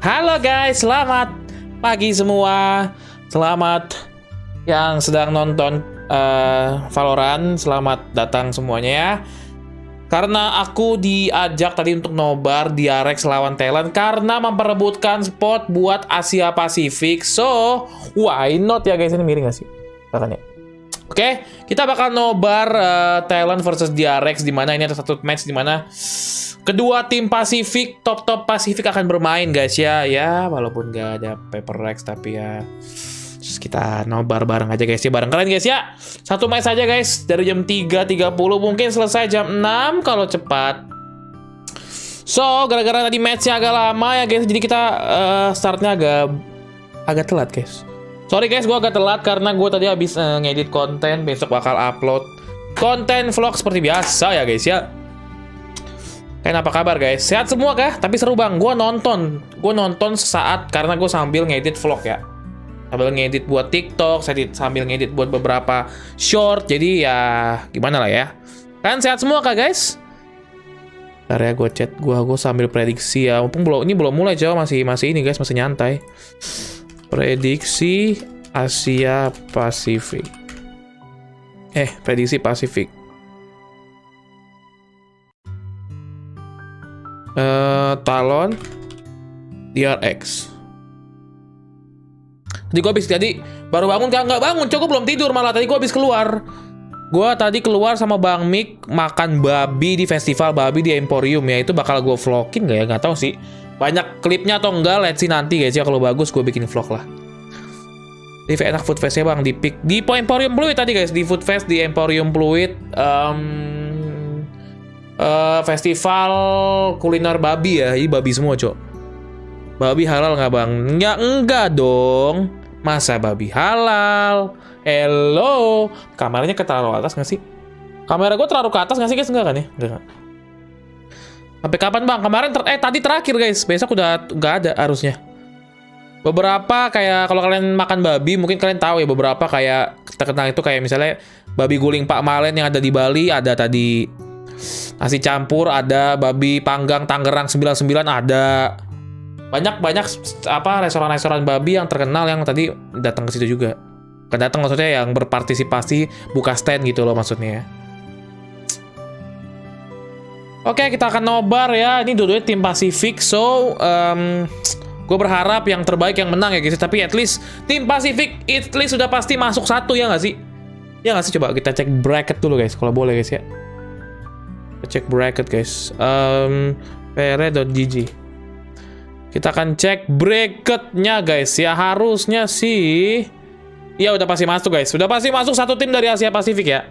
Halo guys, selamat pagi semua. Selamat yang sedang nonton Valorant, selamat datang semuanya ya. Karena aku diajak tadi untuk nobar DRX lawan Talon karena memperebutkan spot buat Asia Pasifik. So, why not ya guys, ini miring gak sih? Makanya. Oke, kita bakal nobar Talon versus DRX, dimana ini ada satu match dimana kedua tim Pasifik, top Pasifik akan bermain guys ya. Ya, walaupun gak ada Paperrex tapi ya kita nobar bareng aja guys ya, bareng kalian guys ya. Satu match aja guys, dari jam 3.30 mungkin selesai jam 6 kalau cepat. So, gara-gara tadi matchnya agak lama ya guys, jadi kita startnya agak telat guys. Sorry guys, gue agak telat karena gue tadi habis ngedit konten, besok bakal upload konten vlog seperti biasa ya guys ya. Kalian apa kabar guys? Sehat semua kah? Tapi seru bang, gue nonton sesaat karena gue sambil ngedit vlog ya. Sambil ngedit buat TikTok, sambil ngedit buat beberapa short, jadi ya gimana lah ya. Kalian sehat semua kah guys? Bentar ya, gue chat, gue sambil prediksi ya. Mumpung ini belum mulai coba, masih ini guys, masih nyantai. Prediksi Asia Pasifik. Prediksi Pasifik. Talon DRX. Tadi baru bangun, nggak bangun, cukup belum tidur malah. Tadi gue habis keluar. Gue tadi keluar sama Bang Mik makan babi di festival babi di Emporium ya. Itu bakal gue vlogin nggak ya? Nggak tahu sih. Banyak klipnya atau enggak, let's see nanti guys ya. Kalau bagus gue bikin vlog lah. Di enak food fest ya bang, di Emporium Fluid tadi guys, di food fest di Emporium Fluid. Festival kuliner babi ya, ini babi semua cok. Babi halal nggak bang? Enggak dong. Masa babi halal? Hello, kameranya ketaruh atas nggak sih? Kamera gue terlalu ke atas nggak sih guys? Enggak kan ya? Enggak. Sampai kapan bang? Kemarin tadi terakhir guys, besok udah nggak ada harusnya. Beberapa kayak kalau kalian makan babi, mungkin kalian tahu ya beberapa kayak terkenal itu kayak misalnya babi guling Pak Malen yang ada di Bali, ada tadi nasi campur, ada babi panggang Tangerang 99 ada. Banyak apa restoran babi yang terkenal yang tadi datang ke situ juga. Kan datang maksudnya yang berpartisipasi buka stand gitu loh maksudnya ya. Oke, kita akan nobar ya. Ini dua-duanya tim Pasifik. So, gue berharap yang terbaik yang menang ya guys. Tapi at least tim Pasifik at least sudah pasti masuk satu ya nggak sih? Ya nggak sih? Coba kita cek bracket dulu guys, kalau boleh guys ya. Kita cek bracket guys. Pere.gg. Kita akan cek bracketnya guys ya. Harusnya sih, ya udah pasti masuk guys. Sudah pasti masuk satu tim dari Asia Pasifik ya.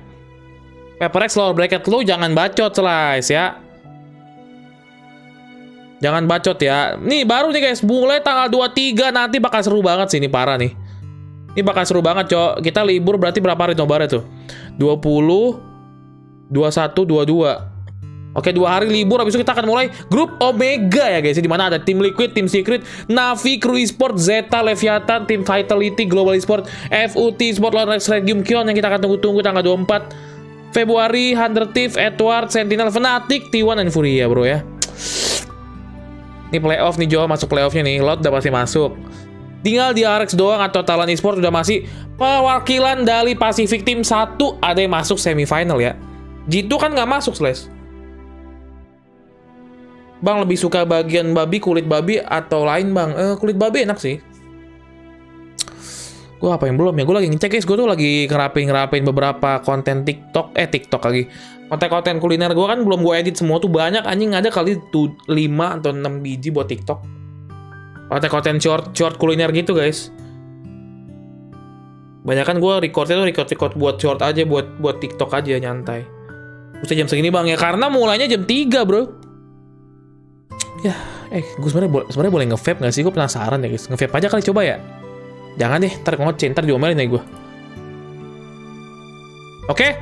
Paperrex lower bracket lu jangan bacot guys ya. Jangan bacot ya. Nih baru nih guys, mulai tanggal 23 nanti bakal seru banget sih, ini parah nih. Ini bakal seru banget, cok. Kita libur berarti berapa hari nobarnya tuh? 20, 21, 22. Oke, 2 hari libur, habis itu kita akan mulai grup Omega ya guys. Di mana ada tim Liquid, tim Secret, Navi, Crew Esport, Zeta, Leviathan, tim Vitality, Global Esport, FUT, Sport Lawan Rex Regium Kion yang kita akan tunggu-tunggu tanggal 24 Februari, Hunter Thief, Edward, Sentinel, Fnatic, T1 dan Furia bro ya. Ini playoff nih Jo, masuk playoffnya nih. Lot udah pasti masuk. Tinggal DRX doang atau Talon Esport udah masih perwakilan dari Pasifik tim 1 ada yang masuk semifinal ya. Gitu kan nggak masuk Slash. Bang lebih suka bagian babi, kulit babi atau lain bang? Kulit babi enak sih. Gue apa yang belum ya? Gue lagi ngecek guys, gue tuh lagi ngerapin beberapa konten TikTok lagi. Konten-konten kuliner gue kan belum gue edit semua tuh, banyak anjing, ada kali tuh 5 atau 6 biji buat TikTok. Konten short kuliner gitu guys. Banyak kan gue recordnya tuh record buat short aja, buat TikTok aja nyantai. Bisa jam segini bang ya, karena mulainya jam 3 bro. Ya, gue sebenarnya boleh nge-vape nggak sih? Gue penasaran ya guys. Nge-vape aja kali, coba ya. Jangan deh, ntar diomelin ya gue. Oke.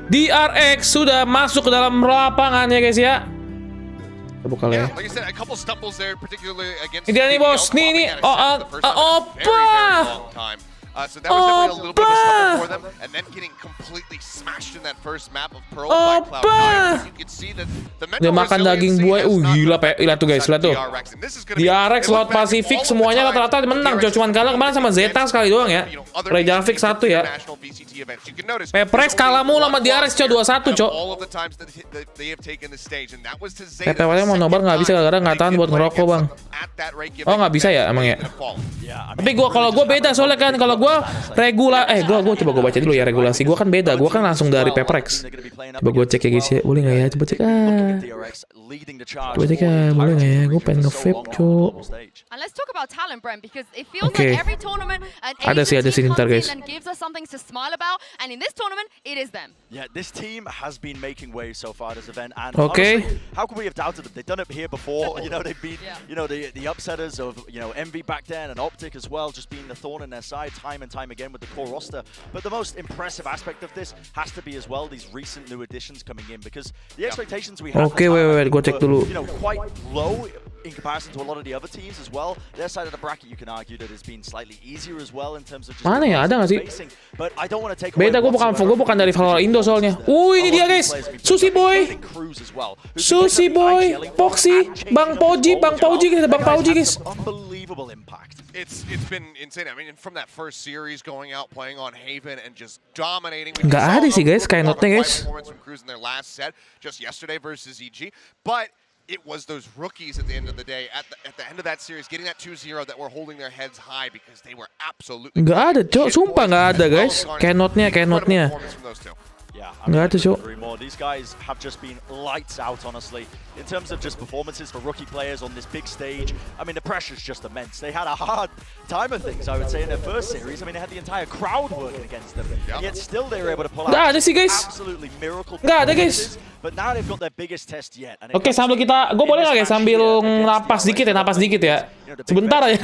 DRX sudah masuk ke dalam lapangan ya guys ya. Kita buka ya. Ini dia nih bos. Nih. Opa. So that was definitely a little bit of a stumble for them, and then getting completely smashed in that first map of Pearl by Cloud9. You can see that the Dia makan daging buaya. Gila, lihat tuh guys, lihat tuh. DRX laut Pasifik semuanya rata-rata menang, coy. Cuman kalah kemarin sama Zeta sekali doang ya. Reykjavik 1 ya. Paperrex kalah mulu sama DRX, coy, 2-1, coy. PPW mau nobar nggak bisa gara-gara nggak tahan buat ngerokok, Bang. Oh, nggak bisa ya emang ya. Tapi kalau gue beda soalnya kan, kalau gue gue coba gue baca dulu ya regulasi. Gue kan beda, gue kan langsung dari Paperrex. Coba gue cek ya guys ya, boleh nggak ya? Coba cek boleh nggak ya? Gue pengen nge-vape, cok. Oke. Ada sih ntar guys. Oke. How could we have doubted them? They've done it here before. You know, they've been, the upsetters of, Envy back then and Optic as well, just being the thorn in their side time and time again with the core roster. But the most impressive aspect of this has to be as well these recent new additions coming in, because the expectations we have wait, gue cek dulu. Quite low in comparison to a lot of the other teams as well. Their side of the bracket you can argue that has been slightly easier as well in terms of just mana ya, ada nggak sih? But I don't want to take beda, gue bukan dari Valor Indo soalnya. Ini dia guys, Susi Boy, Poxy, Bang Pauji guys. Unbelievable impact. It's been insane. I mean, from that first series going out playing on Haven and just dominating. Nggak ada sih guys, kayak notnya guys. In their last set just yesterday versus EG, but it was those rookies at the end of the day, at the end of that series, getting that 2-0 that were holding their heads high because they were absolutely. Nggak ada, cok. Sumpah nggak ada guys. Kayak notnya. Yeah, nggak ada, cok. These guys have just been lights out, honestly. In terms of just performances for rookie players on this big stage, I mean, the pressure's just immense. They had a hard time of things, I would say, in their first series. I mean, they had the entire crowd working against them, and yet still they were able to pull out absolutely miracle performances. But now they've got their biggest test yet. Oke, sambil gue boleh nggak guys sambil napas dikit ya. Sebentar ya.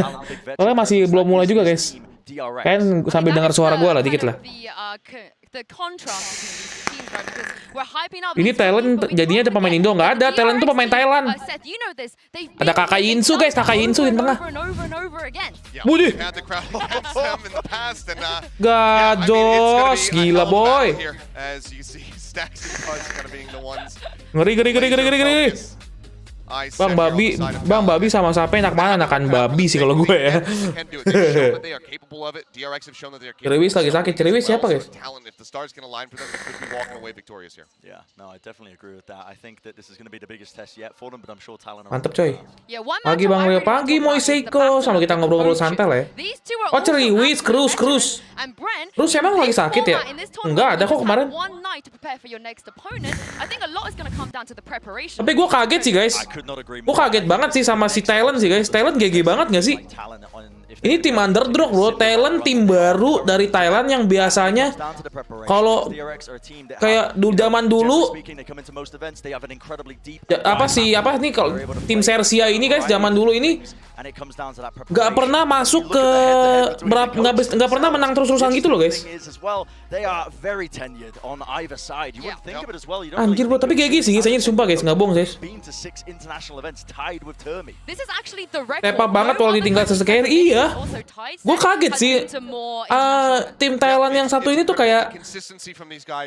Soalnya masih belum mulai juga guys. Kan sambil dengar suara gue lah dikit lah. Ini Talon jadinya ada pemain Indo, nggak ada. Talon itu pemain Thailand. Ada kakak Insu guys, di tengah. Budih. Gados, gila boy. Ngeri. Bang Babi sama siapa enak mana? Enakan Babi sih kalau gue ya. Cerewis lagi sakit. Cerewis siapa guys? Mantep coy. Pagi Bang Leo, pagi Moiseiko. Sama kita ngobrol-ngobrol santai lah ya. Oh Cerewis, Cruz. Cruz emang lagi sakit ya? Enggak ada kok kemarin. Tapi gue kaget sih guys. Gue kaget banget sih sama si Talon sih guys. Talon GG banget gak sih? Ini tim underdog bro. Talon tim baru dari Thailand yang biasanya kalau kayak zaman dulu kalau tim Sersia ini guys zaman dulu ini nggak pernah masuk ke nggak pernah menang terus-terusan gitu loh guys. Anjir bro, tapi GG sih guys, sumpah guys, nggak bohong guys. Tepa banget kalau ditinggal sesekali. Iya, gue kaget sih. Tim Thailand yang satu ini tuh kayak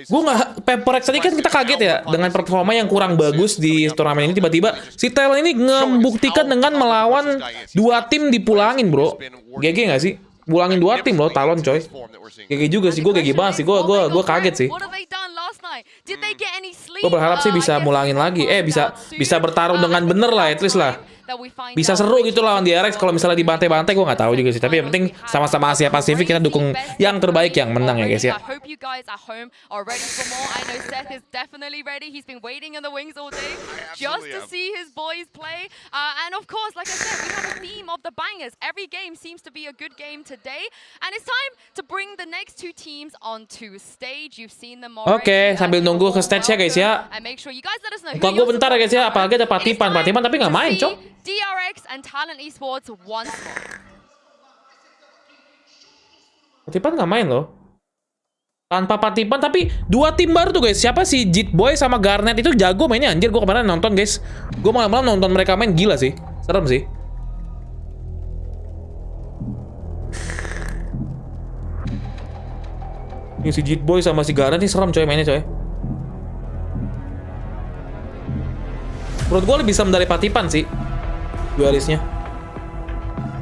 gue nggak. Paperrex tadi kan kita kaget ya dengan performa yang kurang bagus di turnamen ini. Tiba-tiba si Talon ini membuktikan dengan melawan 2 tim dipulangin bro. GG nggak sih? Pulangin 2 tim loh Talon coy. GG juga sih, gue GG banget sih. Gue kaget sih. Gue berharap sih bisa mulangin lagi. Bisa bertarung dengan bener lah, at least lah. Bisa seru gitu lawan DRX. Kalau misalnya dibantai-bantai gue nggak tahu juga sih. Tapi yang penting sama-sama Asia Pasifik kita dukung yang terbaik yang menang ya guys ya. Oke, sambil nunggu ke stage ya guys ya. Buka gue bentar ya guys ya. Apalagi ada Patipan tapi nggak main cok. DRX and Talon Esports once more. Patipan nggak main loh. Tanpa Patipan, tapi 2 tim baru tuh guys. Siapa sih? Jit Boy sama Garnet itu jago mainnya anjir. Gue kemarin nonton guys. Gue malam-malam nonton mereka main, gila sih. Serem sih. Ini si Jitboy sama si Garen nih serem coy mainnya coy. Menurut gue lebih serem dari Patipan sih dualisnya.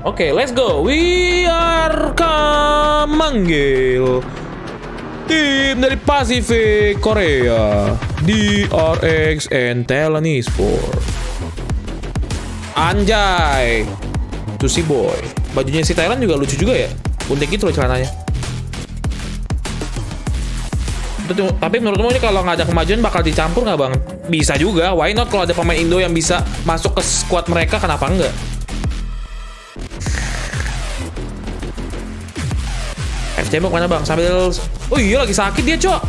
Oke, let's go. We are memanggil tim dari Pasifik Korea, DRX and Talon Esports. Anjay, itu si boy. Bajunya si Thailand juga lucu juga ya. Unik gitu loh celananya. Tapi menurutmu ini kalau nggak ada kemajuan bakal dicampur nggak bang? Bisa juga, why not kalau ada pemain Indo yang bisa masuk ke squad mereka, kenapa enggak? Cebok mana bang? Sambil, oh iya lagi sakit dia cok.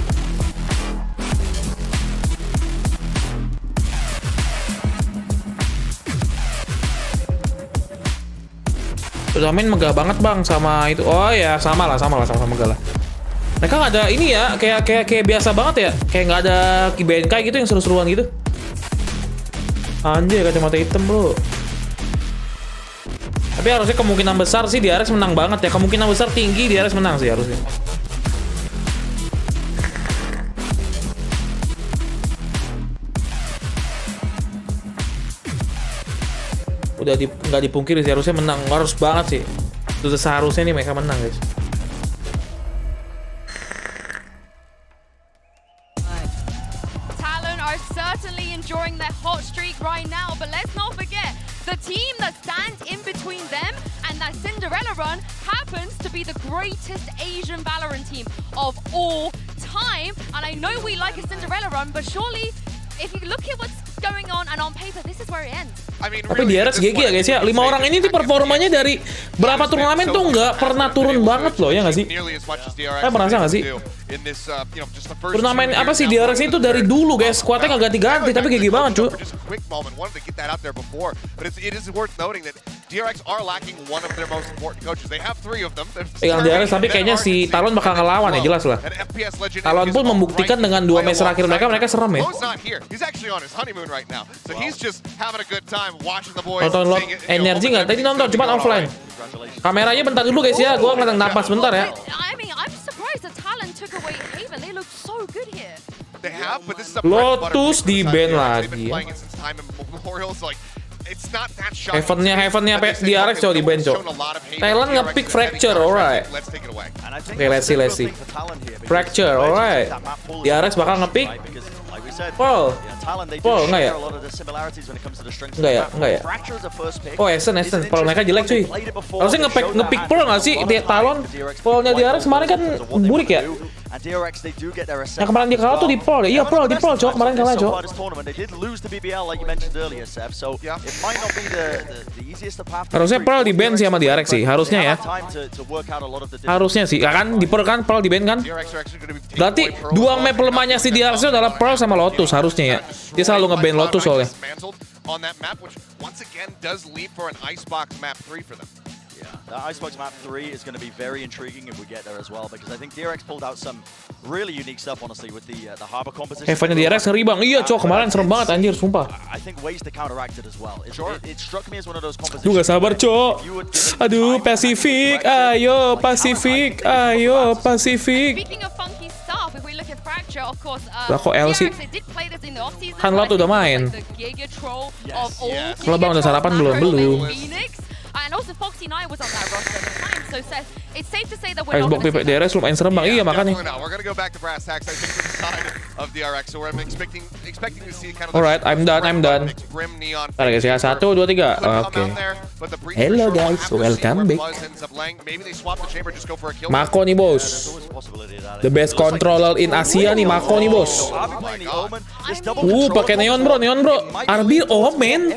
Turnamen megah banget bang sama itu. Oh ya sama megah lah. Mereka nggak ada ini ya, kayak biasa banget ya, kayak nggak ada KBNK gitu yang seru-seruan gitu. Anjir kacamata hitam bro. Tapi harusnya kemungkinan besar sih DRX menang banget ya, kemungkinan besar tinggi DRX menang sih harusnya. Udah nggak dipungkiri sih harusnya menang, harus banget sih. Sudah seharusnya nih mereka menang guys. Certainly enjoying their hot streak right now, but let's not forget the team that stands in between them and that Cinderella run happens to be the greatest Asian Valorant team of all time. And I know we like a Cinderella run, but surely if you look at what's going on and on paper, this is where it ends. Tapi DRX GG ya guys ya, 5 orang ini tuh performanya dari berapa turnamen tuh nggak pernah turun banget loh, ya nggak sih? Saya merasa nggak sih? Turnamen apa sih DRX itu dari dulu guys, squadnya nggak ganti-ganti tapi GG banget cuy. Yang DRX tapi kayaknya si Talon bakal ngelawan ya, jelas lah. Talon pun membuktikan dengan 2 match terakhir mereka serem ya. Nonton lot energi nggak? Tadi nonton, cuma offline. Kameranya bentar dulu guys ya, gue ngeliat napas bentar ya. Lotus di ban lagi ya. Heavennya DRX cow di ban cow. Talon nge-pick fracture, alright. Oke, let's see. Fracture, alright. DRX bakal nge-pick Paul, enggak ya? Enggak ya? Oh, Essence. Paul mereka jelek cuy. Harusnya nge-pick Pearl nggak sih? Talon, Paulnya DRX kemarin kan burik ya? Yang kemarin dia kalah tuh di Paul ya? Iya, Paul di Paul, cok. Kemarin kalah, cok. Harusnya Paul di ban sih sama DRX sih, harusnya ya. Harusnya sih, kan di Paul kan Paul di ban kan? Berarti 2 map lemahnya si DRX adalah Paul sama Lotus harusnya ya. Dia selalu nge-ban Lotus soalnya. That Icebox map 3 is going to be very intriguing if we get there as well, because I think DRX pulled out some really unique stuff honestly with the harbor composition. Heavennya DRX ngeri bang. Iya cok, kemarin serem banget anjir, sumpah. I think ways to counteract it as well. It struck me as one of those compositions. Duh, gak sabar cok. Aduh, Pasifik, ayo Pasifik. Speaking of funky stuff, if we look at Fracture, of course, lah kok L sih? Kan Lot udah main. Kalau bang udah sarapan belum? And also Foxy Knight was on that roster at the time, so it's safe to say that we're not going to DRX lumayan serem bang, iya makanya. Alright, I'm done. Ntar guys ya, 1, 2, 3. Oke. Hello guys, welcome back. Mako nih bos. The best controller in Asia nih Mako nih bos. Pakai neon bro. Arbi Omen.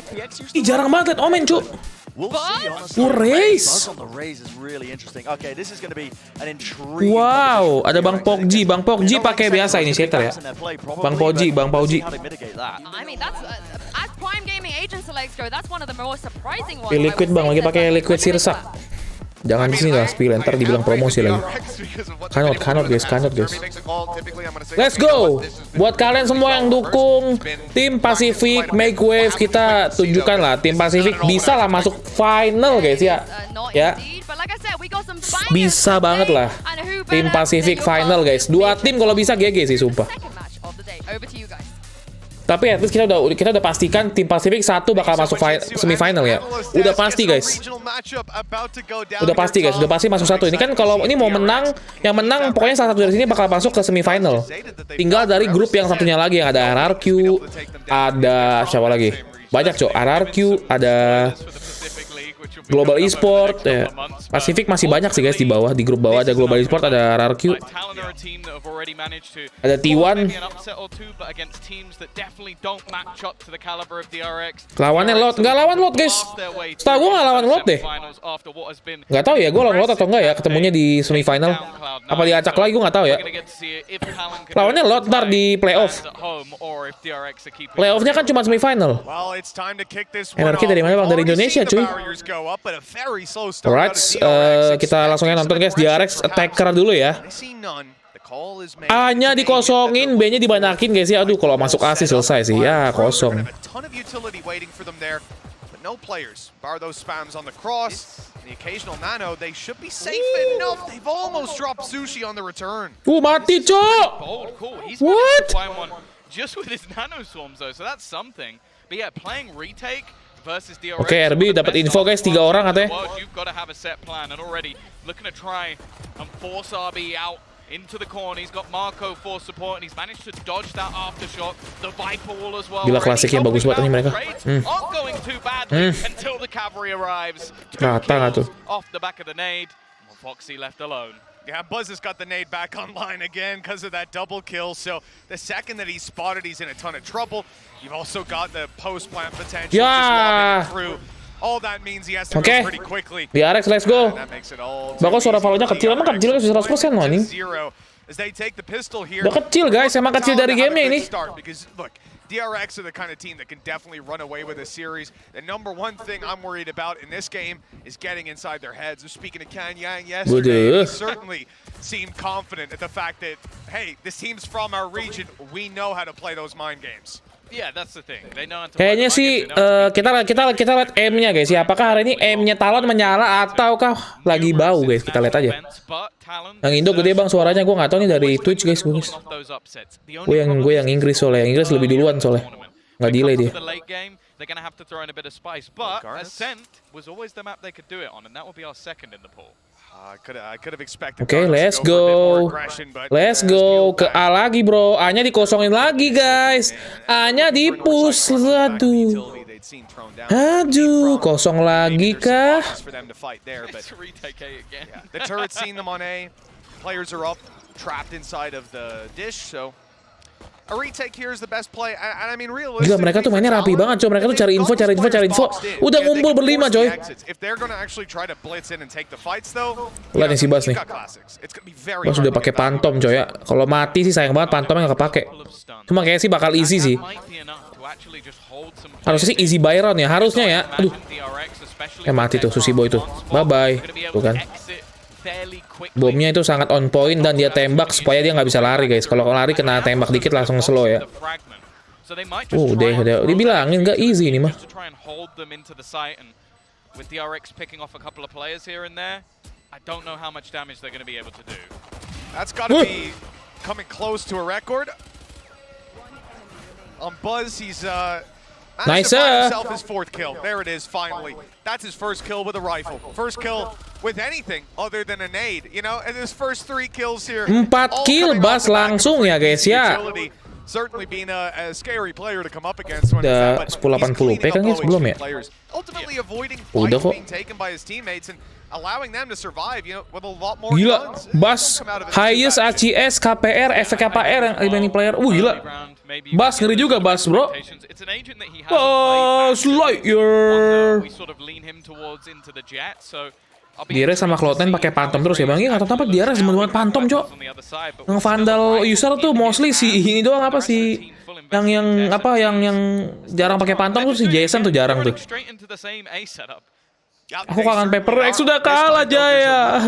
Ih jarang banget liat Omen cu. Race. Wow, ada Bang Pogji. Bang Pogji pakai biasa initiator ya. Bang Pogji. Liquid bang, lagi pakai liquid sirsak. Jangan di sini lah, spill ntar dibilang promosi lagi. Kanot guys. Let's go. Buat kalian semua yang dukung tim Pasifik make wave, kita tunjukkan lah tim Pasifik bisa lah masuk final guys ya. Ya. Bisa banget lah. Tim Pacific final guys. 2 tim kalau bisa GG sih sumpah. Second match of the day. Over to you guys. Tapi at least kita udah pastikan tim Pacific 1 bakal masuk semifinal ya. Udah pasti guys. Udah pasti guys, udah pasti masuk 1. Ini kan kalau ini mau menang, yang menang pokoknya salah satu dari sini bakal masuk ke semifinal. Tinggal dari grup yang satunya lagi yang ada RRQ, ada siapa lagi? Banyak cok, RRQ, ada Global Esport, ya. Pacific masih banyak sih guys di bawah, di grup bawah ada Global Esport, ada RRQ, ada T1. Lawannya Lot, nggak lawan Lot guys. Setahu gue nggak lawan Lot deh. Nggak tahu ya, gue lawan Lot atau enggak ya ketemunya di semifinal. Apa diacak lagi gue nggak tahu ya. Lawannya Lot ntar di playoff. Playoffnya kan cuma semifinal. RRQ dari mana bang? Dari Indonesia cuy. Alright, kita langsung nonton guys. DRX attacker dulu ya. A-nya dikosongin, B-nya dibanyakin guys ya. Aduh, kalau masuk A sih selesai sih. Ya, kosong. Mati, cok. What? Just with his nano swarms though, so that's something. But yeah, playing retake versus DRX. Oke, RB dapat info guys, 3 orang katanya. You've got to have a set plan and already looking to try and force RB out into the corner. He's got Marco for support and he's managed to dodge that aftershock. The Viper wall as well. Gila, klasiknya bagus banget nih mereka. Aren't going too badly until the cavalry arrives. Rata nggak tuh? Off the back of the nade. Foxy left alone. Yeah, Buzz has got the nade back online again because of that double kill. So the second that he's spotted, he's in a ton of trouble. You've also got the post plant potential. Yeah. Just lobbing it through. All that means he has to move pretty quickly. DRX, let's go. Bakal suara Valonya kecil, emang kecil kan 100% loh anjing. Udah kecil guys, emang kecil dari gamenya ini. DRX are the kind of team that can definitely run away with a series. The number one thing I'm worried about in this game is getting inside their heads. Speaking of Kan Yang yesterday, he certainly seemed confident at the fact that, hey, this team's from our region. We know how to play those mind games. Yeah, that's the thing. They know how to Kayaknya sih kita lihat M-nya guys ya. Apakah hari ini M-nya Talon menyala ataukah lagi bau guys? Kita lihat aja. Yang Indo gede bang suaranya, gue nggak tahu nih dari Twitch guys. Gue yang Inggris soalnya, yang Inggris lebih duluan soalnya. Nggak delay dia. They're going to have to throw in a bit of spice, but Ascent was always the map they could do it on, and that would be our second in the pool. Oke, let's go. Let's go. Ke A lagi bro. A-nya dikosongin lagi guys. A-nya dipus. Aduh, kosong lagi kah? The turret's seen them on A. Players are up, trapped inside of the dish, so a retake here is the best play. And I mean, realistically, gila, mereka tuh mainnya rapi banget coy. Mereka tuh cari info. Udah ngumpul berlima coy. If they're gonna actually try to blitz in and take the fights though. Lihat nih si Bas nih. Bas udah pakai pantom coy ya. Kalau mati sih sayang banget pantomnya nggak kepake. Cuma kayaknya sih bakal easy sih. Harusnya sih easy buy round ya, harusnya ya. Aduh. Mati tuh Sushi Boy tuh. Bye bye. Tuh kan. Bomnya itu sangat on point dan dia tembak supaya dia nggak bisa lari guys. Kalau lari kena tembak dikit langsung slow ya. Udah dibilangin nggak easy ini mah. That's gotta be coming close to a record. On Buzz, he's nice. Himself his 4th kill. There it is, finally. That's his first kill with a rifle. First kill with anything other than a nade. You know, and his first 3 kills here. 4 kill Bas langsung ya guys ya. Certainly being a scary player to come up against. Udah 1080p kan guys belum ya? Ultimately avoiding Udah kok. being taken by his teammates and allowing them to survive, you know, with a lot more Gila, guns. Bas highest ACS, KPR, FKPR yang remaining player. Gila. Bas ngeri juga Bas, bro. Bas Lightyear. DRX sama Cloud9 pakai pantom terus ya bang. Iya nggak tahu apa DRX cuma pantom cok. Yang vandal user tuh mostly si ini doang apa sih? Yang jarang pakai pantom tuh si Jason tuh jarang tuh. Aku kangen Paperrex sudah kalah Djaya.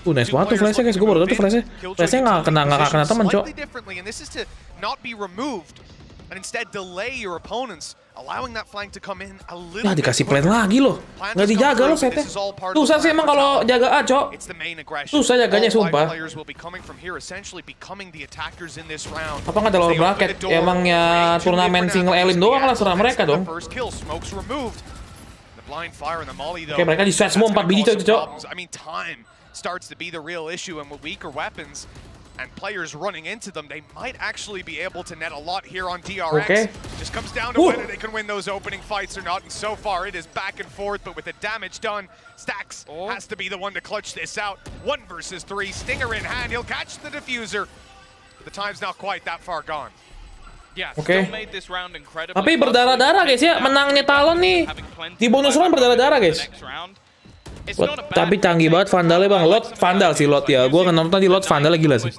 Nice banget tuh flashnya guys. Gue baru tahu tuh flashnya. Flashnya nggak kena temen cok. And instead delay your opponents allowing that flank to come in a little Ya dikasih plan lagi loh. Nggak dijaga loh setnya. Susah sih emang kalau jaga A, Cok. Susah jaganya sumpah. Apa nggak ada lower bracket? Emangnya turnamen single elim doang lah serang mereka dong. Oke, mereka di-switch semua 4 biji Cok. Starts to be the real issue, and with weaker weapons and players running into them, they might actually be able to net a lot here on DRX. Okay. Just comes down to whether they can win those opening fights or not, and so far it is back and forth, but with the damage done, Stax has to be the one to clutch this out. 1 versus 3, Stinger in hand, he'll catch the diffuser. The time's not quite that far gone. Oke. Tapi berdarah-darah guys ya, menangnya Talon nih. Di bonus round berdarah-darah guys. Tapi canggih banget Vandalnya bang. Lot Vandal sih Lot ya. Gue nonton di Lot Vandalnya gila sih.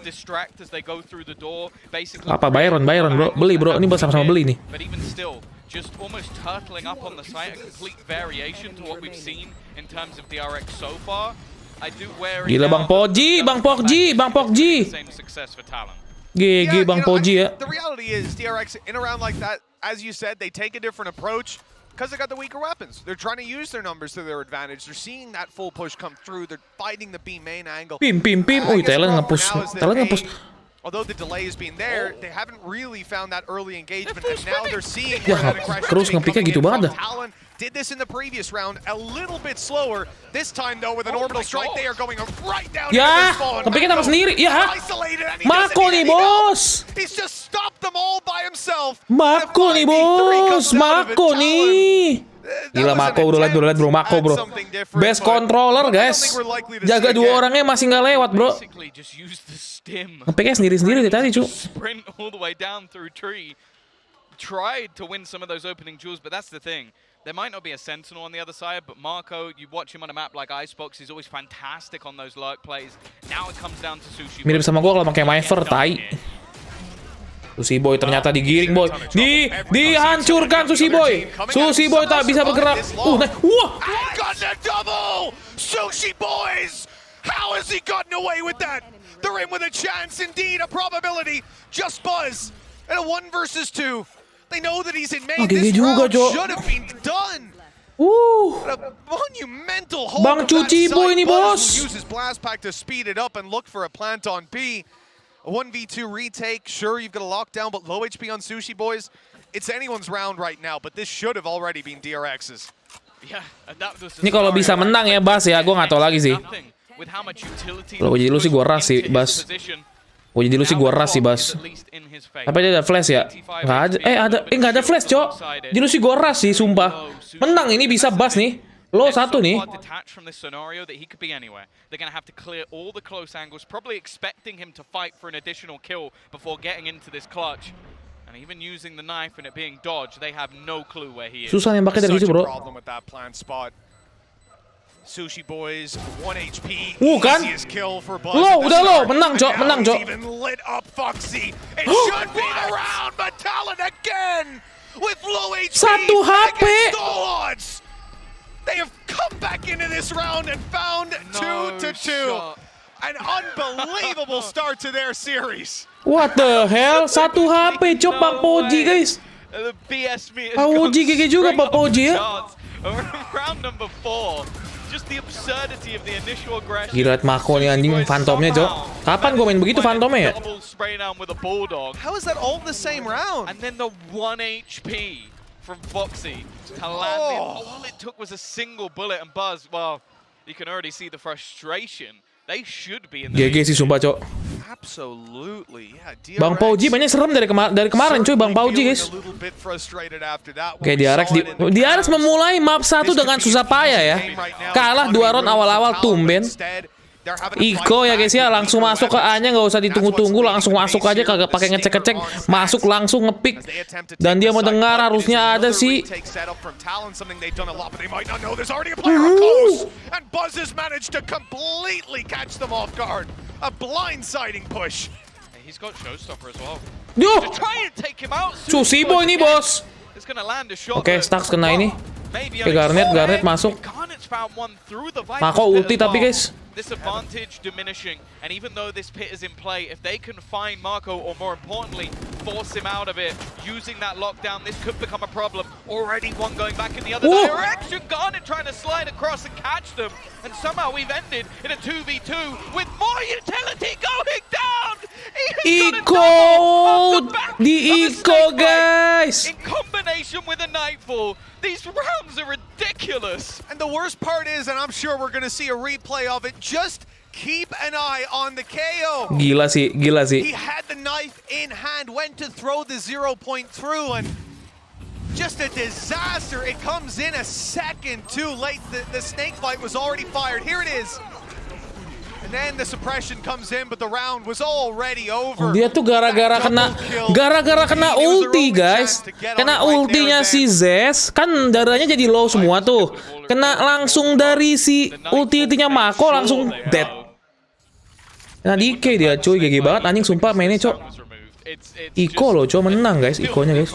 Apa Byron bro. Beli bro. Ini sama-sama beli nih. Gila Bang Pogji. GG Bang Pogji ya. The reality is DRX in a round like that, as you said, they take a different approach. Because they got the weaker weapons. They're trying to use their numbers to their advantage. They're seeing that full push come through. They're fighting the B main angle. Pim. Uy, Talon nge-push. Although the delay has been there, they haven't really found that early engagement, and now they're seeing where that aggression terus ngepiknya gitu banget. Talon did this in the previous round, a little bit slower. This time though, with an orbital strike, they are going right down. Ya, ngepiknya sama sendiri. Ya, Mako nih bos. He's just stopped them all by himself. Mako nih bos. Mako nih. Gila Mako udah liat bro. Mako bro. Best controller guys. Jaga 2 orangnya masih nggak lewat bro. Ngepiknya sendiri-sendiri dari tadi cu. Tried to win some of those opening duels, but that's the thing. There might not be a sentinel on the other side, but Marco, you watch him on a map like Icebox, he's always fantastic on those lurk plays. Now it comes down to Sushi. Mirip sama gua kalau pakai Myver, tai. Sushi Boy ternyata digiring boy. Dihancurkan Sushi Boy. Sushi Boy tak bisa bergerak. Wah. Got the double. Sushi Boys. How has he gotten away with that? They're in with a chance, indeed, a probability. Just Buzz. And a 1 versus 2. They know that he's in main. This round should have been done. What a monumental hold Bang Cuci Boy nih bos. Uses blast pack to speed it up and look for a plant on B. A 1v2 retake. Sure, you've got a lockdown, but low HP on Sushi Boys. It's anyone's round right now, but this should have already been DRX's. Ini kalau bisa menang ya Bas ya, gue nggak tahu lagi sih. Kalau gue jadi lu sih gue ras sih Bas. Apa dia ada flash ya? Nggak ada. Nggak ada flash, Cok. Jadi lu sih gue ras sih, sumpah. Menang ini bisa Bas nih. Lo 1 nih. Susah nembaknya dari situ, bro. Sushi Boys 1 HP. Kan? Lo udah lo menang, Cok. Even lit up Foxy. It should be the round, but Talon again with low HP. 1 HP. They have come back into this round and found 2-2. An unbelievable start to their series. What the hell? 1 HP, Cok, Bang Poji, guys. Poji GG juga Pak Poji ya. Round number 4. Just the absurdity of the initial aggression. Gila Mako nih anjing Phantomnya, Cok. Kapan gue main begitu Phantomnya ya? How is that all the same round? And then the 1 HP from Foxy to land in. All it took was a single bullet, and Buzz, well, you can already see the frustration. They should be in the GG sih sumpah, Cok. Absolutely. Yeah, Bang Pauji banyak serem dari kemarin cuy Bang Pauji guys. Oke, DRX memulai map 1 dengan susah payah ya. Kalah 2 round awal-awal tumben. Iko ya guys ya, langsung masuk ke A-nya, nggak usah ditunggu-tunggu, langsung masuk aja, kagak pakai ngecek-ngecek, masuk langsung ngepick. Dan dia mendengar harusnya ada sih. Sushi Boy nih bos. Oke, Stax kena ini. Oke, Garnet masuk. Mako ulti tapi guys. this advantage diminishing, and even though this pit is in play, if they can find Marco, or more importantly, force him out of it, using that lockdown, this could become a problem. Already one going back in the other direction, Garnet trying to slide across and catch them, and somehow we've ended in a 2v2 with more utility going down! Eco! Di Eco, guys! In combination with a Nightfall, these rounds are ridiculous! And the worst part is, and I'm sure we're going to see a replay of it, just keep an eye on the KO. Gila sih, gila sih. He had the knife in hand, went to throw the 0 point through, and just a disaster. It comes in a second too late. The snake bite was already fired. Here it is. And then the suppression comes in, but the round was already over. Dia tuh gara-gara kena ulti, guys. Kena ultinya si Zez, kan darahnya jadi low semua tuh. Kena langsung dari si ulti-ultinya Mako langsung dead. Nah, DK dia, cuy, GG banget anjing sumpah mainnya, cok. Iko loh, cok, menang guys, Ikonya guys.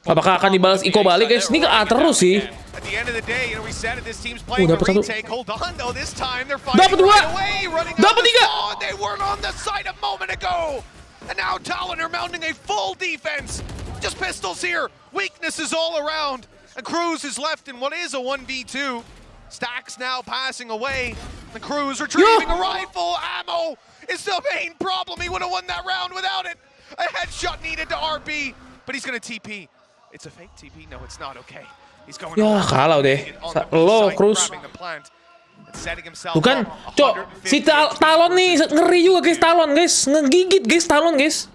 Apakah akan dibalas Iko balik, guys? Ini ke A terus sih. Dapat satu. Dapat dua. Dapat tiga. And now Talon are mounting a full defense. Just pistols here. Weaknesses all around. And Cruz is left in what is a 1v2. Stacks now passing away. The Cruz retrieving a rifle. Ammo is the main problem. He would have won that round without it. A headshot needed to RB, but he's going to TP. It's a fake TP. No, it's not okay. He's going ya, kalau deh. Lo, Cruz. Bukan, cok. Si Talon nih ngeri juga guys, Talon guys. Ngegigit guys, Talon guys.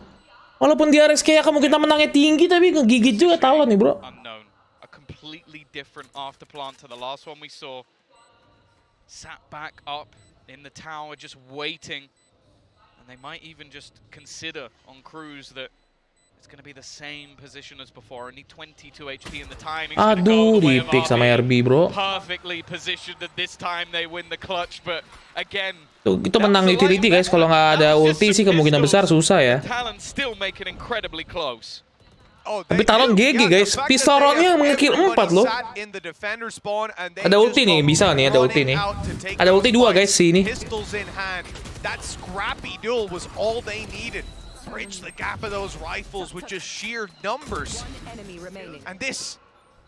Walaupun DRX kayak kemungkinan menangnya tinggi, tapi ngegigit juga Talon nih, bro. Unknown. A completely different afterplant to the last one we saw. Sat back up in the tower, just waiting. And they might even just consider on Cruz that it's going to be the same position as before. Only 22 HP in the time. Aduh, di-pick sama RB, bro. Perfectly positioned that this time they win the clutch, but again. Tuh, itu menang utility guys. Kalau nggak ada ulti sih kemungkinan besar susah ya. Talon still make it incredibly close. Tapi Talon GG guys, pistolnya mengekill 4 loh. Ada ulti nih, bisa nih, ada ulti nih. Ada ulti 2 guys sini. That scrappy duel was all they needed. Bridge the gap of those rifles with just sheer numbers. And this,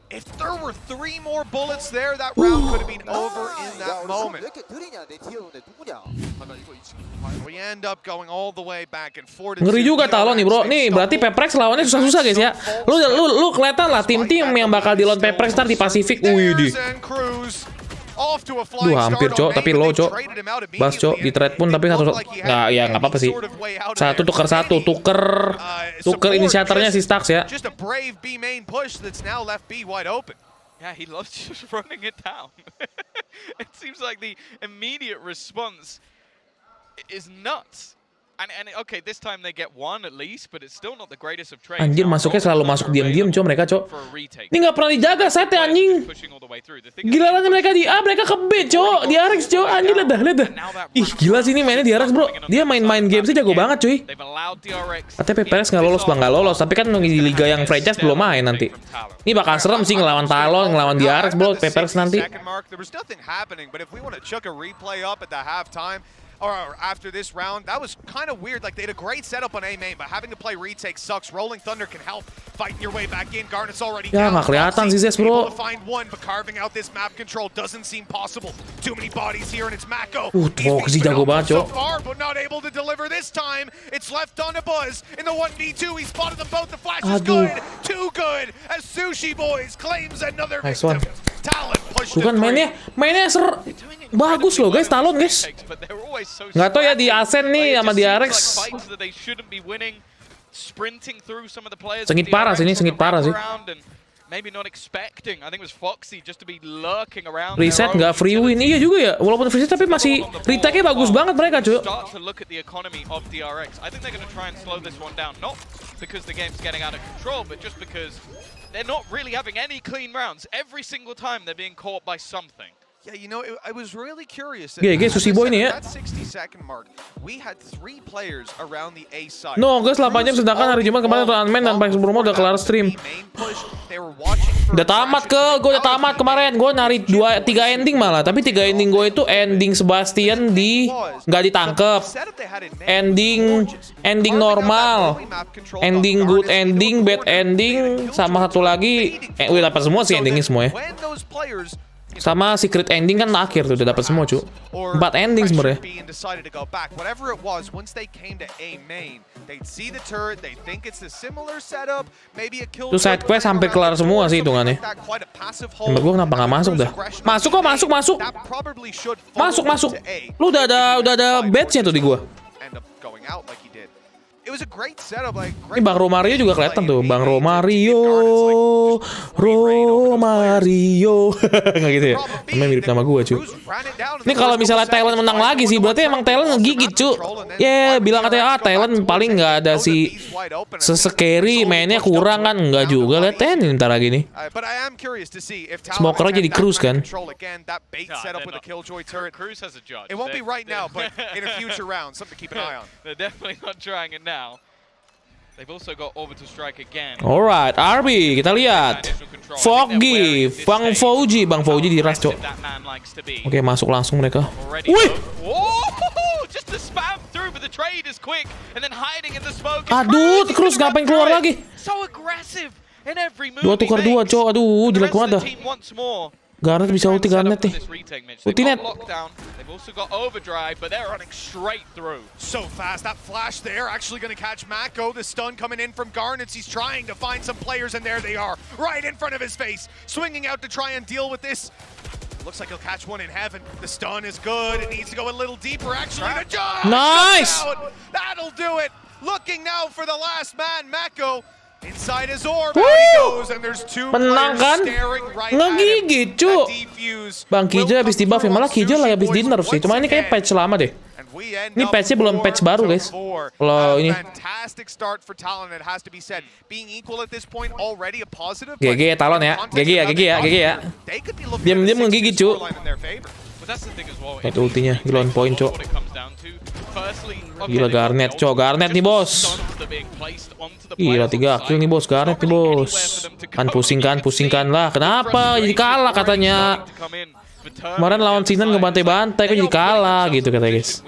if there were 3 more bullets there, that round could have been over in that moment. We end up going all the way back and forth. Ngeri juga Talon nih bro. Nih berarti Paperrex lawannya susah-susah guys ya. Lu kelihatan lah tim-tim yang bakal di lawan Paperrex ntar di Pasifik. Wih di. Duh hampir cok, tapi low cok. Bas cok, di trade pun tapi satu. Nggak, ya nggak apa-apa sih. Satu tuker satu, tuker inisiatornya si Stax ya. Yeah, he loves just running it down. It seems like the immediate response is nuts. And okay, this time they get 1 at least, but it's still not the greatest of trades. Anjir masuknya selalu masuk diam-diam cok mereka cok. Ini nggak pernah dijaga setnya anjing. Gila lah mereka di A, mereka ke B cok. DRX cok, anjir lihat dah. Ih gila sih ini mainnya DRX bro. Dia main game sih jago banget cuy. Katanya Paperrex nggak lolos bang, nggak lolos. Tapi kan di liga yang franchise belum main nanti. Ini bakal serem sih ngelawan Talon, ngelawan DRX bro, Paperrex nanti. Or after this round, that was kind of weird. Like, they had a great setup on A main, but having to play retake sucks. Rolling Thunder can help. Fighting your way back in. Garnet's already down. Nggak kelihatan sih Zez, bro. Able to find one, but carving out this map control doesn't seem possible. Too many bodies here, and it's Mako. Foxy jago banget, so far, but not able to deliver this time. It's left on to Buzz. In the 1v2, he spotted them both. The flash is good. Too good. As Sushi Boys claims another victim. Talon pushed Bukan mainnya bagus loh guys, Talon guys. Nggak tau ya di Asen nih sama DRX. Sengit parah sih ini, sengit parah sih. Reset nggak free win, iya juga ya. Walaupun free set tapi masih retake-nya bagus banget mereka cuy. They're not really having any clean rounds. Every single time they're being caught by something. Yeah, you know, I was really curious. GG Sushi Boy nih ya. That 60-second mark, we had 3 players around the A side. No, guys 8 jam sedangkan hari Jumat kemarin Unman dan paling sebelumnya udah kelar stream. Udah tamat gue udah tamat kemarin. Gue nyari 3 ending malah, tapi 3 ending gue itu ending Sebastian nggak ditangkep, ending normal, ending good ending, bad ending, sama satu lagi udah dapat semua sih endingnya semua ya. Sama secret ending kan akhir tuh udah dapat semua cu. 4 ending sebenarnya. Tuh side quest sampai kelar semua sih hitungannya. Tembak gua kenapa nggak masuk dah? Masuk kok, masuk. Lu udah ada badge-nya tuh di gua. Ini Bang Romario juga kelihatan tuh, Bang Romario. Nggak gitu ya? Namanya mirip nama gue cu. Ini kalau misalnya Talon menang lagi sih, berarti emang Talon ngegigit cu. Bilang katanya Talon paling nggak ada si sesekeri mainnya kurang kan, nggak juga. Lihat nih ntar lagi nih. Smoker jadi Cruz kan. Now. They've also got orbital strike again. Alright, RB kita lihat. Foggy, Bang Fauji diras cok. Oke, masuk langsung mereka. Wih. Just the spam through, but the trade is quick, and then hiding in the smoke. Aduh, Cruz ngapain keluar lagi? So aggressive in every move. 2 tukar 2 cok. Aduh, jelek banget dah. Garnet bisa ulti Garnet nih. Ulti net. They've also got overdrive, but they're running straight through. So fast, that flash there actually going to catch Mako. The stun coming in from Garnets. He's trying to find some players, and there they are, right in front of his face. Swinging out to try and deal with this. Looks like he'll catch one in heaven. The stun is good. It needs to go a little deeper, actually. Nice! That'll do it. Looking now for the last man, Mako. Inside his orb, out he goes, and there's 2 menang kan? Ngegigit cu. Bang Kijo habis di buff ya, malah Kijo lah habis di nerf sih. Cuma ini kayak patch lama deh. Ini patchnya belum patch baru guys. Kalau ini GG ya Talon ya. GG ya. Diam-diam ngegigit cu. Itu ultinya gila on point cok. Gila Garnet cok. Garnet nih bos. Gila 3 kill nih bos. Garnet nih bos. Kan pusingkan lah. Kenapa jadi kalah katanya. Kemarin lawan Sinan ngebantai-bantai kok jadi kalah gitu katanya guys.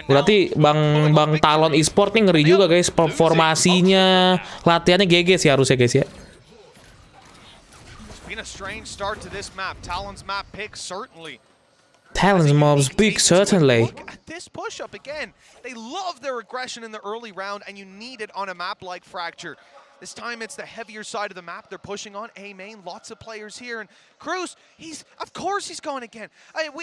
Berarti Bang Talon e-sport nih ngeri juga guys. Formasinya, latihannya GG sih harusnya guys ya. Talon's mobs big certainly. Look at this push up again. They love their aggression in the early round, and you need it on a map like Fracture. This time it's the heavier side of the map they're pushing on. A main, lots of players here, and Cruz, of course he's going again.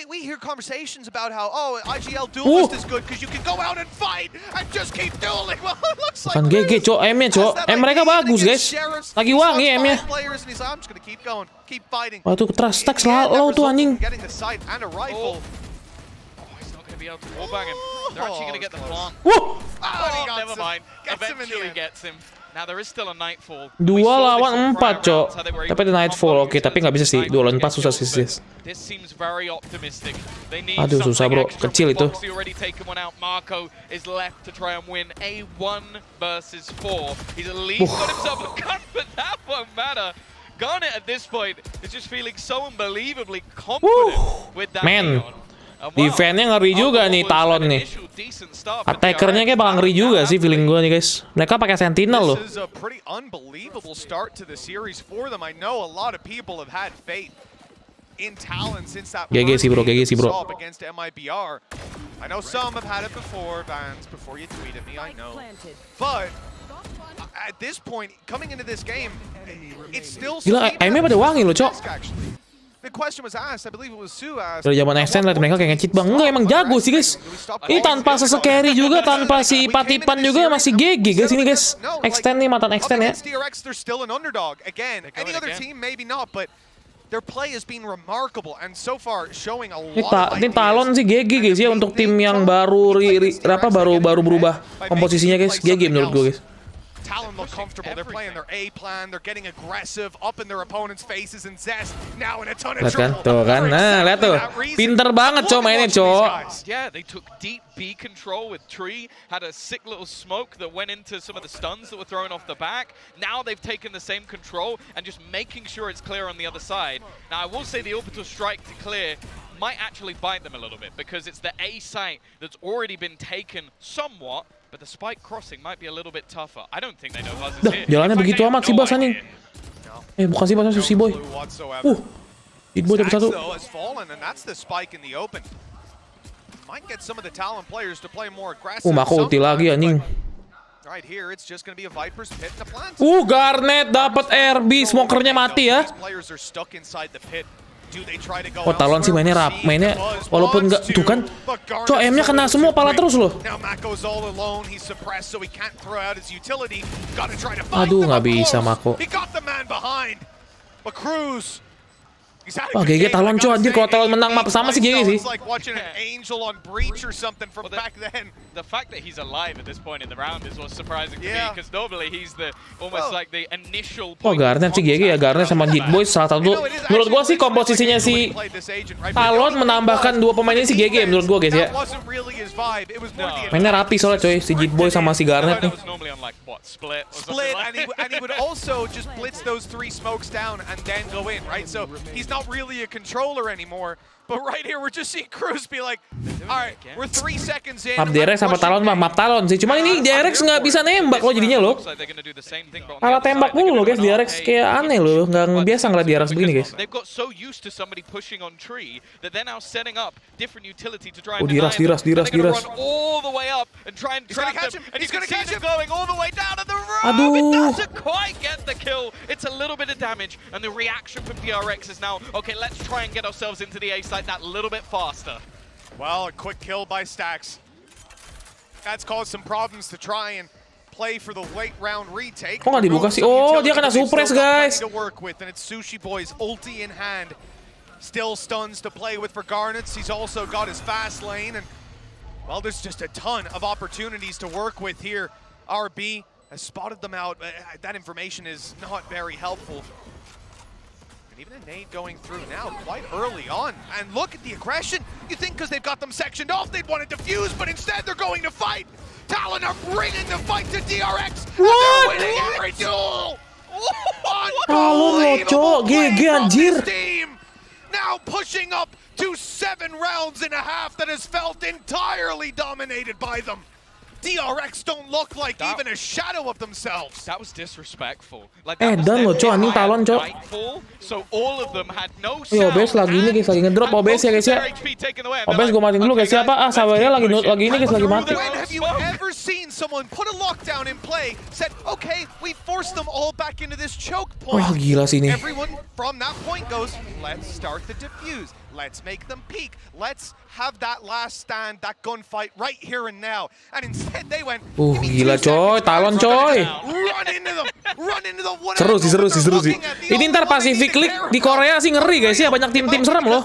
We hear conversations about how IGL duelist is good because you can go out and fight and just keep dueling. Well, it looks like GG cok, M-nya cok. Mereka bagus guys. Lagi wangi M-nya. Wah tuh trust stack selalu tuh anjing. They're actually going to get the plant. Never mind. Eventually gets him. Now there is still a Nightfall. 2 lawan 4 cok. Tapi ada Nightfall oke, tapi nggak bisa sih. 2 lawan 4 susah sih. Aduh susah bro, kecil itu. Marco is left to try and win a 1 versus 4. He's at least got himself a cut, but that won't matter. Garnet at this point is just feeling so unbelievably confident with that neon. Defense-nya ngeri juga nih Talon nih. Attackernya kayak bakal ngeri juga sih feeling gue nih guys. Mereka pakai Sentinel loh. GG sih bro. I know some have had it before, Vans, before you tweeted me, I know. But at this point, coming into this game, it's still gila, aimnya pada wangi loh, cok. The question was asked, I believe it was Sue asked. Dari zaman extend lihat mereka kayak nge-cheat bang. Enggak, emang jago sih guys. Ini tanpa sesekeri juga, tanpa si Patipan juga masih GG guys ini guys. Extend nih, mantan extend ya. DRX, they're still an underdog. Again, any other team maybe not, but their play has been remarkable and so far showing a lot of ini Talon sih GG guys ya untuk tim yang baru baru berubah komposisinya guys. GG menurut gue guys. Talon look comfortable. They're playing their A plan. They're getting aggressive up in their opponents' faces, and Zest now in a ton of Lihat kan, trouble. tuh kan, nah lihat tuh, pinter banget cowok mainnya cowok. Yeah, they took deep B control with Tree, had a sick little smoke that went into some of the stuns that were thrown off the back. Now they've taken the same control and just making sure it's clear on the other side. Now I will say the orbital strike to clear might actually bite them a little bit because it's the A site that's already been taken somewhat, but the spike crossing might be a little bit tougher. I don't think they know Buzz is Dah, here. jalannya begitu amat si Bas anjing. Bukan si Bas, si Boy. Boy dapat satu. Has fallen, and that's the spike in the open. Might get some of the Talon players to play more aggressive. Mako ulti lagi anjing. Right here, it's just going to be a Viper's pit and a plant. Garnet dapat RB, smokernya mati ya. These players are stuck inside the pit. Do they try to go Talon sih mainnya mainnya walaupun nggak tuh kan, cok M-nya kena semua pala terus loh. Now Mako's all alone. He's suppressed, so he can't throw out his utility. Gotta try to fight Aduh, them nggak up bisa close. Mako. He got the man behind. But Cruz. Wah, GG Talon cok anjir, kalau Talon menang map sama sih GG sih. It's like watching an angel on Breach or something from back then. The fact that he's alive at this point in the round is what's surprising to me, because normally he's the almost like the initial point. Garnet sih GG ya, Garnet sama Jit Boy salah satu. Menurut gua sih komposisinya si Talon menambahkan dua pemain ini si GG menurut gua guys ya. Mainnya rapi soalnya coy, si Jit Boy sama si Garnet nih. Split, and he would also just blitz those 3 smokes down and then go in, right? So he's not really a controller anymore. But right here, we're just seeing Cruz be like, all right, we're 3 seconds in. Map DRX sama Talon map Talon sih. Cuman ini DRX nggak bisa nembak loh jadinya loh. Kalah tembak mulu loh guys, DRX kayak aneh loh. Nggak biasa ngeliat DRX begini guys. They've got so used to somebody pushing on Tree that they're now setting up different utility to try and diras. run all the way up and try and trap them. And he's gonna catch him going all the way down to the roof. Aduh. It doesn't quite get the kill. It's a little bit of damage, and the reaction from DRX is now, okay, let's try and get ourselves into the A site that little bit faster. Well, a quick kill by Stax. That's caused some problems to try and play for the late round retake. Kok nggak dibuka sih? Oh, dia kena suppress guys. To work with, and it's Sushi Boy's ulti in hand. Still stuns to play with for Garnets. He's also got his fast lane, and well, there's just a ton of opportunities to work with here. RB has spotted them out. That information is not very helpful. Even a nade going through now quite early on. And look at the aggression. You think because they've got them sectioned off, they'd want to defuse, but instead they're going to fight. Talon are bringing the fight to DRX. And they're winning every duel. Unbelievable play from this team. Now pushing up to 7 rounds and a half that has felt entirely dominated by them. DRX don't look like even a shadow of themselves. That was disrespectful. Like dan lo cok, anjing Talon cok. So all of them had no sound. OBS lagi ini guys, lagi ngedrop OBS ya guys ya. OBS gue matiin dulu guys ya, apa? Sabarnya lagi ini guys, lagi mati. When have you ever seen someone put a lockdown in play, said, okay, we forced them all back into this choke point. Wah, gila sih ini. Everyone from that point goes, let's start the defuse. Let's make them peak. Let's have that last stand, that gunfight right here and now. And instead they went, gila coy, Talon coy. Run into them. Seru sih. Ini ntar Pacific League di Korea sih ngeri guys ya, banyak tim-tim serem loh.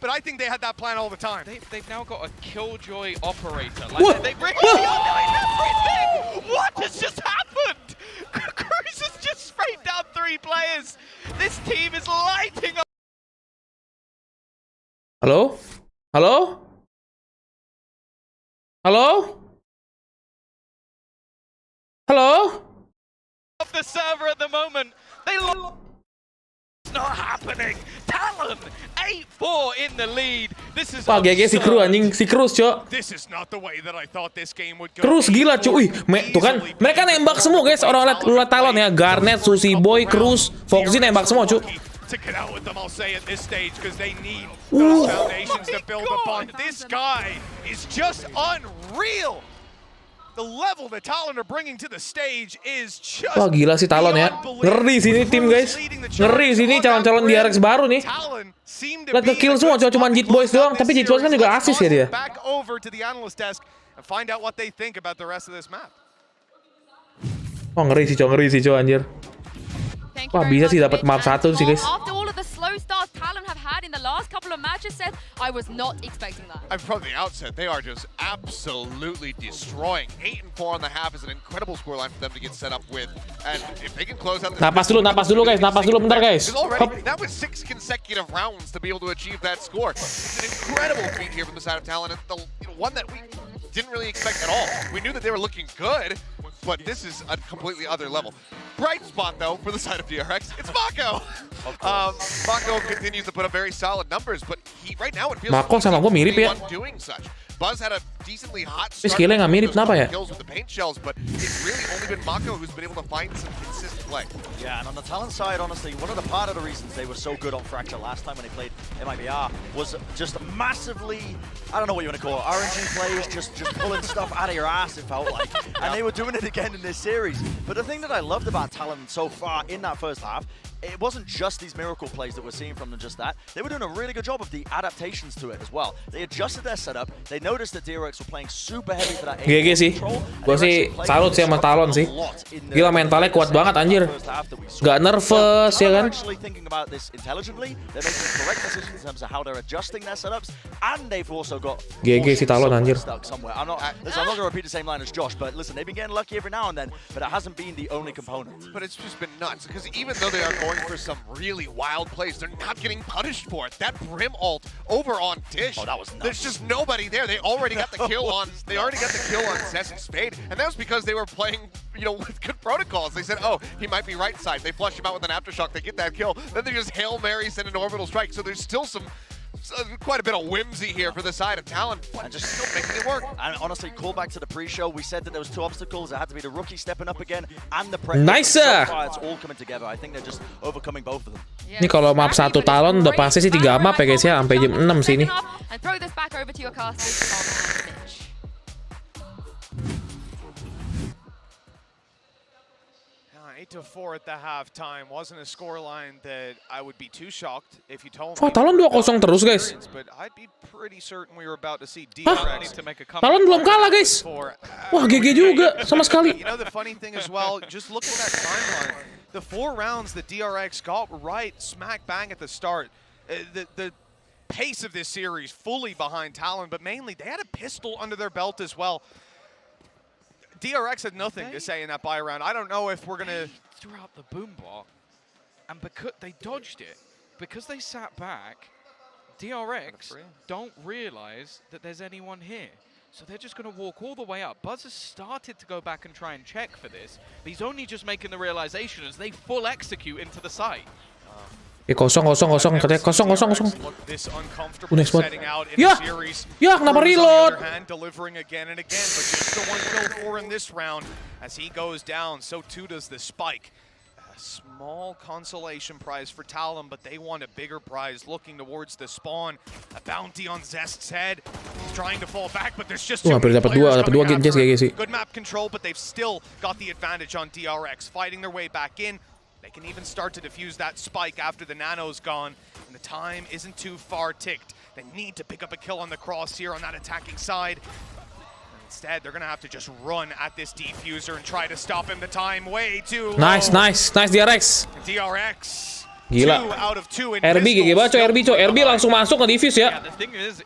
But I think they had that plan all the time. They've now got a Killjoy operator. Like they've really doing everything. What has just happened? Cruz has just sprayed down 3 players. This team is lighting up. Halo? Halo? Halo? Halo? Of the server at the moment. They lost. It's not happening. Talon 8-4 in the lead. This is Wah, GG si Cruz anjing, si Cruz, cok. This is not the way that I thought this game would go. Cruz gila, cuy. Tuh kan, mereka nembak semua guys, orang lihat Talon ya. Garnet, Sushi Boy, Cruz, Foxy nembak semua, cuy. To get out with them, I'll say at this stage, because they need those foundations to build upon. This guy is just unreal. The level that Talon are bringing to the stage is just. Wah, gila sih Talon ya. Ngeri sini tim guys. Ngeri sini calon-calon DRX baru nih. Lihat ke-kill semua, cuma Jit Boys doang. Tapi Jit Boys kan juga assist ya dia. Back over to the analyst desk and find out what they think about the rest of this map. Wah, ngeri sih cowok anjir. Wah, bisa sih dapat map 1 sih guys. After all of the slow starts Talon have had in the last couple of matches, Djaja said, I was not expecting that. And from the outset, they are just absolutely destroying. 8-4 on the half is an incredible scoreline for them to get set up with. And if they can close out this... Napas dulu guys, napas dulu bentar guys. Already, that was 6 consecutive rounds to be able to achieve that score. It's an incredible feat here from the side of Talon, and the one that we didn't really expect at all. We knew that they were looking good, but this is a completely other level. Bright spot, though, for the side of DRX, it's Mako! Mako continues to put up very solid numbers, but right now it feels Mako sama gua mirip ya. doing such. Buzz had a decently hot Tapi skillnya nggak mirip, kenapa ya? kills with the paint shells, but it's really only been Mako who's been able to find some consistent play. Yeah, and on the Talon side, honestly, one of the part of the reasons they were so good on Fracture last time when they played MIBR was just massively, I don't know what you want to call it, RNG plays, just pulling stuff out of your ass, it felt like. And they were doing it again in this series. But the thing that I loved about Talon so far in that first half, it wasn't just these miracle plays that we're seeing from them, just that. They were doing a really good job of the adaptations to it as well. They adjusted their setup. They noticed that DRX were playing super heavy for that GG sih. Gue sih salut sih sama Talon sih. Gila mentalnya kuat banget anjir. Gak nervous ya kan. Thinking about this intelligently, they're making correct decisions in terms of how they're adjusting their setups, and they've also got GG sih Talon anjir. stuck somewhere. I'm not going to repeat the same line as Josh, but listen, they've been getting lucky every now and then, but it hasn't been the only component. But it's just been nuts, because even though they are going for some really wild plays, they're not getting punished for it. That Brim ult over on Dish. Oh, that was nuts. There's just nobody there. They already got the kill on. They already got the kill on Zess and Spade, and that was because they were playing, with good protocols. They said, oh, he might be right side. They flush him out with an aftershock. They get that kill. Then they just Hail Mary, send an orbital strike. So there's still quite a bit of whimsy here for the side of Talon, but just still making it work. And honestly, call back to the pre-show. We said that there was 2 obstacles. It had to be the rookie stepping up again and the pressure. Nice. So far, it's all coming together. I think they're just overcoming both of them. Ini kalau map 1 Talon udah pasti sih 3 map ya guys ya, sampai jam 6 sini. And throw this back over to your casters, Tom and Mitch. 8-4 at the halftime wasn't a scoreline that I would be too shocked if you told me. Wah, Talon 2-0 terus guys. But I'd be pretty certain we were about to see Hah? DRX To make a comeback. Talon belum kalah guys. Wah, GG juga sama sekali. You know the funny thing as well, just look at that timeline. The 4 rounds that DRX got right smack bang at the start. The pace of this series fully behind Talon, but mainly they had a pistol under their belt as well. DRX had nothing to say in that buy round. I don't know if we're gonna Threw out the boombot, and because they dodged it, because they sat back, DRX don't realize that there's anyone here. So they're just going to walk all the way up. Buzz has started to go back and try and check for this, but he's only just making the realization as they full execute into the site. Kosong katanya kosong. this uncomfortable Udah spot. setting out in Ya, the series. ya kenapa Cruz, on the reload? other hand, delivering again and again, but just the 1 kill for in this round. As he goes down, so too does the Spike. A small consolation prize for Talon, but they want a bigger prize looking towards the spawn. A bounty on Zest's head. He's trying to fall back, but there's just too hampir many dapat players dua coming game after GG him. sih. Good map control, but they've still got the advantage on DRX, fighting their way back in. They can even start to defuse that Spike after the Nano's gone, and the time isn't too far ticked. They need to pick up a kill on the cross here on that attacking side. Instead, they're going to have to just run at this defuser and try to stop him. The time way too low. Nice DRX. DRX. Gila. 2 out of 2 in RB GG banget coy, RB langsung masuk ke defuse ya. Yeah, the thing is,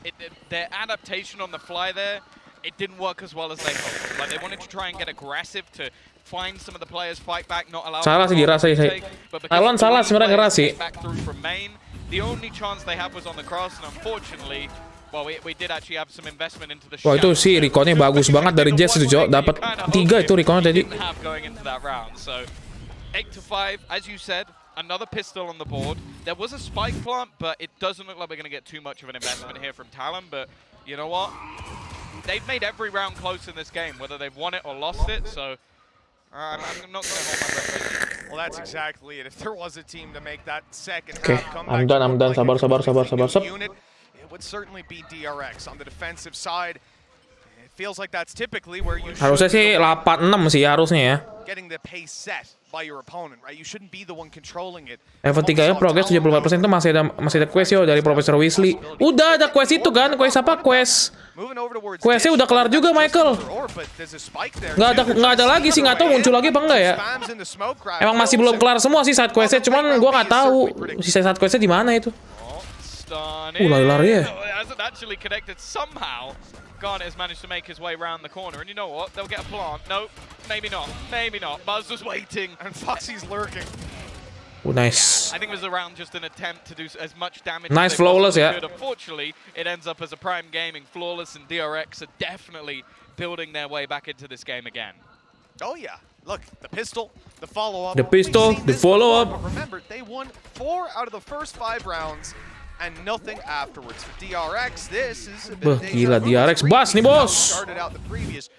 their adaptation on the fly there, it didn't work as well as they hoped. Like, they wanted to try and get aggressive to find some of the players fight back, not allow. Salah sih dirasa sih. Talon salah sebenarnya ngeras sih. Back through from main. The only chance they had was on the cross, and unfortunately, well, we did actually have some investment into the Wah, itu shot. sih reconnya bagus banget dari Jazz itu, Cok. Dapat 3 itu reconnya tadi. Didn't have going into that round. So 8-5, as you said, another pistol on the board. There was a spike plant, but it doesn't look like we're going to get too much of an investment here from Talon. But you know what? They've made every round close in this game, whether they've won it or lost it. So I'm not going to hold my breath. Well, that's exactly it. If there was a team to make that second Okay, half comeback, I'm done. Sabar. Unit, it would certainly be DRX on the defensive side. It feels like that's typically where you Harusnya sih 8-6 sih harusnya ya. getting the pace set by your opponent, right? You shouldn't be the one controlling it. Level 3 nya progress 74% itu masih ada quest yo dari Profesor Weasley. Udah ada quest itu kan, quest apa? Questnya udah kelar juga Michael. Nggak ada lagi sih, nggak tahu muncul lagi apa enggak ya. Emang masih belum kelar semua sih side questnya, cuman gua nggak tahu sisa side questnya di mana itu. on lari-lari ya. It hasn't actually connected somehow. Garnet has managed to make his way around the corner, and you know what? They'll get a plant. No, maybe not. Maybe not. Buzz was waiting, And Foxy's lurking. Nice. I think it was around just an attempt to do as much damage Nice as they flawless, possibly yeah. could. Unfortunately, it ends up as a Prime Gaming. Flawless and DRX are definitely building their way back into this game again. Oh yeah, look, the pistol, the follow-up. The pistol, We've seen the this follow-up. before, but remember, they won 4 out of the first 5 rounds and nothing afterwards. For DRX, this is a bit Bah, of deja gila, vu. DRX It's bas nih, really how bos. it started out the previous,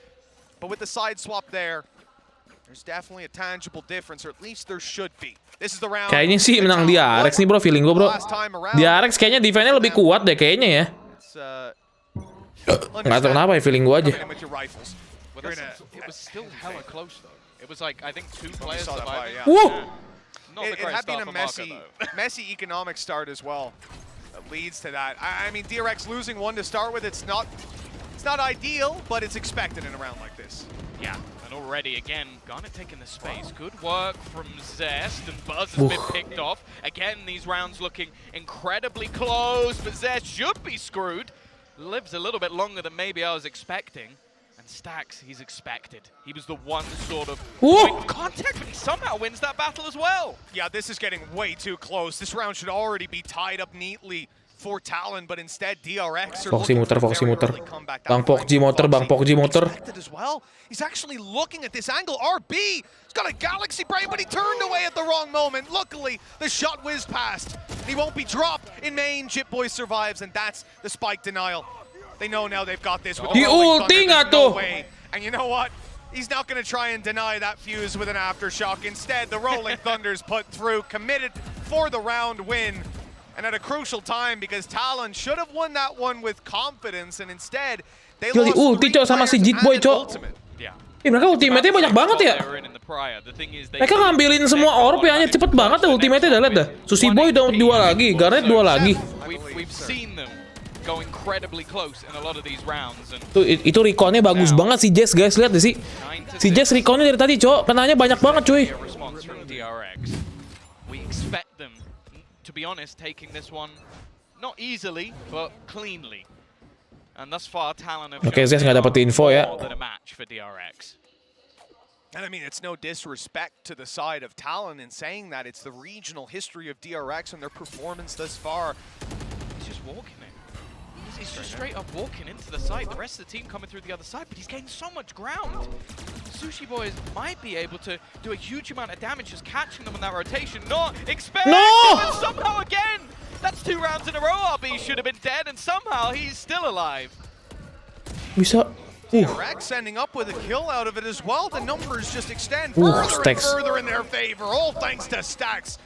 but with the side swap there's definitely a tangible difference, or at least there should be. This is the round. Kayaknya sih menang DRX nih bro, feeling gue bro. Last time around, DRX kayaknya defense-nya lebih kuat deh kayaknya ya. it's, Nggak tahu kenapa ya, feeling gue aja. coming in with your rifles. Well, You're that's- in a- it was still hella close though. It was like, I think 2 players saw that surviving. play, yeah. Woo! Not the It great had been start a for Marco, messy, though. messy economic start as well. That leads to that. I mean, DRX losing 1 to start with, it's not ideal, but it's expected in a round like this. Yeah, and already again, Garnet taking the space. Good work from Zest, and Buzz has been picked off. Again, these rounds looking incredibly close, but Zest should be screwed. Lives a little bit longer than maybe I was expecting. And Stacks, he's expected. He was the one sort of point of contact, but he somehow wins that battle as well. Yeah, this is getting way too close. This round should already be tied up neatly for Talon, but instead DRX are Foxy looking muter, for a Foxy very muter. early comeback. Bang That might Pokji be muter, Bang Pokji muter. expected as well. He's actually looking at this angle. RB, he's got a galaxy brain, but he turned away at the wrong moment. Luckily, the shot whizzed past. He won't be dropped in main. Jitboy survives, and that's the spike denial. They know now they've got this with the Di Rolling ulti Thunder. nggak There's no tuh? way. And you know what? He's not going to try and deny that fuse with an aftershock. Instead, the Rolling Thunder's put through, committed for the round win. And at a crucial time, because Talon should have won that one with confidence, and instead, they Gila, di lost ulti, 3 Cok, sama si players Jitboy, and an Cok. ultimate. Yeah. Mereka ultimate-nya banyak banget ya. Mereka ngambilin semua orb ya, cepet banget ya ultimate-nya, dah lihat dah. Sushi Boy udah 2 lagi, Garnet 2 lagi. We've seen them go incredibly close in a lot of these rounds. And Itu recon-nya bagus banget si Jess, guys, lihat deh sih. Si Jess recon-nya dari tadi, Cok. Kenanya banyak banget, cuy. a response from DRX. We expect them, to be honest, taking this one not easily, but cleanly. And thus far, Talon have Oke, shown Zes nggak they dapet are info ya. more than a match for DRX. And I mean, it's no disrespect to the side of Talon in saying that. It's the regional history of DRX and their performance thus far. He's just walking it. He's just straight up walking into the site. The rest of the team coming through the other side, but he's getting so much ground. Sushi Boys might be able to do a huge amount of damage just catching them in that rotation. Not expecting, and somehow again! That's 2 rounds in a row. RB should have been dead, and somehow he's still alive. Bisa. DRX ending up with a kill out of it as well. The numbers just extend further and Stacks. further in their favor, all thanks to Stacks.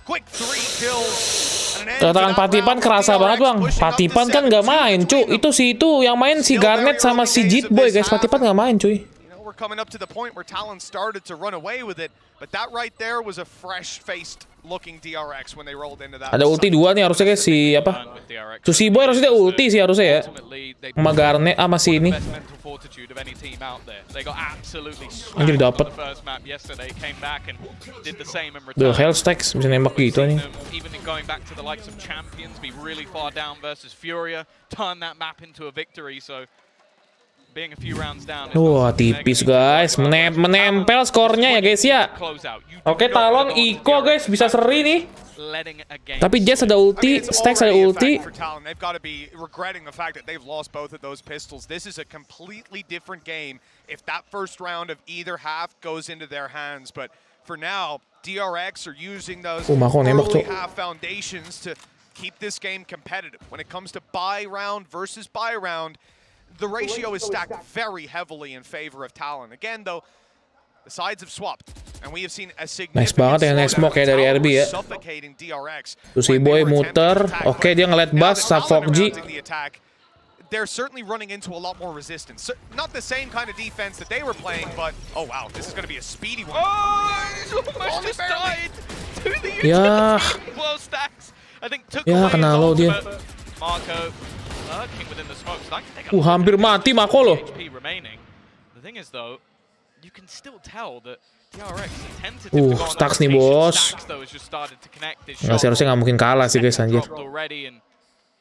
Quick 3 kills. And an end to Kedatangan that Patipan round. kerasa DRX banget, Bang. pushing up to Patipan kan nggak 7-2 main, cu. between Itu yang main si Garnet sama si Jitboy, guys. Patipan nggak main, cuy. You know, we're coming up to the point where Talon started to run away with it, but that right there was a fresh-faced looking DRX when they rolled into that. Ada ulti 2 nih harusnya, guys. Si apa? With DRX. Sushi Boy harusnya ulti sih harusnya ya. Ultimately, they Sama Garnet sama sini. best mental fortitude of any team out there. They got absolutely Anjir, smashed on dapet. the first map yesterday, came back and did the same in The return. hell Stacks bisa nembak gitu nih. Even in going back to the likes of Champions, be really far down versus Furia, turn that map into a victory, so being a few rounds down. Wah, tipis guys. Menempel skornya ya guys ya. Oke, Talon Iko guys bisa seri nih. Tapi Jess ada ulti, Stacks ada ulti. They've got to be regretting the fact that they've lost both of those pistols. This is a completely different game if that first round of either half goes into their hands. But for now, DRX are using those Mako nembak, early Cok. half foundations to keep this game competitive. When it comes to buy round versus buy round, the ratio is stacked very heavily in favor of Talon. Again, though, the sides have swapped, and we have seen a significant Nice banget ya, nice smoke ya dari Talon RB ya. suffocating DRX. Sushi Boy muter. Oke, dia ngeliat Bas, Savokji. They're certainly running into a lot more resistance. So, not the same kind of defense that they were playing, but oh wow, this is going to be a speedy one. Oh, he's almost just died to the Ya. utility. Well, Stacks, I think took Ya, away kena his low dia. ultimate. Marco lurking within the smoke. So Hampir mati Mako loh. HP remaining. The thing is though, you can still tell that DRX are tentative to go on Stacks that nih, rotation. bos. Stacks though has just started to connect his Nggak sih, harusnya nggak mungkin kalah sih guys, anjir. dropped already, and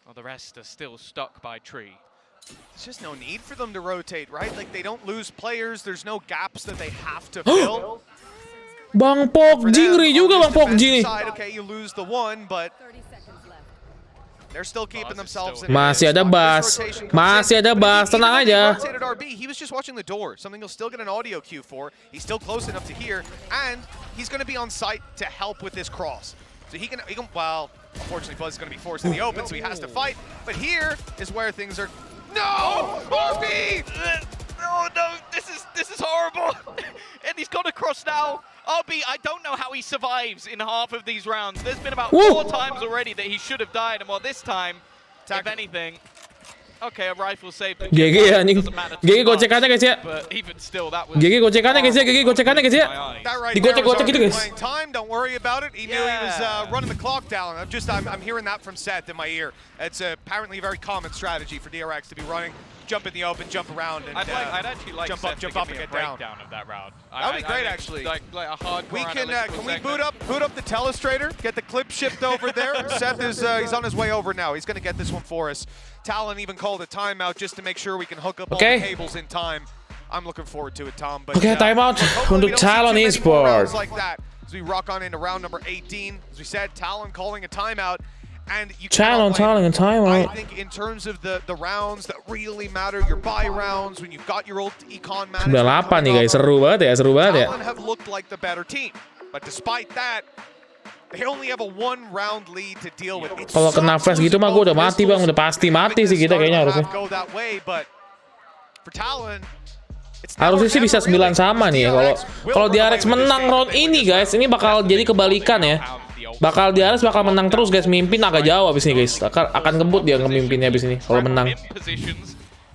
Well, the rest are still stuck by tree. There's just no need for them to rotate, right? Like, they don't lose players. There's no gaps that they have to fill. Bang Pokji, ngeri juga Bang Pokji nih. Okay, you lose the one, but they're still keeping themselves in. Masih ada Bas. Masih ada Bas, tenang aja. He was just watching the door, something he'll still get an audio cue for. He's still close enough to hear, and he's going to be on site to help with this cross. So he can well, unfortunately Buzz is going to be forced in the open, so he has to fight. But here is where things are. No! RB! Oh no, this is horrible. And he's got a cross now. RB, I don't know how he survives in half of these rounds. There's been about 4 times already that he should have died, and well, this time, if anything, okay, a rifle saved him. GG ya anjing. GG gocekannya guys ya. But even still, that was GG gocekannya guys ya. GG gocekannya guys ya. Digocek-gocek gitu guys. Time, don't worry about it. He knew he was running the clock down. I'm hearing that from Seth in my ear. It's apparently a very common strategy for DRX to be running. Jump in the open, jump around, and I'd actually like jump Seth up, to give me and a get down. breakdown of that round. That would be great, actually. Like a hardcore Can analytical we boot segment. up the telestrator? Get the clip shipped over there. Seth is he's on his way over now. He's going to get this one for us. Talon even called a timeout just to make sure we can hook up all the cables in time. I'm looking forward to it, Tom. But timeout untuk Talon Esports. Like that as we rock on into round number 18. As we said, Talon calling a timeout. And you Talon and timeout. I think in terms of the rounds that really matter, your buy rounds, when you've got your old econ management. 98 nih guys, seru banget ya, seru banget ya. Talon have looked like the better team, but despite that, they only have a 1-round lead to deal with. Kalau kena flash gitu mah gue udah mati bang, udah pasti mati sih kita kayaknya harusnya. Harusnya sih bisa 9 sama nih ya. Kalau DRX menang round ini guys, ini bakal jadi kebalikan ya. DRX bakal menang terus guys, mimpin agak jauh abis ini guys. Akan ngebut dia ngemimpinnya abis ini kalau menang.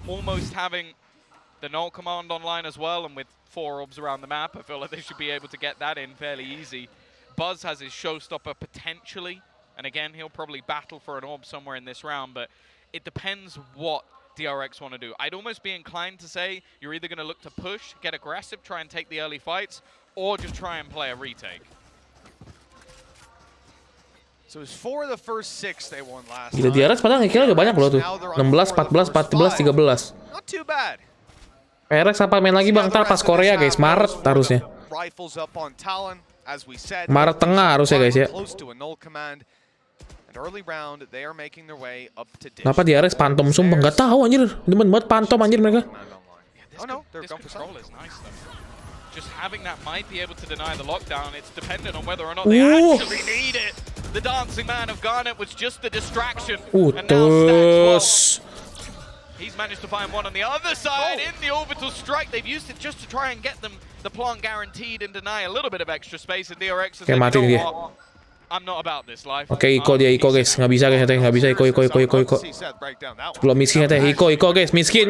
Almost having the null command online as well, and with 4 orbs around the map, I feel like they should be able to get that in fairly easy. Buzz has his showstopper potentially, and again he'll probably battle for an orb somewhere in this round, but it depends what DRX want to do. I'd almost be inclined to say you're either going to look to push, get aggressive, try and take the early fights, or just try and play a retake. So it's 4 of the first 6 they won last. Gila DRX padahal nge-kill udah banyak loh tuh. 16, 14, 14, 13. Not too bad. PRX sampai main lagi bang, ntar pas Korea guys, Maret harusnya. Rifles up on Talon, as we said. Maret tengah harusnya guys ya. Kenapa DRX pantom sumpah? Nggak tahu anjir. Demen banget pantom anjir mereka. Oh no, they're this going for control is nice though. Just having that might be able to deny the lockdown. It's dependent on whether or not they actually need it. The dancing man of Garnet was just the distraction. And now Stacks, he's managed to find one on the other side in the orbital strike. They've used it just to try and get them the plant guaranteed and deny a little bit of extra space. And DRX is like, mati dia. I'm not about this life. Oke, Iko dia, Iko guys. Nggak bisa guys, nggak bisa Iko. Belum miskin katanya, Iko guys. Miskin.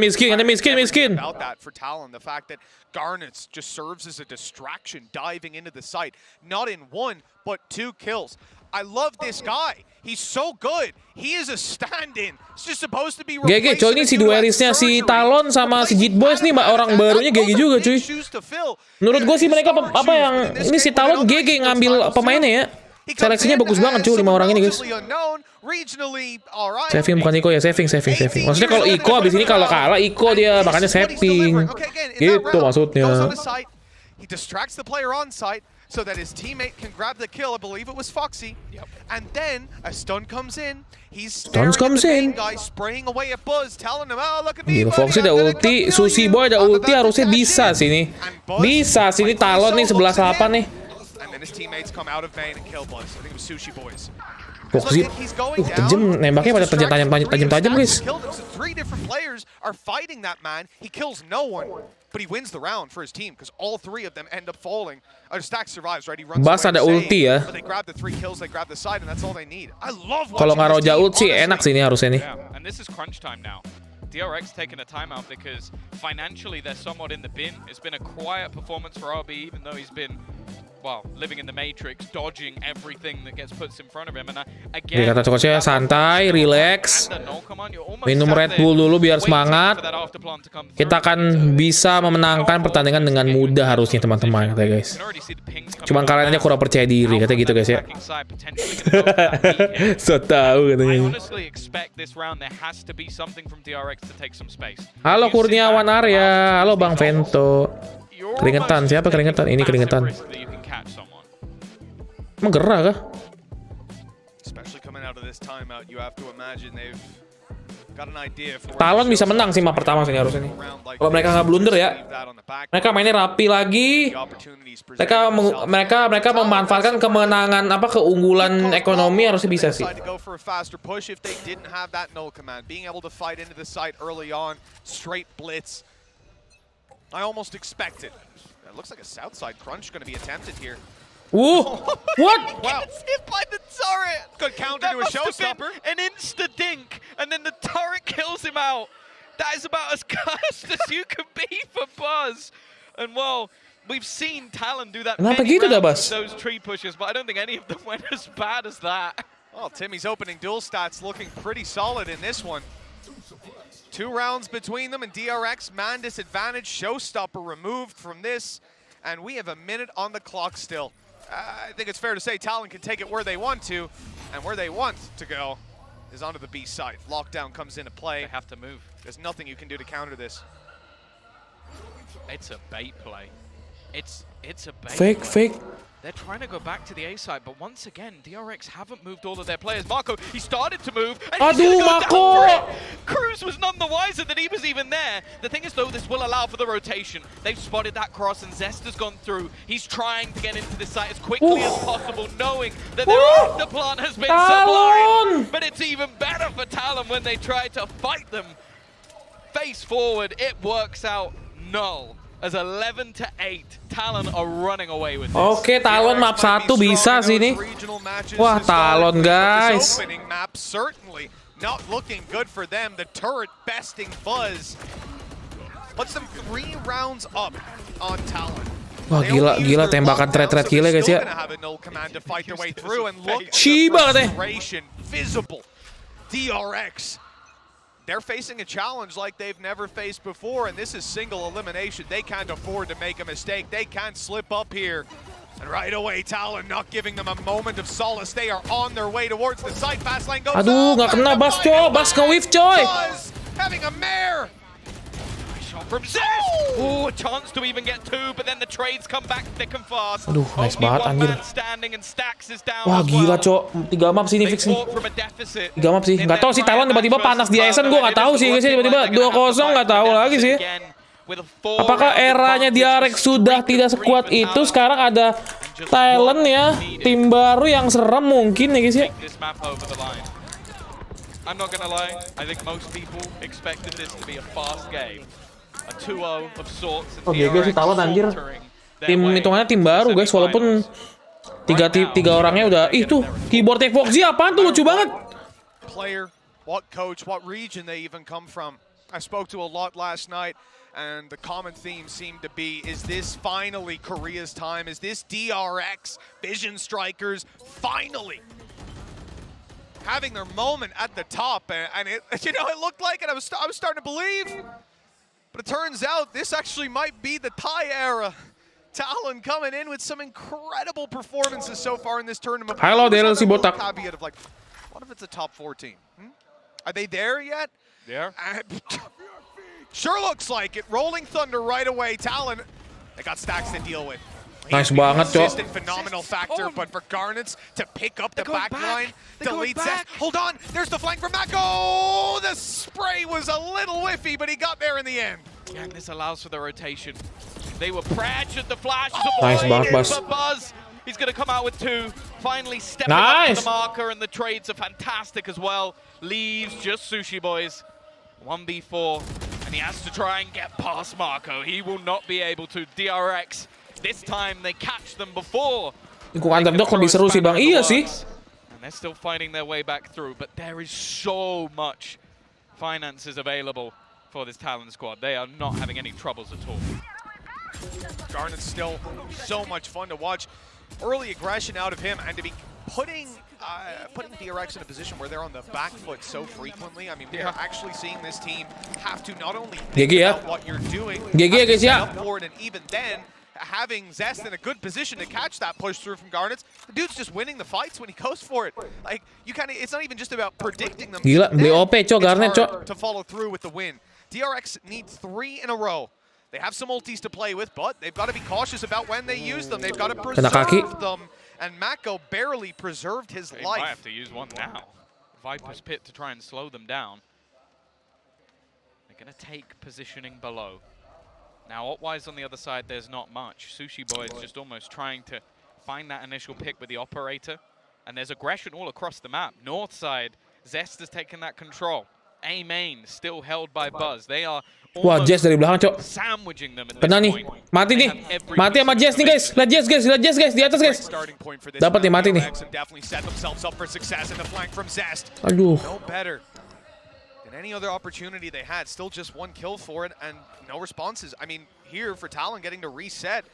About that for Talon, the fact that Garnets just serves as a distraction diving into the site. Not in 1, but 2 kills. I love this guy. He's so good. He is a stand-in. It's just supposed to be GG coy, ini si duelisnya si Talon sama si Jit Boys nih orang barunya GG juga cuy. Menurut gue sih mereka apa yang ini si Talon GG ngambil pemainnya ya. Seleksinya bagus banget cuy 5 orang ini guys. Saving bukan Iko ya, saving. Maksudnya kalau Iko abis ini kalau kalah Iko dia makanya saving. Gitu maksudnya. He distracts the player on site so that his teammate can grab the kill. I believe it was Foxy. And then a stun comes in. He's staring at the main guy, spraying away at Buzz, telling him, "Oh, look at me." Foxy ada ulti, Sushi Boy ada ulti, harusnya bisa sini. Bisa sini Talon nih 11-8 nih. And his teammates come out of main and kill Buzz. I think it was Sushi Boys. Foxy, tajam nembaknya pada tajam guys. 3 different players are fighting that man. He kills no one, but he wins the round for his team because all 3 of them end up falling. Stack survives, right? He runs Bas ada ulti ya. But they grab the 3 kills, they grab the side, and that's all they need. I love kalau nggak roja ulti enak sih ini harusnya nih. Yeah, and this is crunch time now. DRX taking a timeout because financially they're somewhat in the bin. It's been a quiet performance for RB, even though he's been well, living in the matrix, dodging everything that gets put in front of him. And Jadi again, kata coachnya santai, relax, minum Red Bull dulu biar semangat. Kita akan bisa memenangkan pertandingan dengan mudah harusnya teman-teman, katanya guys. Cuman kalian aja kurang percaya diri, katanya gitu guys ya. So tahu katanya. Halo Kurniawan Arya, halo Bang Vento. Keringetan, siapa keringetan? Ini keringetan. Emang gerah kah? Talon bisa menang sih map pertama sini harusnya nih. Kalau mereka nggak blunder ya. Mereka mainnya rapi lagi. Mereka memanfaatkan kemenangan keunggulan ekonomi harusnya bisa sih. I almost expected. It looks like a south side crunch going to be attempted here. What? Wow. It's hit by the turret. Good counter to a showstopper. An insta dink, and then the turret kills him out. That is about as cursed as you can be for Buzz. And well, we've seen Talon do that many gitu dah, rounds Bas? with those tree pushes, but I don't think any of them went as bad as that. Well, Timmy's opening duel stats looking pretty solid in this one. 2 rounds between them, and DRX man disadvantage. Showstopper removed from this, and we have a minute on the clock still. I think it's fair to say Talon can take it where they want to, and where they want to go is onto the B side. Lockdown comes into play. They have to move. There's nothing you can do to counter this. It's a bait play. It's a bait play. Fake. They're trying to go back to the A side, but once again, DRX haven't moved all of their players. Marco, he started to move, and he's gonna go down for it. Cruz was none the wiser that he was even there. The thing is, though, this will allow for the rotation. They've spotted that cross, and Zest has gone through. He's trying to get into this site as quickly as possible, knowing that their afterplant has been sublime. But it's even better for Talon when they try to fight them. Face forward, it works out null. As 11-8, Talon are running away with this. Oke, Talon map 1 bisa sini. Wah, Talon guys. Opening map certainly not looking good for them. The turret besting Buzz puts them 3 rounds up on Talon. Wah, gila tembakan thread gila guys ya. Shiba katanya. Visible. DRX. They're facing a challenge like they've never faced before, and this is single elimination. They can't afford to make a mistake. They can't slip up here. And right away, Talon not giving them a moment of solace. They are on their way towards the site. Fast lane goes. Aduh, nggak kena Bas coy. Bas nge-whiff coy. Having a mare. Shot from Zest. Oh, a chance to even get 2, but then the trades come back thick and fast. Aduh, nice banget anjir. Wah, gila cok. 3 map sini fix nih. 3 map sih. Nggak tahu sih Talon tiba-tiba panas di Aizen, gue nggak tahu sih guys. Tiba-tiba 2-0 nggak tahu lagi sih. Apakah eranya DRX sudah tidak sekuat itu? Sekarang ada Talon ya, tim baru yang serem mungkin ya guys ya. I'm not gonna lie, I think most people expected this to be a fast game. A 2-0 of sorts. Oh GG sih Talon anjir. Tim hitungannya tim baru guys, walaupun tiga orangnya udah. Ih tuh, keyboardnya Foxy apaan tuh, lucu banget. Player, what coach, what region they even come from. I spoke to a lot last night, and the common theme seemed to be, is this finally Korea's time? Is this DRX, Vision Strikers, finally having their moment at the top? And it, you know, it looked like it. I was starting to believe. But it turns out this actually might be the Thai era. Talon coming in with some incredible performances so far in this tournament. Hello there, si botak. Caveat of like, what if it's a top 4 team? Are they there yet? Yeah. Sure looks like it. Rolling Thunder right away. Talon, they got stacks to deal with. Nice banget, Cok. Phenomenal factor, but for Garnets to pick up the back line, delete that. Hold on, there's the flank from Mako. The spray was a little whiffy, but he got there in the end. Yeah, and this allows for the rotation. They were pressured, the flashes Nice banget, Bas. but Buzz, he's going to come out with 2. Finally stepping up to the marker, and the trades are fantastic as well. Leaves just Sushi Boys. 1v4, and he has to try and get past Marco. He will not be able to. DRX. This time they catch them before. Underdog lebih seru sih Bang. Iya sih. And they're still finding their way back through, but there is so much finances available for this Talon squad. They are not having any troubles at all. Garnet's still so much fun to watch. Early aggression out of him, and to be putting DRX in a position where they're on the back foot so frequently. I mean, we are actually seeing this team have to not only think about what you're doing, guys ya. up for it, and even then, having Zest in a good position to catch that push through from Garnets, the dude's just winning the fights when he goes for it. Like, you kind of, it's not even just about predicting them. Gila, beli OP cok, Garnet cok. To follow through with the win. DRX needs 3 in a row. They have some ultis to play with, but they've got to be cautious about when they use them. They've got to preserve them. And Mako barely preserved his life. They might have to use one now. Viper's Pit to try and slow them down. They're going to take positioning below. Now, op-wise on the other side, there's not much. Sushi Boy is just almost trying to find that initial pick with the operator. And there's aggression all across the map. North side, Zest has taken that control. A main still held by Buzz. They are wah, Jazz dari belakang, cok. sandwiching them at Kena this nih. point. Mati nih. Mati sama Jazz nih, guys. Lihat Jazz, guys. Lihat Jazz, guys. Di atas, guys. Dapat nih, mati nih. Aduh. No better than any other opportunity they had. Still just 1 kill for it and no responses. I mean, here for Talon getting to reset,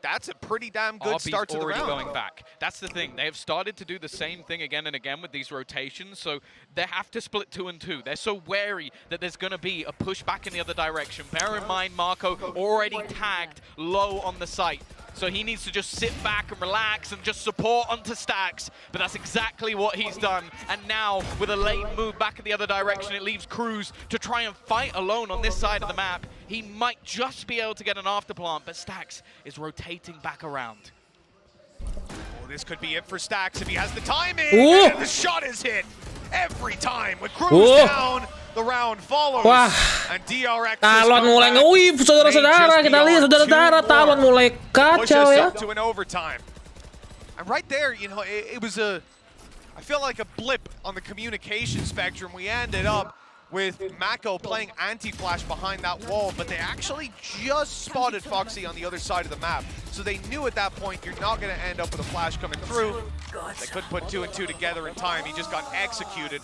that's a pretty damn good start to the round. Going back. That's the thing. They have started to do the same thing again and again with these rotations, so they have to split 2 and 2. They're so wary that there's going to be a push back in the other direction. Bear in mind, Marco already tagged low on the site, so he needs to just sit back and relax and just support onto stacks, but that's exactly what he's done. And now, with a late move back in the other direction, it leaves Cruz to try and fight alone on this side of the map. He might just be able to get an afterplant, but Stacks is rotating back around. Oh, this could be it for Stacks if he has the timing. And the shot is hit every time. With Cruz down, the round follows. Wah. And DRX Talon mulai nge-whip, saudara-saudara. Kita lihat saudara-saudara, Talon mulai kacau ya. To an overtime. And right there, you know, it was I feel like a blip on the communication spectrum. We ended up with Mako playing anti-flash behind that wall, but they actually just spotted Foxy on the other side of the map. So they knew at that point you're not going to end up with a flash coming through. They couldn't put 2 and 2 together in time. He just got executed.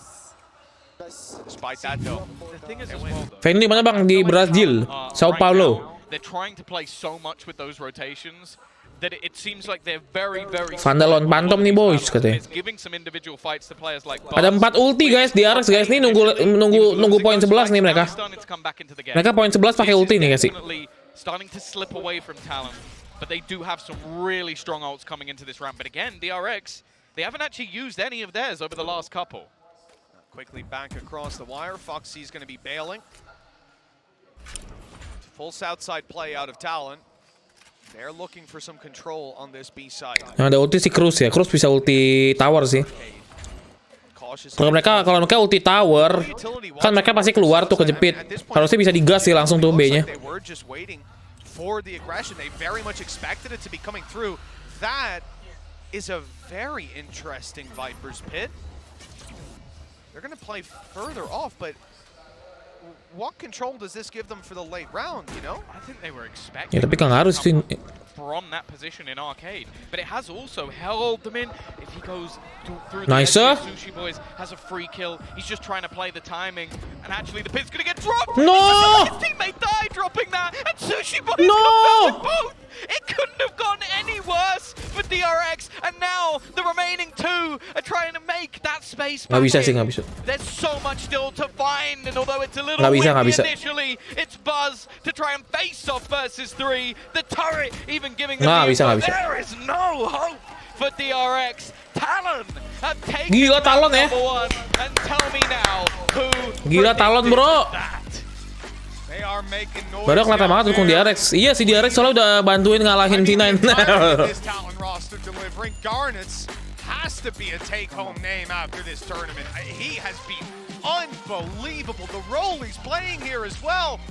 Despite that, though, The thing is as well, though, Fendi mana bang di Brazil, Sao Paulo. they're trying to play so much with those rotations that it seems like they're very, very Vandalon Phantom nih, boys, katanya. It's giving some individual fights to players like Ada 4 ulti, guys. DRX, guys. Nih nunggu poin 11 nih mereka. Mereka poin 11 pakai ulti nih, guys. Starting to slip away from Talon, but they do have some really strong ults coming into this round. But again, DRX, they haven't actually used any of theirs over the last couple. quickly back across the wire. Foxy's going to be bailing. Full south side play out of Talon. They're looking for some control on this B side. Yang ada ulti si Cruz ya. Cruz bisa ulti tower sih. Kalau mereka ulti tower, kan mereka pasti keluar tuh kejepit. Harusnya bisa digas sih langsung tuh B-nya. For the aggression, they very much expected it to be coming through. That is a very interesting Viper's Pit. They're going to play further off, but what control does this give them for the late round, you know? I think they were expecting Ya tapi kan harus sih. from that position in arcade, but it has also held them in. If he goes through Nice, the Sushi Boys has a free kill. He's just trying to play the timing, and actually the pit's gonna get dropped. No! His teammate died dropping that, and Sushi Boys No! comes out with both. It couldn't have gone any worse for DRX, and now the remaining two are trying to make that space back Nggak bisa sih, in. nggak bisa. There's so much still to find, and although it's a little Nggak bisa. windy initially, it's Buzz to try and face off versus 3. The turret even giving them Nggak bisa. There is no hope for DRX. Talon have taken Gila Talon ya. number 1, and tell me now who Gila Talon, bro. that. They are making noise. Baru kelihatan banget dukung DRX. Iya si DRX soalnya udah bantuin ngalahin C9. This Talon roster delivering. Garnets has to be a take-home name after this tournament. He has been unbelievable. The role he's playing here as well.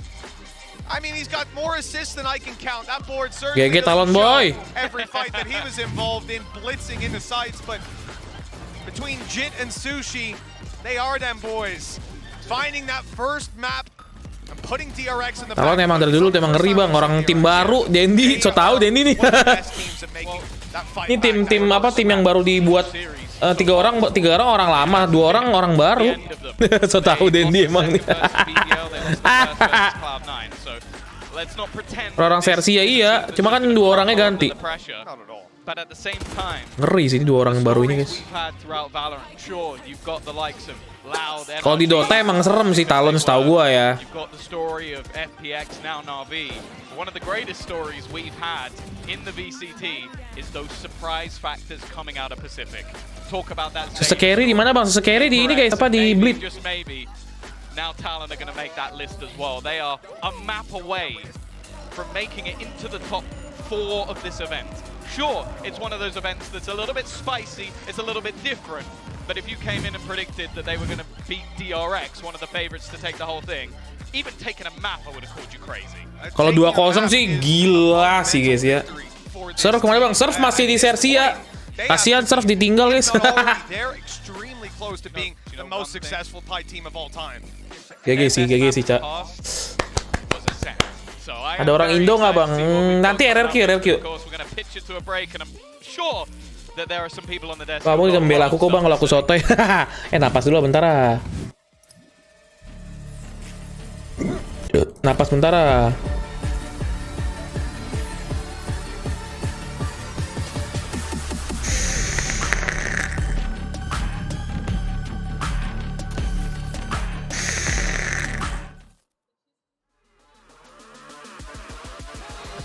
I mean, he's got more assists than I can count. That board certainly GG Talon doesn't boy. show every fight that he was involved in, blitzing into sites. But between Jit and Sushi, they are them boys. Finding that first map and putting DRX in the Talon emang dari dulu emang ngeri bang. Orang tim baru, Dendi. So tau Dendi nih. Ini tim apa? Tim yang baru dibuat. 3 orang lama, 2 orang baru. So tahu Dendi emang nih. let's not pretend. Orang Sersia iya, cuma kan 2 orangnya ganti. Not at all. But at the same time, Ngeri sih ini 2 orang baru ini, guys. we've had throughout Valorant. Sure, you've got the likes of Loud. Kalau di Dota emang serem sih Talon setahu gua ya. You've got the story of FPX now Na'Vi. One of the greatest stories we've had in the VCT is those surprise factors coming out of Pacific. Talk about that. Sesekeri di mana Bang? Sesekeri di ini guys, apa di Blip? Just maybe. Now Talon are going to make that list as well. They are a map away from making it into the top 4 of this event. Sure, it's one of those events that's a little bit spicy, it's a little bit different, but if you came in and predicted that they were going to beat DRX, one of the favorites to take the whole thing, even taking a map, I would have called you crazy. Kalau 2-0 sih gila sih guys ya. Surf kemana Bang? Surf masih di Sersia. Kasihan Surf ditinggal guys. They're extremely close to being the most successful Thai team of all time. GG sih Cak. Ada orang Indo nggak Bang? Nanti RRQ. Kamu bisa membela aku kok Bang kalau aku sotoy. Napas dulu bentar ah. Napas bentar ah.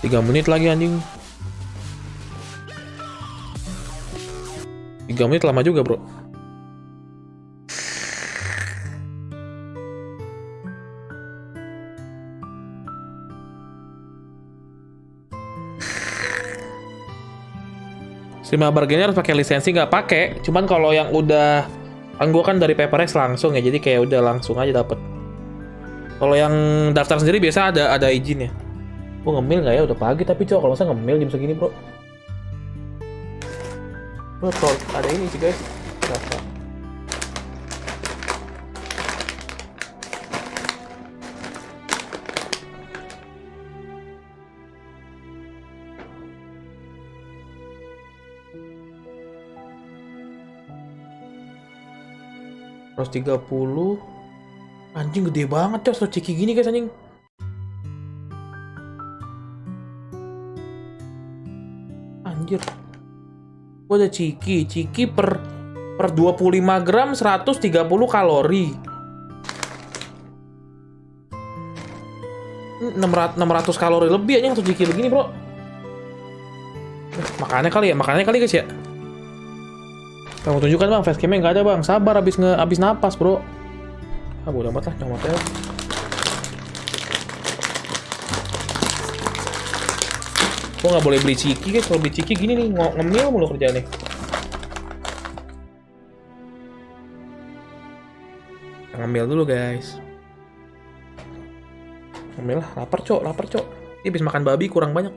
Tiga menit lagi anjing. 3 menit lama juga bro. Stream bargainnya harus pakai lisensi nggak pakai. Cuman kalau yang udah gue kan dari Paperrex langsung ya, jadi kayak udah langsung aja dapet. Kalau yang daftar sendiri biasa ada izin ya. Gue ngemil nggak ya? Udah pagi tapi cowok kalau saya ngemil jam segini bro. Bro, ada ini sih guys. Rasa. Terus 30. Anjing gede banget coy, slow ciki gini guys anjing. Anjir. Gua ada ciki per 25 gram 130 kalori. 600 kalori lebih aja satu ciki begini, Bro. Makannya kali guys ya. Kamu tunjukkan Bang, facecam-nya nggak ada Bang. Sabar habis napas, Bro. Bodo amat lah, nyomot ya. Gua nggak boleh beli ciki guys, kalau beli ciki gini nih, ngemil mulu kerjaan nih. Ngemil dulu guys. Ngemil lah, lapar cok. Dia habis makan babi kurang banyak.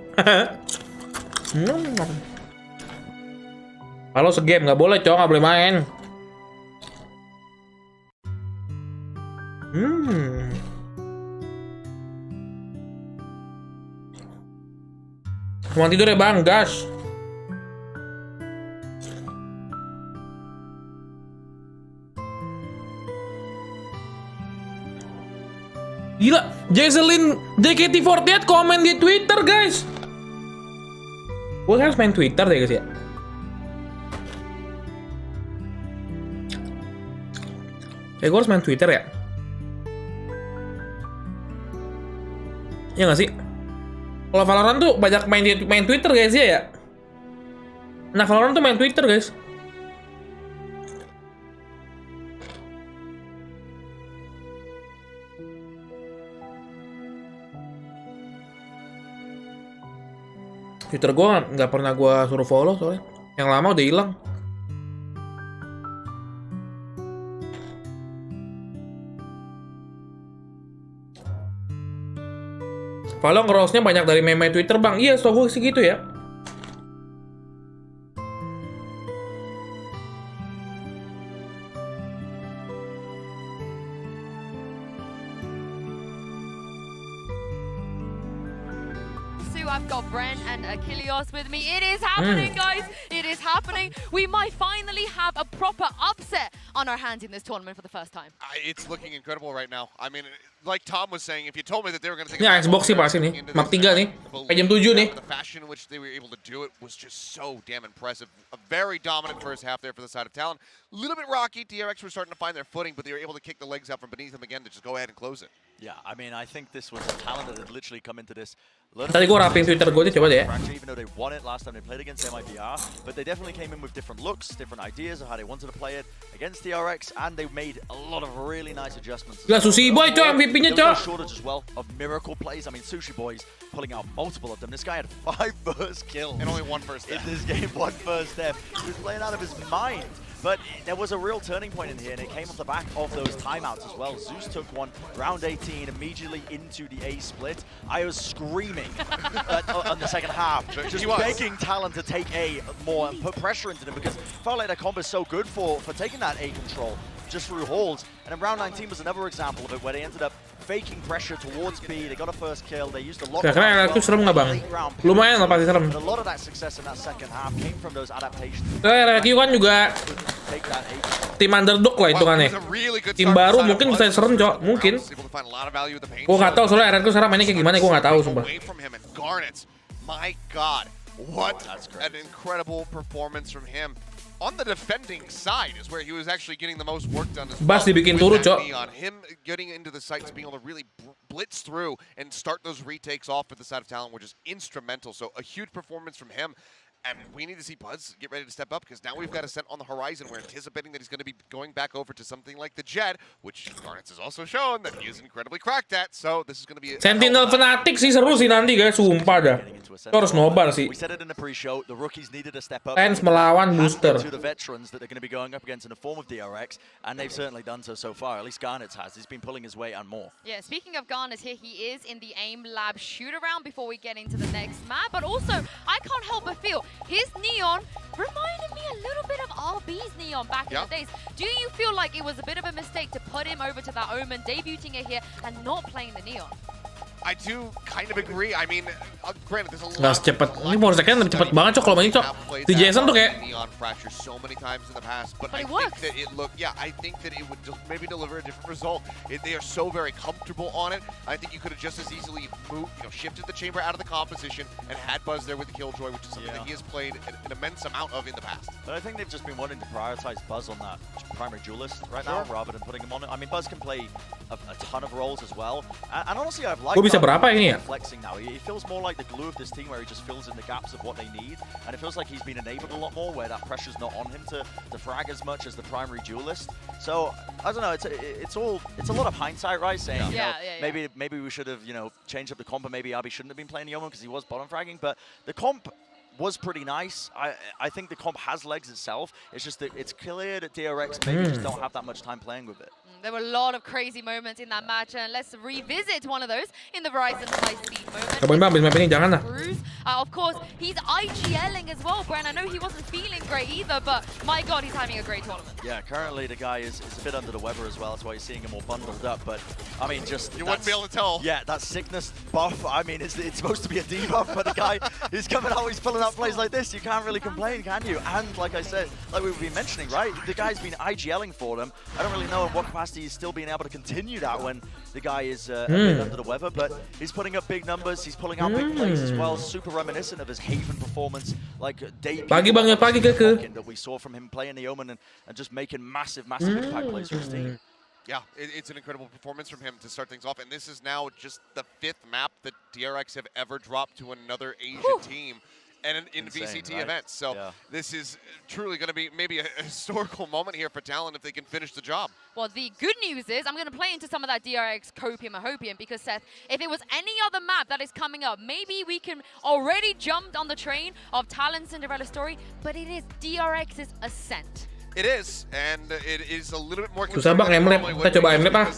Kalau segame nggak boleh cok, nggak boleh main. Mau tidur ya Bang, gas. Gila, Jaselin JKT48 komen di Twitter guys. Gue harus main Twitter deh guys ya. Gue harus main Twitter ya. Iya gak sih? Kalau Valorant tuh banyak main Twitter guys ya. Nah Valorant tuh main Twitter guys. Twitter gue nggak pernah gue suruh follow soalnya. Yang lama udah hilang. Kalau ngerosnya banyak dari meme Twitter Bang. Iya, setahu gue sih gitu ya. I've got Brent and Achilles with me. It is happening, guys. It is happening. We might finally have a proper upset on our hands in this tournament for the first time. It's looking incredible right now. I mean, like Tom was saying, if you told me that they were going to take Ya, Xbox sih pasti nih. Map 3 nih. Kayak jam 7 nih. The fashion in which they were able to do it was just so damn impressive. A very dominant first half there for the side of Talon. A little bit rocky. DRX were starting to find their footing, but they were able to kick the legs out from beneath them again to just go ahead and close it. Yeah, I mean, I think this was Talon that had literally come into this. Tadi gue rapin Twitter gue nih, coba deh ya. Even though they won it last time they played against MIBR, but they definitely came in with different looks, different ideas of how they wanted to play it against DRX, and they made a lot of really nice adjustments. Gila, Sushi Boy coy, MVP-nya There coy. was no shortage as well of miracle plays. I mean, Sushi Boy's pulling out multiple of them. This guy had 5 first kills. And only 1 first in death. this game, 1 first death. He was playing out of his mind. But there was a real turning point in here, and it came off the back of those timeouts as well. Zeus took one, round 18, immediately into the A split. I was screaming on the second half, just begging Talon to take A more and put pressure into them, because I felt like that combo is so good for taking that A control just through holds. And then round 19 was another example of it, where they ended up faking pressure towards B. They got a first kill. They used a lot. Keren itu serem nggak bang? Lumayan lah pasti serem. A lot of that success in that second half came from those adaptations. RQ kan juga tim underdog lah itu kan ya. Tim baru mungkin bisa serem cok, mungkin. Gue nggak tahu soalnya RQ sekarang mainnya kayak gimana, gue nggak tahu sumpah. My God, what an incredible performance from him. On the defending side is where he was actually getting the most work done as well. Bas dibikin turun, cok. On him getting into the sites, being able to really blitz through and start those retakes off for the side of Talon were just instrumental. So a huge performance from him. And we need to see Buzz get ready to step up, because now we've got a scent on the horizon. We're anticipating that he's going to be going back over to something like the Jet, which Garnets has also shown that he is incredibly cracked at. So this is going to be Sentinel Fnatic sih seru sih nanti guys, sumpah dah. Itu harus nobar sih. We said it in the pre-show, the rookies needed to step up. Fans melawan booster. To the veterans that they're going to be going up against in the form of DRX, and they've certainly done so far. At least Garnets has. He's been pulling his weight and more. Yeah, speaking of Garnets here, he is in the AIM Lab shoot-around before we get into the next map. But also, I can't help but feel his Neon reminded me a little bit of RB's Neon back in the days. Do you feel like it was a bit of a mistake to put him over to that Omen, debuting it here, and not playing the Neon? I do kind of agree. I mean, granted, there's a lot. Nggak secepat. Ini Corsair lebih cepat banget cok kalau main cok. Di Jason tuh kayak. Neon fracture so many times in the past, but I it think works. that it looked. Yeah, I think that it would just maybe deliver a different result. They are so very comfortable on it. I think you could have just as easily moved, shifted the chamber out of the composition and had Buzz there with the Killjoy, which is something that he has played an immense amount of in the past. But I think they've just been wanting to prioritize Buzz on that primary duelist right now, rather than putting him on it. I mean, Buzz can play a ton of roles as well, and honestly, I've liked. Gue bisa berapa ini ya? Flexing now. He feels more like the glue of this team, where he just fills in the gaps of what they need, and it feels like he's been enabled a lot more, where that pressure's not on him to frag as much as the primary duelist. So I don't know. It's a lot of hindsight, right? Saying maybe we should have changed up the comp, and maybe Abi shouldn't have been playing Yeoman because he was bottom fragging, but the comp was pretty nice. I think the comp has legs itself. It's just that it's clear that DRX maybe just don't have that much time playing with it. There were a lot of crazy moments in that match, and let's revisit one of those in the Verizon high-speed moment. Of course, he's IGLing as well, Gren. I know he wasn't feeling great either, but my God, he's having a great tournament. Yeah, currently the guy is a bit under the weather as well. That's why you're seeing him all bundled up. But I mean, just you wouldn't be able to tell. Yeah, that sickness buff. I mean, it's supposed to be a debuff, but the guy is coming out. He's pulling out plays like this. You can't really complain, can you? And like I said, like we've been mentioning, right? The guy's been IGLing for them. I don't really know in what capacity he's still being able to continue that when the guy is a bit under the weather, but he's putting up big numbers. He's pulling out big plays as well. Super reminiscent of his Haven performance, like debut that we saw from him playing the Omen and just making massive impact plays for his team. Yeah, it's an incredible performance from him to start things off, and this is now just the 5th map that DRX have ever dropped to another Asian team. And in VCT events. So this is truly going to be maybe a historical moment here for Talon if they can finish the job. Well, the good news is I'm going to play into some of that DRX copium and hopium, because, Seth, if it was any other map that is coming up, maybe we can already jump on the train of Talon's Cinderella story, but it is DRX's Ascent. It is, and it is a little bit more. Susah bang emlep, kita coba emlep ah.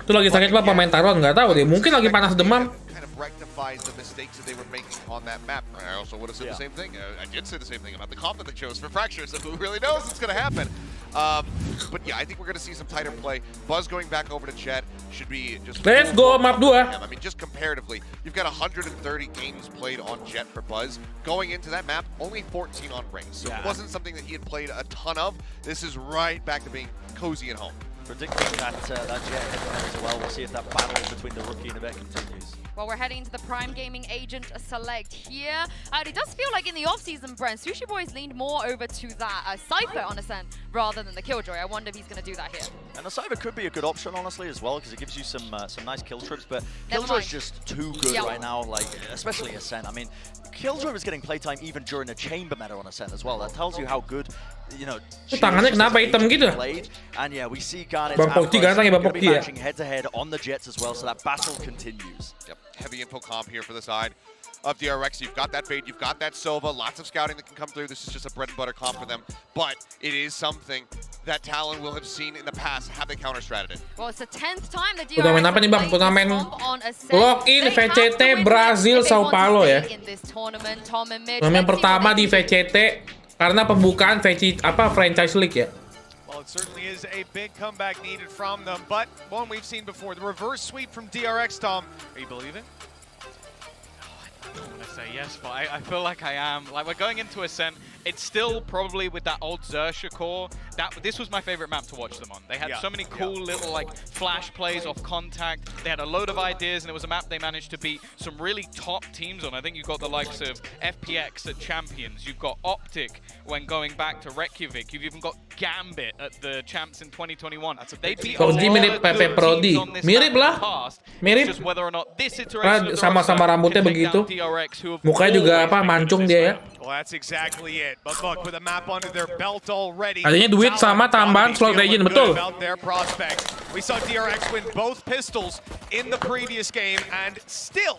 Itu lagi sakit pak pemain Talon, nggak tahu deh, mungkin lagi panas demam. Rectifies the mistakes that they were making on that map. I also would have said the same thing. I did say the same thing about the comp that they chose for Fracture, so who really knows what's going to happen. But yeah, I think we're going to see some tighter play. Buzz going back over to Jet should be just... Let's go, map 2. I mean, just comparatively, you've got 130 games played on Jet for Buzz. Going into that map, only 14 on Rings. So it wasn't something that he had played a ton of. This is right back to being cozy at home. Predicting that Jet head as well. We'll see if that battle between the rookie and a bit continues. Well, we're heading to the Prime Gaming Agent select here. It does feel like in the off-season, Brent, Sushi Boy's leaned more over to that Cypher on Ascent rather than the Killjoy. I wonder if he's going to do that here. And the Cypher could be a good option, honestly, as well, because it gives you some nice kill trips, but Killjoy's just too good right now, like, especially Ascent. I mean, Killjoy was getting playtime even during a chamber meta on Ascent as well. That tells you how good, you know, tangannya kenapa hitam gitu? And yeah, we see Garnet be matching head-to-head on the Jets as well, so that battle continues. Yep, heavy info comp here for the side of DRX. You've got that Fade, you've got that Sova, lots of scouting that can come through. This is just a bread and butter comp for them, but it is something that Talon will have seen in the past. Have they counter-strated it? Well, it's the 10th time the Udah main apa nih Bang? Udah main login VCT Brazil Sao Paulo ya. Yang pertama di VCT karena pembukaan franchise league ya. Well, it certainly is a big comeback needed from them, but one we've seen before. The reverse sweep from DRX, Tom. Are you believing? I don't want to say yes, but I feel like I am. Like, we're going into Ascent. It's still probably with that old Xerxia core. This was my favorite map to watch them on. They had so many cool little like flash plays off contact. They had a load of ideas, and it was a map they managed to beat some really top teams on. I think you've got the likes of FPX at Champions. You've got Optic when going back to Reykjavik. You've even got Gambit at the Champs in 2021. They beat mirip Pepe Prodi. Mirip lah. Mirip. Just whether or not this iteration sama-sama rambutnya begitu. Mukanya juga mancung dia ya. Well, that's exactly it. But look, with a map under their belt already. Artinya duit sama tambahan slot legend, betul. We saw DRX win both pistols in the previous game and still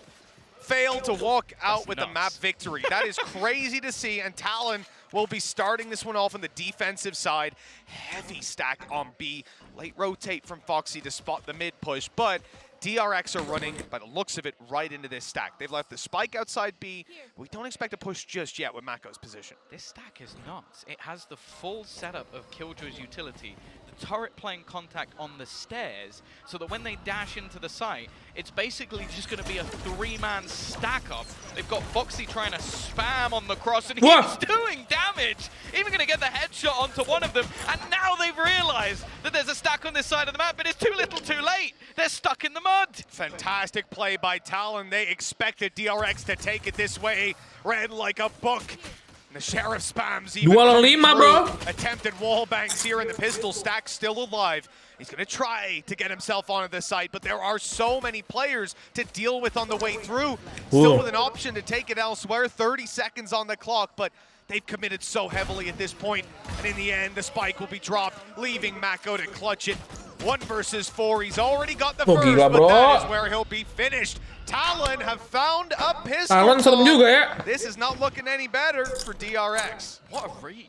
failed to walk out with the map victory. That is crazy to see, and Talon will be starting this one off on the defensive side. Heavy stack on B. Late rotate from Foxy to spot the mid push, but DRX are running, by the looks of it, right into this stack. They've left the spike outside B. We don't expect a push just yet with Mako's position. This stack is nuts. It has the full setup of Killjoy's utility, the turret playing contact on the stairs, so that when they dash into the site, it's basically just going to be a 3-man stack up. They've got Foxy trying to spam on the cross, and he's doing damage. Even going to get the headshot onto one of them, and now they've realized that there's a stack on this side of the map, but it's too little too late. They're stuck in the mud. Fantastic play by Talon. They expected DRX to take it this way. Read like a book. And the Sheriff spams even 2-5, bro. Attempted wall bangs here, and the pistol stack still alive. He's going to try to get himself onto the site, but there are so many players to deal with on the way through. Still with an option to take it elsewhere. 30 seconds on the clock, but they've committed so heavily at this point. And in the end, the spike will be dropped, leaving Mako to clutch it. 1 versus 4. He's already got the first, gila, but that is where he'll be finished. Talon have found a pistol. Talon serem juga ya. This is not looking any better for DRX. What a read.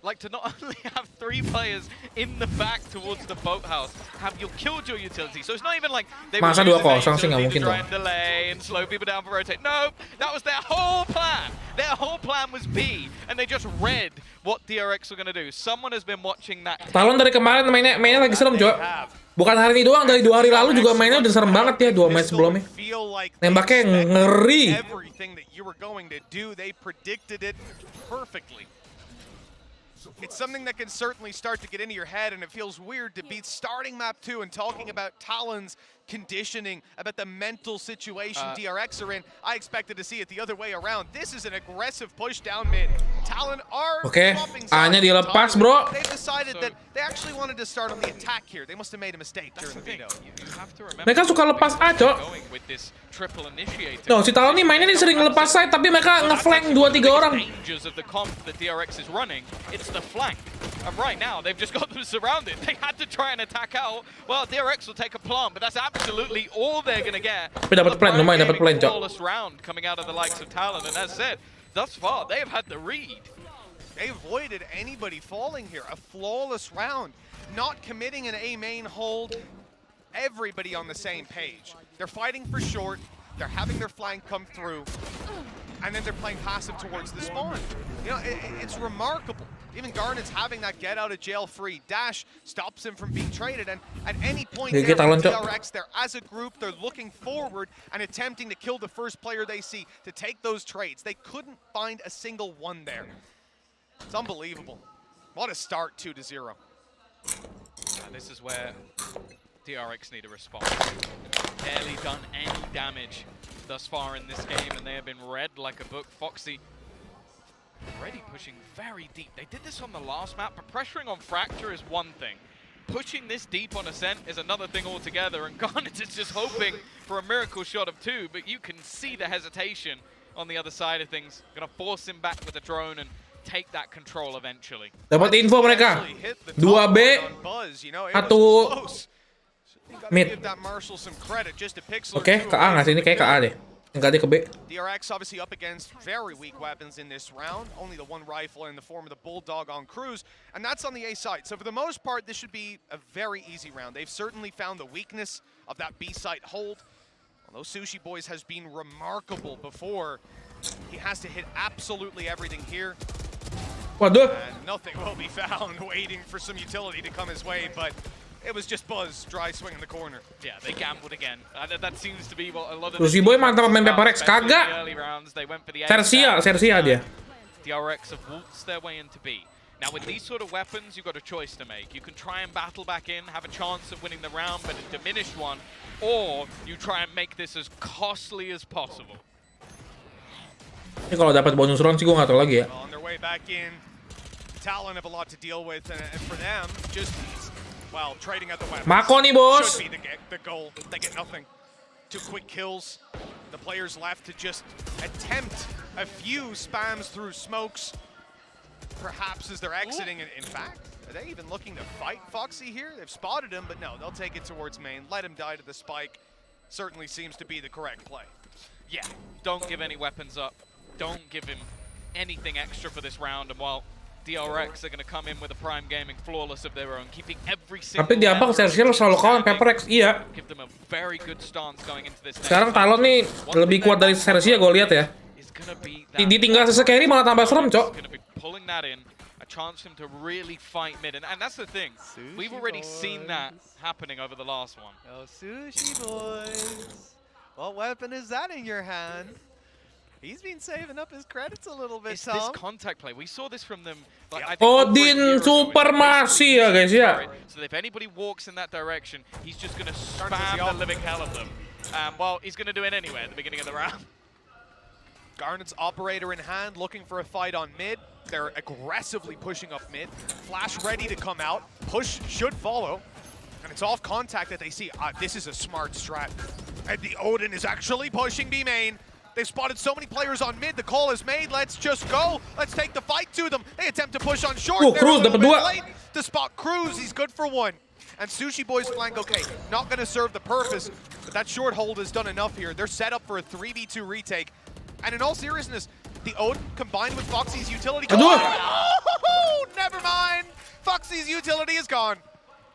Like, to not only have 3 players in the back towards the boathouse, have your Killjoy utility. So it's not even like they Masa were 2-0 sih nggak mungkin try dong. and delay and slow people down for rotate. No, that was their whole plan. Their whole plan was B, and they just read what DRX were going to do. Someone has been watching that. Talon dari kemarin mainnya lagi serem, Jo. Bukan hari ini doang, dari 2 hari lalu juga mainnya udah serem banget ya, 2 match sebelumnya. Nembaknya ngeri. Everything that you were going to do, they predicted it perfectly. It's something that can certainly start to get into your head, and it feels weird to be starting map 2 and talking about Talon's conditioning, about the mental situation DRX are in. I expected to see it the other way around. This is an aggressive push down mid. Talon are swapping sides. A-nya dilepas, bro. They've decided that they actually wanted to start on the attack here. They must have made a mistake during the veto. Mereka suka lepas A, Cok. No, si Talon nih mainnya sering lepas side, tapi mereka nge-flank 2-3 orang. The flank, and right now they've just got them surrounded. They had to try and attack out. Well, DRX will take a plant, but that's absolutely all they're gonna get. Tapi dapat plan, lumayan dapat plan, Cok. Flawless round coming out of the likes of Talon, and as said, thus far they have had the read. They avoided anybody falling here. A flawless round, not committing an A main hold. Everybody on the same page. They're fighting for short. They're having their flank come through, and then they're playing passive towards the spawn. You know, it's remarkable Even Garnet's having that get out of jail free dash stops him from being traded, and at any point Gigi there, Talon, Cok. DRX, they're as a group, they're looking forward and attempting to kill the first player they see to take those trades. They couldn't find a single one there. It's unbelievable. What a start, 2-0. And this is where DRX need a response. Barely done any damage thus far in this game, and they have been read like a book. Foxy already pushing very deep. They did this on the last map, but pressuring on Fracture is one thing. Pushing this deep on Ascent is another thing altogether, and Garnet is just hoping for a miracle shot of 2, but you can see the hesitation on the other side of things. Gonna force him back with the drone and take that control eventually. Dapat info mereka. 2B, 1 mid. Oke, ke A nggak sih? Ini kayak ke A deh. Enggak deh, ke B. DRX obviously up against very weak weapons in this round. Only the one rifle in the form of the Bulldog on cruise, and that's on the A side. So for the most part, this should be a very easy round. They've certainly found the weakness of that B site hold. Although Sushi Boys has been remarkable before, he has to hit absolutely everything here. Waduh. And nothing will be found waiting for some utility to come his way, but it was just Buzz dry swing in the corner. Yeah, they gambled again. That seems to be what a lot of Sushi Boy mantap main Paperrex, kagak. Sersia dia. DRX have waltzed their way into B. Now with these sort of weapons, you've got a choice to make. You can try and battle back in, have a chance of winning the round, but a diminished one, or you try and make this as costly as possible. Ini kalau dapat bonus round sih gue nggak tahu lagi ya. On their way back in, Talon have a lot to deal with, and for them, just well, trading out the weapons. Mako nih, bos. Should be the goal. They get nothing. 2 quick kills. The players left to just attempt a few spams through smokes, perhaps as they're exiting. In fact, are they even looking to fight Foxy here? They've spotted him, but no, they'll take it towards main. Let him die to the spike. Certainly seems to be the correct play. Yeah, don't give any weapons up. Don't give him anything extra for this round, and while DRX are going to come in with a prime gaming flawless of their own, keeping every single. Tapi di abang Sersia selalu kalah Paperrex, iya. Give them a very good stance going into this. Sekarang Talon nih lebih kuat dari Sersia gue lihat ya. Ditinggal sesekali malah tambah serem, Cok. Pulling that in, a chance for him to really fight mid, and that's the thing. We've already seen that happening over the last one. Oh, Sushi Boys. What weapon is that in your hand? He's been saving up his credits a little bit, It's Tom. this contact play. We saw this from them. Like, I think Odin Supermasi ya guys ya. So if anybody walks in that direction, he's just going to spam the living hell of them. Well, he's going to do it anyway at the beginning of the round. Garnet's operator in hand, looking for a fight on mid. They're aggressively pushing up mid. Flash ready to come out. Push should follow. And it's off contact that they see. This is a smart strat. And the Odin is actually pushing B main. They've spotted so many players on mid. The call is made. Let's just go. Let's take the fight to them. They attempt to push on short. They're Cruz a little dapat bit 2. late to spot Cruz. He's good for 1. And Sushi Boys flank, okay, not going to serve the purpose, but that short hold has done enough here. They're set up for a 3v2 retake. And in all seriousness, the Odin combined with Foxy's utility. Oh, never mind. Foxy's utility is gone.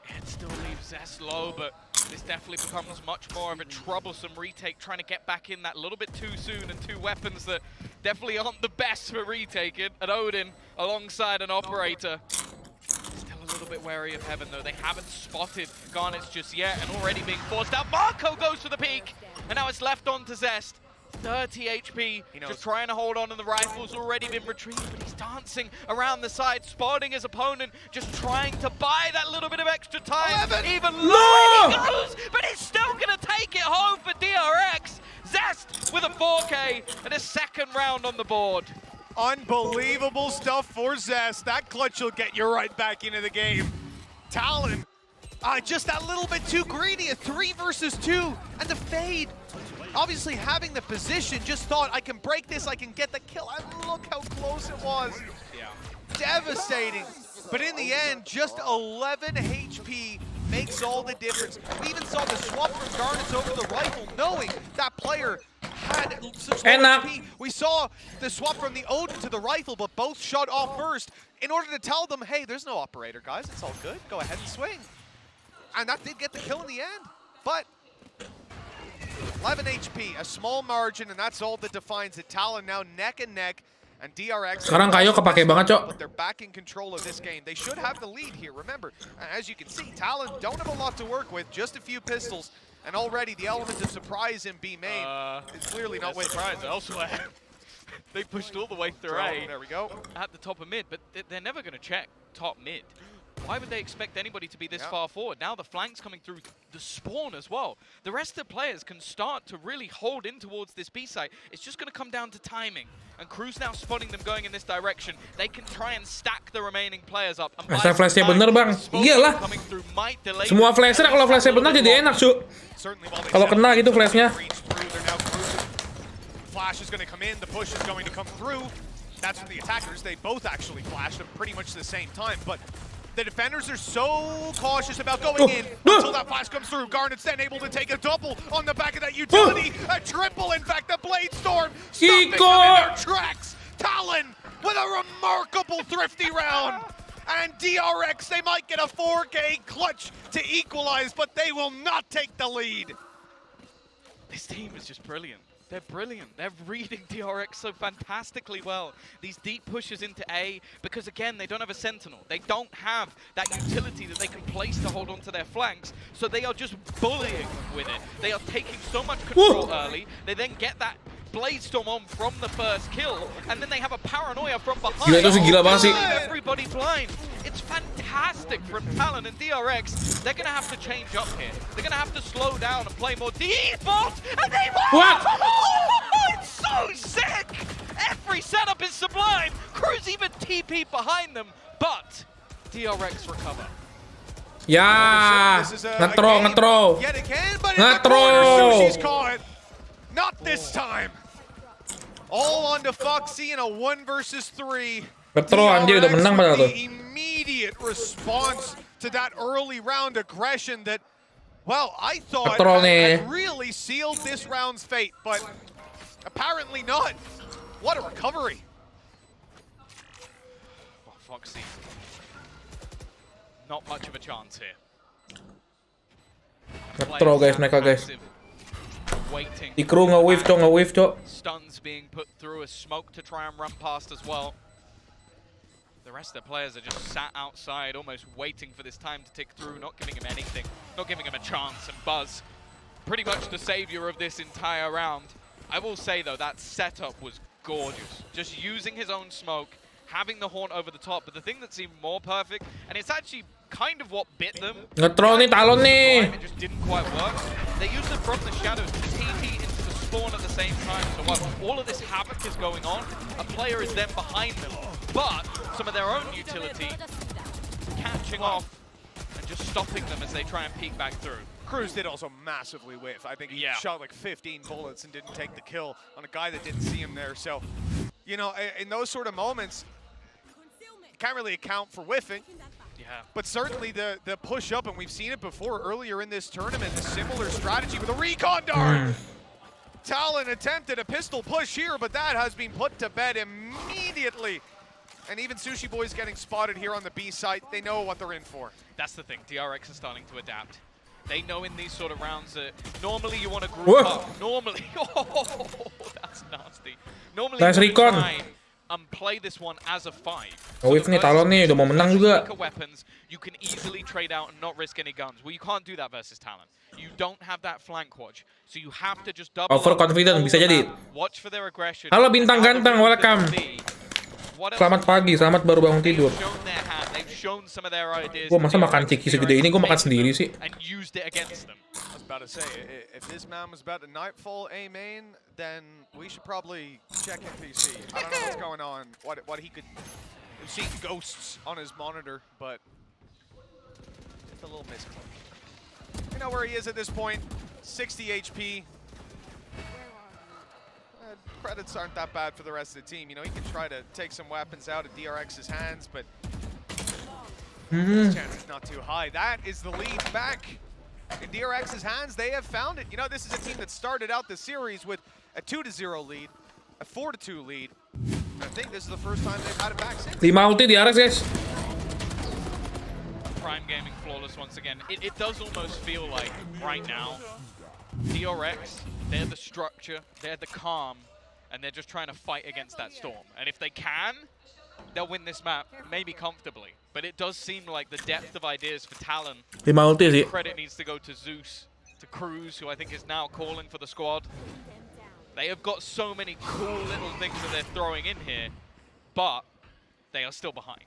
It still leaves Zest low, but this definitely becomes much more of a troublesome retake, trying to get back in that little bit too soon, and 2 weapons that definitely aren't the best for retaking. An Odin alongside an operator. Still a little bit wary of Heaven, though. They haven't spotted Garnets just yet, and already being forced out. Marco goes for the peak, and now it's left on to Zest. 30 HP, just trying to hold on, and the rifle's already been retrieved, but he's dancing around the side, spotting his opponent, just trying to buy that little bit of extra time. Even lower he goes, but he's still going to take it home for DRX. Zest with a 4K and a second round on the board. Unbelievable stuff for Zest. That clutch will get you right back into the game. Talon, just that little bit too greedy, a 3 versus 2, and the fade. Obviously having the position, just thought, I can break this, I can get the kill. And look how close it was. Yeah. Devastating. But in the end, just 11 HP makes all the difference. We even saw the swap from Garnets over the rifle, knowing that player had such low HP. We saw the swap from the Odin to the rifle, but both shot off first in order to tell them, hey, there's no operator, guys. It's all good. Go ahead and swing. And that did get the kill in the end. But 11 HP, a small margin, and that's all that defines it. Talon now neck and neck, And DRX Sekarang Kayo kepake banget, Cok. but they're back in control of this game. They should have the lead here. Remember, as you can see, Talon don't have a lot to work with, just a few pistols, and already the element of surprise in B main is clearly not with surprise elsewhere. They pushed all the way through A. There we go. At the top of mid, but they're never going to check top mid. Why would they expect anybody to be this far forward? Now the flanks coming through the spawn as well. The rest of the players can start to really hold in towards this B site. It's just going to come down to timing. And Cruz now spotting them going in this direction. They can try and stack the remaining players up. Asal flashnya bener, Bang. Iyalah. Semua flashnya kalau flashnya bener jadi enak, Su. Kalau kena gitu flashnya. Flash is going to come in, the push is going to come through. That's for the attackers. They both actually flashed at pretty much the same time, but the defenders are so cautious about going in until that flash comes through. Garnet's then able to take a double on the back of that utility. A triple, in fact, the Blade Storm stopping them in their tracks. Talon with a remarkable thrifty round. And DRX, they might get a 4K clutch to equalize, but they will not take the lead. This team is just brilliant. They're brilliant. They're reading DRX so fantastically well. These deep pushes into A, because again, they don't have a sentinel. They don't have that utility that they can place to hold onto their flanks, so they are just bullying with it. They are taking so much control early. They then get that Blade Storm on from the first kill, and then they have a paranoia from behind. Everybody blind. It's fantastic from Talon and DRX. They're going to have to change up here. They're going to have to slow down and play more default, and they won! It's so sick! Every setup is sublime. Cruz even TP behind them, but DRX recover. Ya, ngetro. Yet again, but Sushi's caught. Not this time. All on to Foxy in a 1 versus 3. Ngetro anjir udah menang padahal tuh. Immediate response to that early round aggression that, well, I thought had really sealed this round's fate, but apparently not. What a recovery. Well, Foxy, not much of a chance here. Ngetro guys, mereka guys. Waiting. Di crew nge-wave cok. Stuns being put through a smoke to try and run past as well. The rest of the players are just sat outside, almost waiting for this time to tick through, not giving him anything, not giving him a chance. And Buzz, pretty much the savior of this entire round. I will say though, that setup was gorgeous. Just using his own smoke, having the haunt over the top. But the thing that's even more perfect, and it's actually kind of what bit them. Ngetro nih, Talon nih. It just didn't quite work. They used it from the shadows to TP into the spawn at the same time. So while all of this havoc is going on, a player is then behind them. But some of their own utility catching off and just stopping them as they try and peek back through. Cruz did also massively whiff. I think he shot like 15 bullets and didn't take the kill on a guy that didn't see him there. So, you know, in those sort of moments, you can't really account for whiffing. Yeah. But certainly the push up, and we've seen it before earlier in this tournament, a similar strategy with a recon dart. Talon attempted a pistol push here, but that has been put to bed immediately. And even Sushi Boy's getting spotted here on the B site. They know what they're in for. That's the thing. DRX is starting to adapt. They know in these sort of rounds that normally you want to group up. Normally, that's nasty. Normally you try and play this one as a 5. Wave nih, Talon nih, udah mau menang juga. Weapons, you can easily trade out and not risk any guns. Well, you can't do that versus Talon. You don't have that flank watch, so you have to just double. Overconfident bisa jadi. Watch for their aggression. Halo bintang ganteng, welcome. Selamat pagi, selamat baru bangun tidur. Gua masa makan ciki segede ini, gua makan sendiri sih. I was about to say, if this man was about to nightfall A main, then we should probably check in PC. I don't know what's going on. What he could see ghosts on his monitor, but it's a little misclick. You know where he is at this point? 60 HP. Credits aren't that bad for the rest of the team. You know, he can try to take some weapons out of DRX's hands, but his chance is not too high. That is the lead back in DRX's hands. They have found it. You know, this is a team that started out the series with a 2-0 lead, a 4-2 lead. I think this is the first time they've had it back since. 5 ulti DRX, guys. Prime Gaming flawless once again. It does almost feel like right now, DRX, they're the structure, they're the calm, and they're just trying to fight against that storm. And if they can, they'll win this map, maybe comfortably. But it does seem like the depth of ideas for Talon. 5 ulti sih. Credit needs to go to Zeus, to Cruz, who I think is now calling for the squad. They have got so many cool little things that they're throwing in here, but they are still behind.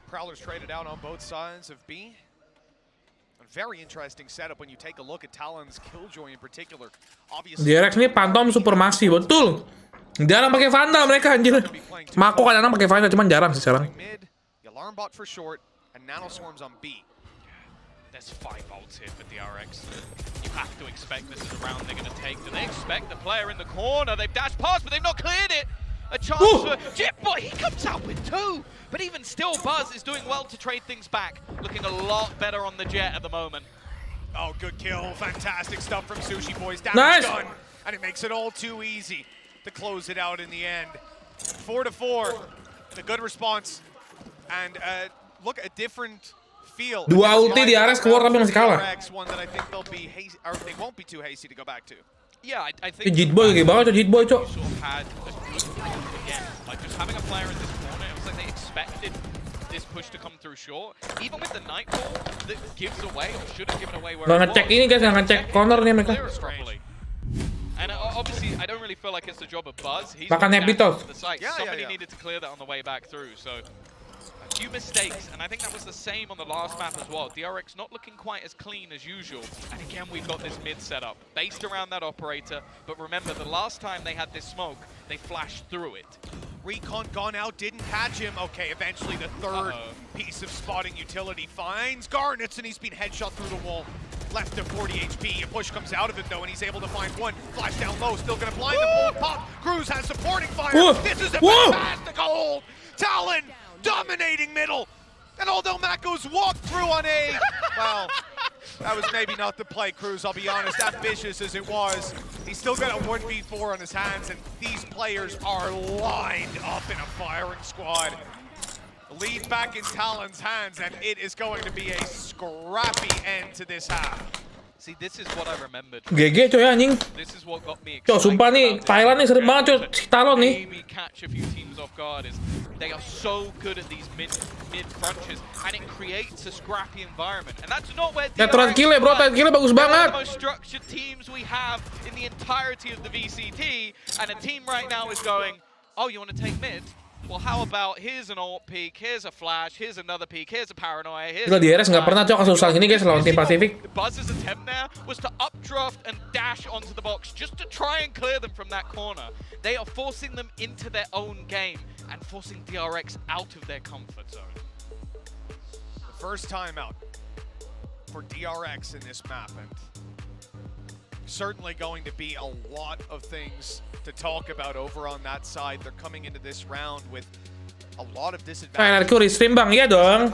Prowlers traded out on both sides of B. A very interesting setup when you take a look at Talon's Killjoy in particular. Obviously, DRX ini Phantom Supermassive, betul. Jarang pakai Vandal mereka anjir. Mako kadang-kadang pakai Vandal, cuman jarang sih sekarang. Mid, Alarm Bot for short, and Nanoswarms on B. There's 5 ults here for DRX. You have to expect this is a round they're going to take. Do they expect the player in the corner? They've dashed past, but they've not cleared it. A chance for Jitboy. He comes out with 2. But even still, Buzz is doing well to trade things back. Looking a lot better on the Jet at the moment. Oh, good kill. Fantastic stuff from Sushi Boys. Damage done. And it makes it all too easy to close it out in the end. 4-4. A good response. And look, a different feel. 2 ulti di Ares keluar tapi masih kalah. One that I think they'll be hasty, or they won't be too hasty to go back to. Yeah, I think Jitboy kayak banget, Jitboy, Cok. sort of had a good again, like just having a player in this corner, it was like they expected this push to come through short. Even with the Nightbot that gives away, or should have given away where Nggak ngecek ini guys, nggak ngecek corner nih mereka. And obviously, I don't really feel like it's the job of Buzz. He's Makan been happy down toss. to the site. Somebody needed to clear that on the way back through. So a few mistakes, and I think that was the same on the last map as well. DRX not looking quite as clean as usual. And again, we've got this mid setup based around that operator. But remember, the last time they had this smoke, they flashed through it. Recon gone out, didn't catch him. Okay, eventually the third piece of spotting utility finds Garnets, and he's been headshot through the wall. Left to 40 HP. A push comes out of it though, and he's able to find one. Flash down low, still gonna blind the bullet pop. Cruz has supporting fire. This is a fantastic hold. Talon dominating middle. And although Mako's walked through on A, well, that was maybe not the play, Cruz, I'll be honest. That vicious as it was, he's still got a 1v4 on his hands, and these players are lined up in a firing squad. Lead back in Talon's hands, and it is going to be a scrappy end to this half. See, this is what I remembered. GG coy anjing. This is what got me Cok, excited. sumpah nih, Thailand nih sering banget coy, si Talon nih. Maybe catch a few teams off guard is they are so good at these mid crunches, and it creates a scrappy environment. And that's not where Ya tranquil ya bro, tranquil bagus banget. the most structured teams we have in the entirety of the VCT, and a team right now is going, oh, you want to take mid? Well, how about here's an ult peek, here's a flash, here's another peek, here's a paranoia, here's Gila, DRX nggak pernah Cok kesusahan gini guys lawan tim Pasifik. Buzz's attempt there was to updraft and dash onto the box just to try and clear them from that corner. They are forcing them into their own game and forcing DRX out of their comfort zone. The first time out for DRX in this map, and certainly going to be a lot of things to talk about over on that side. They're coming into this round with a lot of disadvantages. Aku restream bang, iya dong.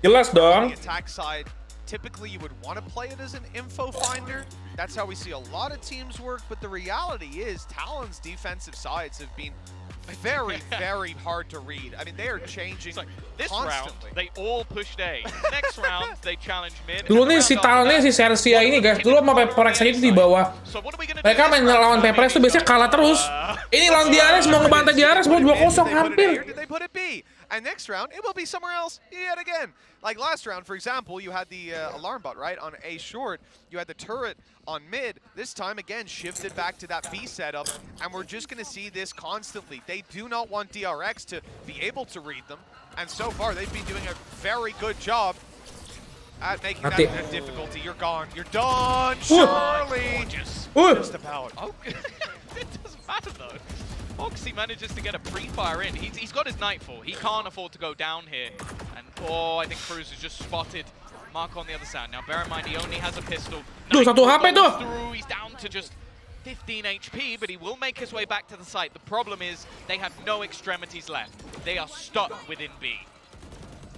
Jelas dong. The attack side, typically you would want to play it as an info finder. That's how we see a lot of teams work, but the reality is Talon's defensive sides have been very, very hard to read. I mean, they are changing This constantly. round, they all pushed A. Next round, they challenge mid. Dulu nih si Talonnya si Sersia ini guys, dulu sama Paperrex aja di bawah. Mereka main lawan Paperrex tuh biasanya kalah terus. Ini lawan DRX mau ngebantai DRX mau 2-0 hampir. Did they put it B? And next round, it will be somewhere else yet again. Like last round, for example, you had the alarm bot, right, on A short. You had the turret on mid. This time, again, shifted back to that B setup, and we're just going to see this constantly. They do not want DRX to be able to read them, and so far, they've been doing a very good job at making that a difficulty. You're gone. You're done, surely. Just about. Oh, it doesn't matter, though. Foxy manages to get a pre-fire in. He's got his Nightfall. He can't afford to go down here. And, I think Cruz has just spotted Mark on the other side. Now, bear in mind, he only has a pistol. Tuh, satu HP tuh. He's down to just 15 HP, but he will make his way back to the site. The problem is they have no extremities left. They are stuck within B.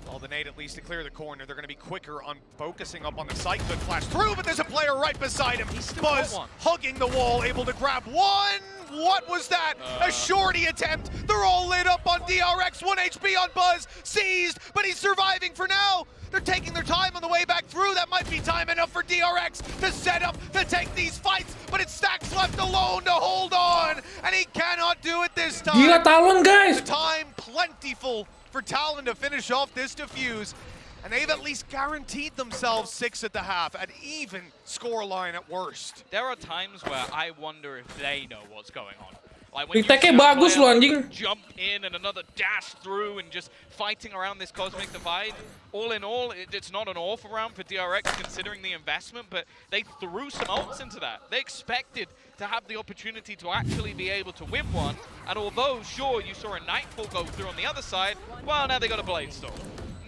Well, the nade at least to clear the corner. They're going to be quicker on focusing up on the site. Good flash through, but there's a player right beside him. Buzz hugging the wall, able to grab one. What was that? A shorty attempt. They're all lit up on DRX. 1 HP on Buzz. Seized, but he's surviving for now. They're taking their time on the way back through. That might be time enough for DRX to set up to take these fights, but it's Stacks left alone to hold on, and he cannot do it this time. Gila Talon, guys. Time plentiful for Talon to finish off this defuse, and they've at least guaranteed themselves 6 at the half, an even scoreline at worst. There are times where I wonder if they know what's going on. Like when you Retake-nya see a bagus player loh, anjing. jump in and another dash through and just fighting around this cosmic divide. All in all, it's not an awful round for DRX considering the investment, but they threw some ults into that. They expected to have the opportunity to actually be able to win one, and although, sure, you saw a Nightfall go through on the other side, well, now they got a Blade Storm.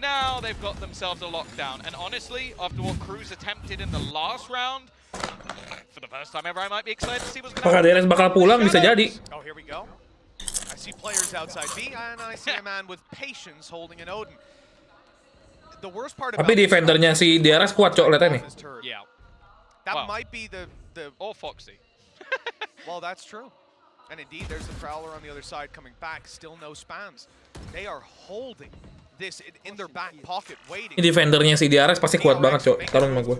Now they've got themselves a lockdown, and honestly, after what Cruz attempted in the last round, for the first time ever, I might be excited to see what's going to Apakah DRX bakal pulang? Bisa jadi. Oh, here we go. I see players outside B, and I see a man with patience holding an Odin. The worst part about Tapi defendernya si DRX kuat, cok, lihat nih. Yeah. That Wow. might be the Or Foxy. well, that's true. And indeed, there's the Prowler on the other side coming back. Still no spams. They are holding this in their back pocket, waiting. Ini defendernya si DRX pasti kuat banget, cok. Taruh sama gue.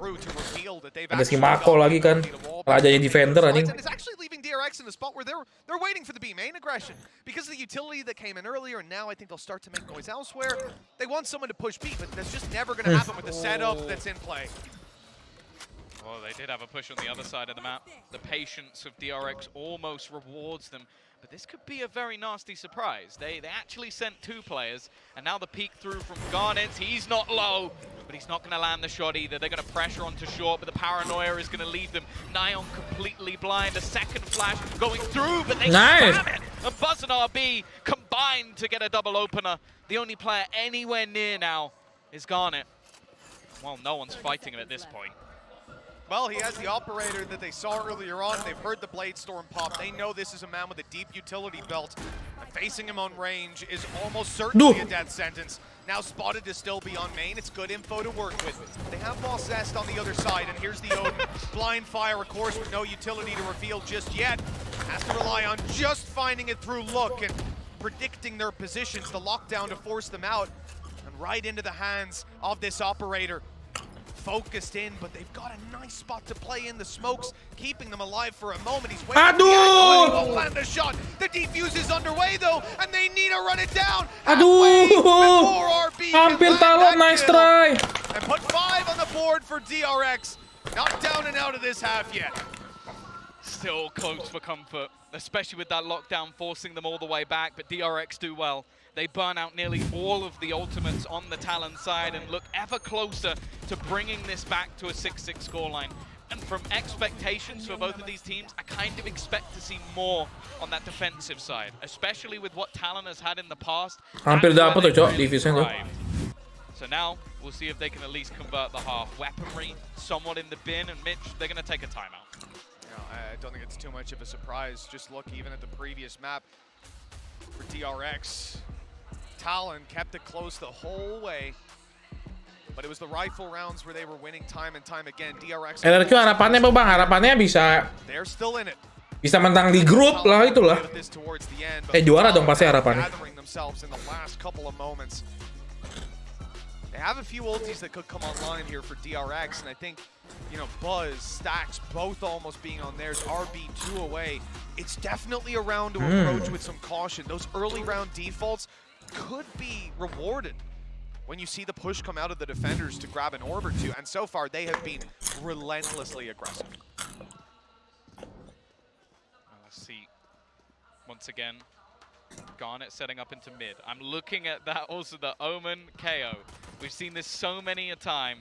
Ada si Mako lagi kan. Rajanya defender anjing. And it's actually leaving DRX in a spot where they're waiting for the B main aggression because of the utility that came in earlier, and now I think they'll start to make noise elsewhere. They want someone to push B, but that's just never going to happen with the setup that's in play. Well, they did have a push on the other side of the map. The patience of DRX almost rewards them. But this could be a very nasty surprise. They actually sent 2 players, and now the peek through from Garnet. He's not low, but he's not going to land the shot either. They're going to pressure onto short, but the paranoia is going to leave them. Nion completely blind. A second flash going through, but they spam it. And Buzz and RB combined to get a double opener. The only player anywhere near now is Garnet. Well, no one's fighting him at this point. Well, he has the operator that they saw earlier on. They've heard the Blade Storm pop. They know this is a man with a deep utility belt. And facing him on range is almost certainly a death sentence. Now spotted to still be on main. It's good info to work with. They have Boss Zest on the other side, and here's the Odin. Blind fire, of course, with no utility to reveal just yet. Has to rely on just finding it through look and predicting their positions, the lockdown to force them out. And right into the hands of this operator. Focused in, but they've got a nice spot to play in the smokes, keeping them alive for a moment. He's waiting. Aduh! He won't land a shot. The defuse is underway though, and they need to run it down. Aduh! Hampir Talon, nice try. And put 5 on the board for DRX. Not down and out of this half yet. Still close for comfort, especially with that lockdown forcing them all the way back, but DRX do well. They burn out nearly all of the ultimates on the Talon side and look ever closer to bringing this back to a 6-6 scoreline. And from expectations for both of these teams, I kind of expect to see more on that defensive side, especially with what Talon has had in the past. Hampir dapat tuh, cok, divisinya tuh. So now we'll see if they can at least convert the half. Weaponry somewhat in the bin, and Mitch, they're going to take a timeout. I don't think it's too much of a surprise. Just look even at the previous map for DRX. Talon kept it close the whole way, but it was the rifle rounds where they were winning time and time again. DRX. LRQ harapannya apa bang? Harapannya bisa They're still in it. bisa menang di grup lah itulah. Juara dong pasti harapannya. Themselves in the last couple of moments. They have a few ultis that could come online here for DRX, and I think, you know, Buzz, Stacks, both almost being on theirs, RB 2 away. It's definitely a round to approach with some caution. Those early round defaults could be rewarded when you see the push come out of the defenders to grab an orb or 2, and so far they have been relentlessly aggressive. Let's see. Once again, Garnet setting up into mid. I'm looking at that also, the Omen KO. We've seen this so many a time.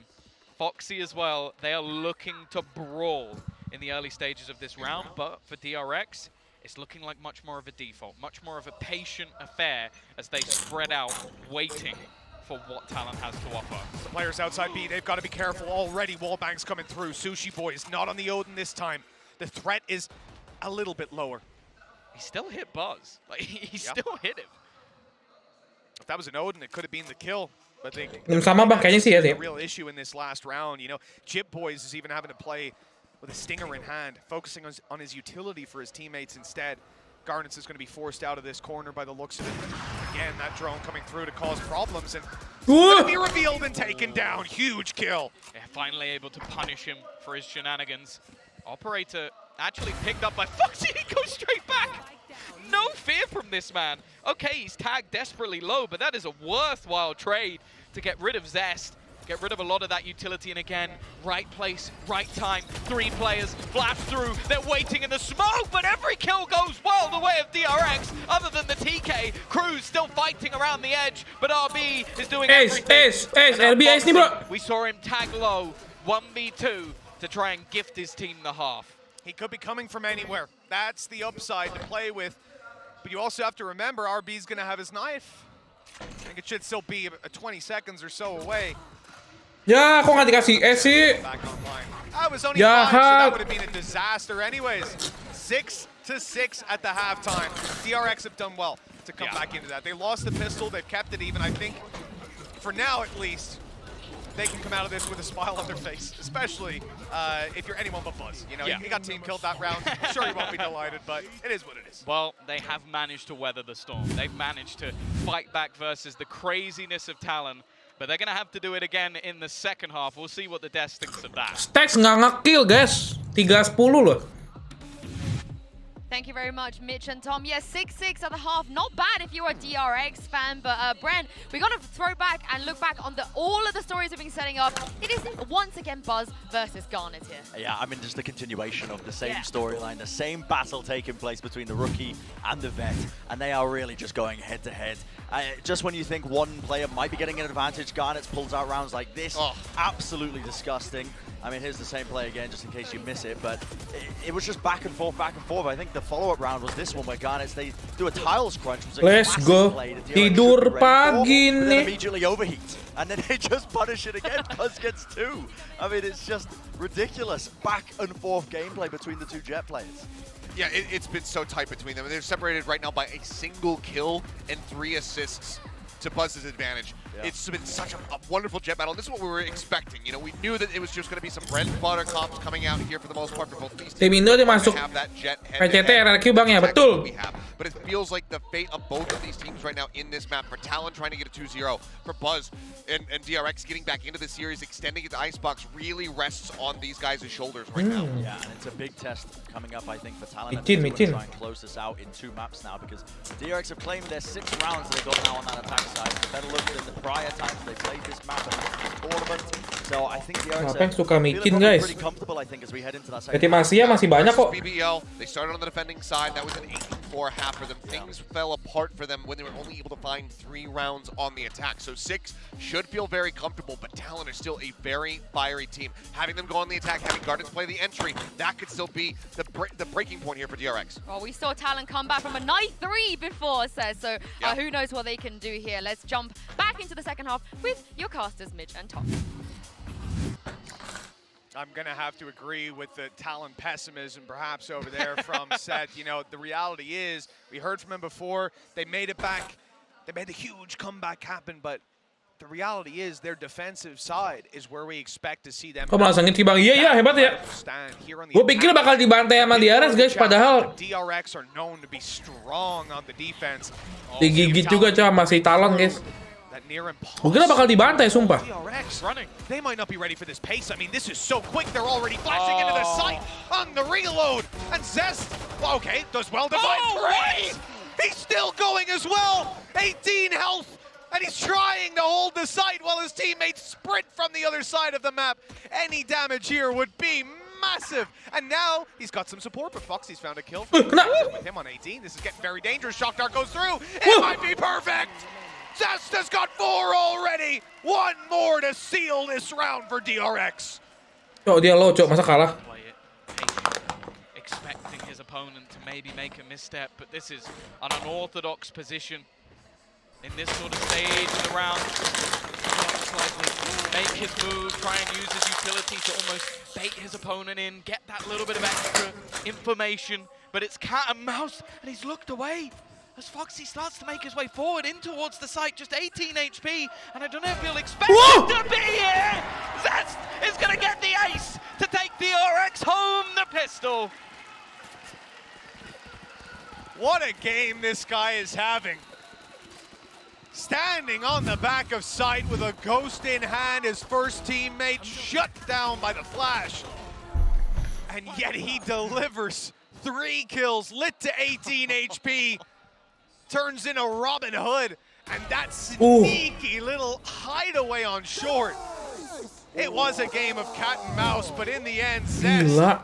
Foxy as well. They are looking to brawl in the early stages of this round, but for DRX, it's looking like much more of a default, much more of a patient affair as they spread out, waiting for what Talon has to offer. The players outside B, they've got to be careful already. Wallbangs coming through. Sushi Boys not on the Odin this time. The threat is a little bit lower. He still hit Buzz. Like, he still hit him. If that was an Odin, it could have been the kill. But they Sama bang, kayaknya sih ya, a real issue in this last round. You know, Chip Boys is even having to play with a stinger in hand, focusing on his utility for his teammates instead. Garnets is going to be forced out of this corner by the looks of it. Again, that drone coming through to cause problems, and gonna be revealed and taken down. Huge kill. Yeah, finally able to punish him for his shenanigans. Operator actually picked up by Foxy. He goes straight back. No fear from this man. Okay, he's tagged desperately low, but that is a worthwhile trade to get rid of Zest. Get rid of a lot of that utility, and again, right place, right time. 3 players blast through. They're waiting in the smoke, but every kill goes well the way of DRX. Other than the TK, Crew's still fighting around the edge, but RB is doing everything. RB ace nih, bro. We saw him tag low, 1v2 to try and gift his team the half. He could be coming from anywhere. That's the upside to play with. But you also have to remember, RB's gonna have his knife. I think it should still be 20 seconds or so away. Ya, kok nggak dikasih S sih? Back online. That was only 5, so that would have been a disaster anyways. 6-6 at the halftime. DRX have done well to come back into that. They lost the pistol, they've kept it even. I think, for now at least, they can come out of this with a smile on their face, especially if you're anyone but Buzz. You know, he got team killed that round. Sure, he won't be delighted, but it is what it is. Well, they have managed to weather the storm. They've managed to fight back versus the craziness of Talon. But they're going to have to do it again in the second half. We'll see what the Des thinks of that. Stacks nggak nge-kill, guys. 3-10 loh. Thank you very much, Mitch and Tom. Yes, 6-6 at the half. Not bad if you're a DRX fan, but Brent, we got to throw back and look back on all of the stories we've been setting up. It is once again Buzz versus Garnet here. Yeah, I mean, just the continuation of the same storyline, the same battle taking place between the rookie and the vet, and they are really just going head to head. Just when you think one player might be getting an advantage, Garnet pulls out rounds like this. Absolutely disgusting. I mean, here's the same play again, just in case you miss it, but it was just back and forth, back and forth. I think the follow-up round was this one where Garnet, they do a tiles crunch. Was a Let's go. play that Tidur pagi then nih. immediately overheat, and then they just punish it again. Buzz gets 2. I mean, it's just ridiculous. Back and forth gameplay between the 2 Jet players. Yeah, it's been so tight between them. They're separated right now by a single kill and 3 assists to Buzz's advantage. Yeah. It's been such a wonderful Jet battle. This is what we were expecting. You know, we knew that it was just going to be some bread and butter comps coming out here for the most part for both these teams. Tim Indo dia masuk PCT RRQ bang ya, betul. But it feels like the fate of both of these teams right now in this map. For Talon trying to get a 2-0, for Buzz and DRX getting back into the series, extending it to Icebox really rests on these guys' shoulders right now. Yeah, and it's a big test coming up, I think, for Talon. Mitin. Try and close this out in 2 maps now, because DRX have claimed their 6 rounds that they've got now on that attack side. So better look than the prior times they played this map and this tournament. So I think DRX Apa yang suka micin, guys? pretty comfortable, I think, as we head into that Tim Asia masih banyak kok. BBL, they started on the defending side. That was an 8-4 half for them. Things fell apart for them when they were only able to find 3 rounds on the attack. So 6 should feel very comfortable, but Talon are still a very fiery team. Having them go on the attack, having Gardens play the entry, that could still be the breaking point here for DRX. Well, we saw Talon come back from a 9-3 before, so who knows what they can do here. Let's jump back into the second half with your casters, Mitch and Tom. I'm going to have to agree with the Talon pessimism perhaps over there from Seth. You know, the reality is, we heard from him before, they made it back. They made a huge comeback happen, but the reality is their defensive side is where we expect to see them. Kok malah sengit sih bang? Iya hebat ya. Gue pikir bakal dibantai sama DRX guys, padahal DRX are known to be strong on the defense. digigit juga sama si Talon guys. Gue kira bakal dibantai sumpah. DRX running. They might not be ready for this pace. I mean, this is so quick. They're already flashing into the site on the reload. And Zest, well, okay, does well to find He's still going as well. 18 health. And he's trying to hold the site while his teammates sprint from the other side of the map. Any damage here would be massive. And now he's got some support, but Foxy's found a kill. With him on 18, this is getting very dangerous. Shock Dart goes through. It might be perfect. Zest has got 4 already. 1 more to seal this round for DRX. Cok dia low, cok, masa kalah? Expecting his opponent to maybe make a misstep, but this is an unorthodox position. In this sort of stage of the round, make his move, try and use his utility to almost bait his opponent in, get that little bit of extra information, but it's cat and mouse, and he's looked away as Foxy starts to make his way forward in towards the site, just 18 HP, and I don't know if he'll expect him to be here! Zest is going to get the ace to take DRX home the pistol! What a game this guy is having. standing on the back of site with a ghost in hand. His first teammate shut down by the flash. And yet he delivers 3 kills, lit to 18 HP, turns into Robin Hood, and that sneaky little hideaway on short. It was a game of cat and mouse, but in the end, Zest,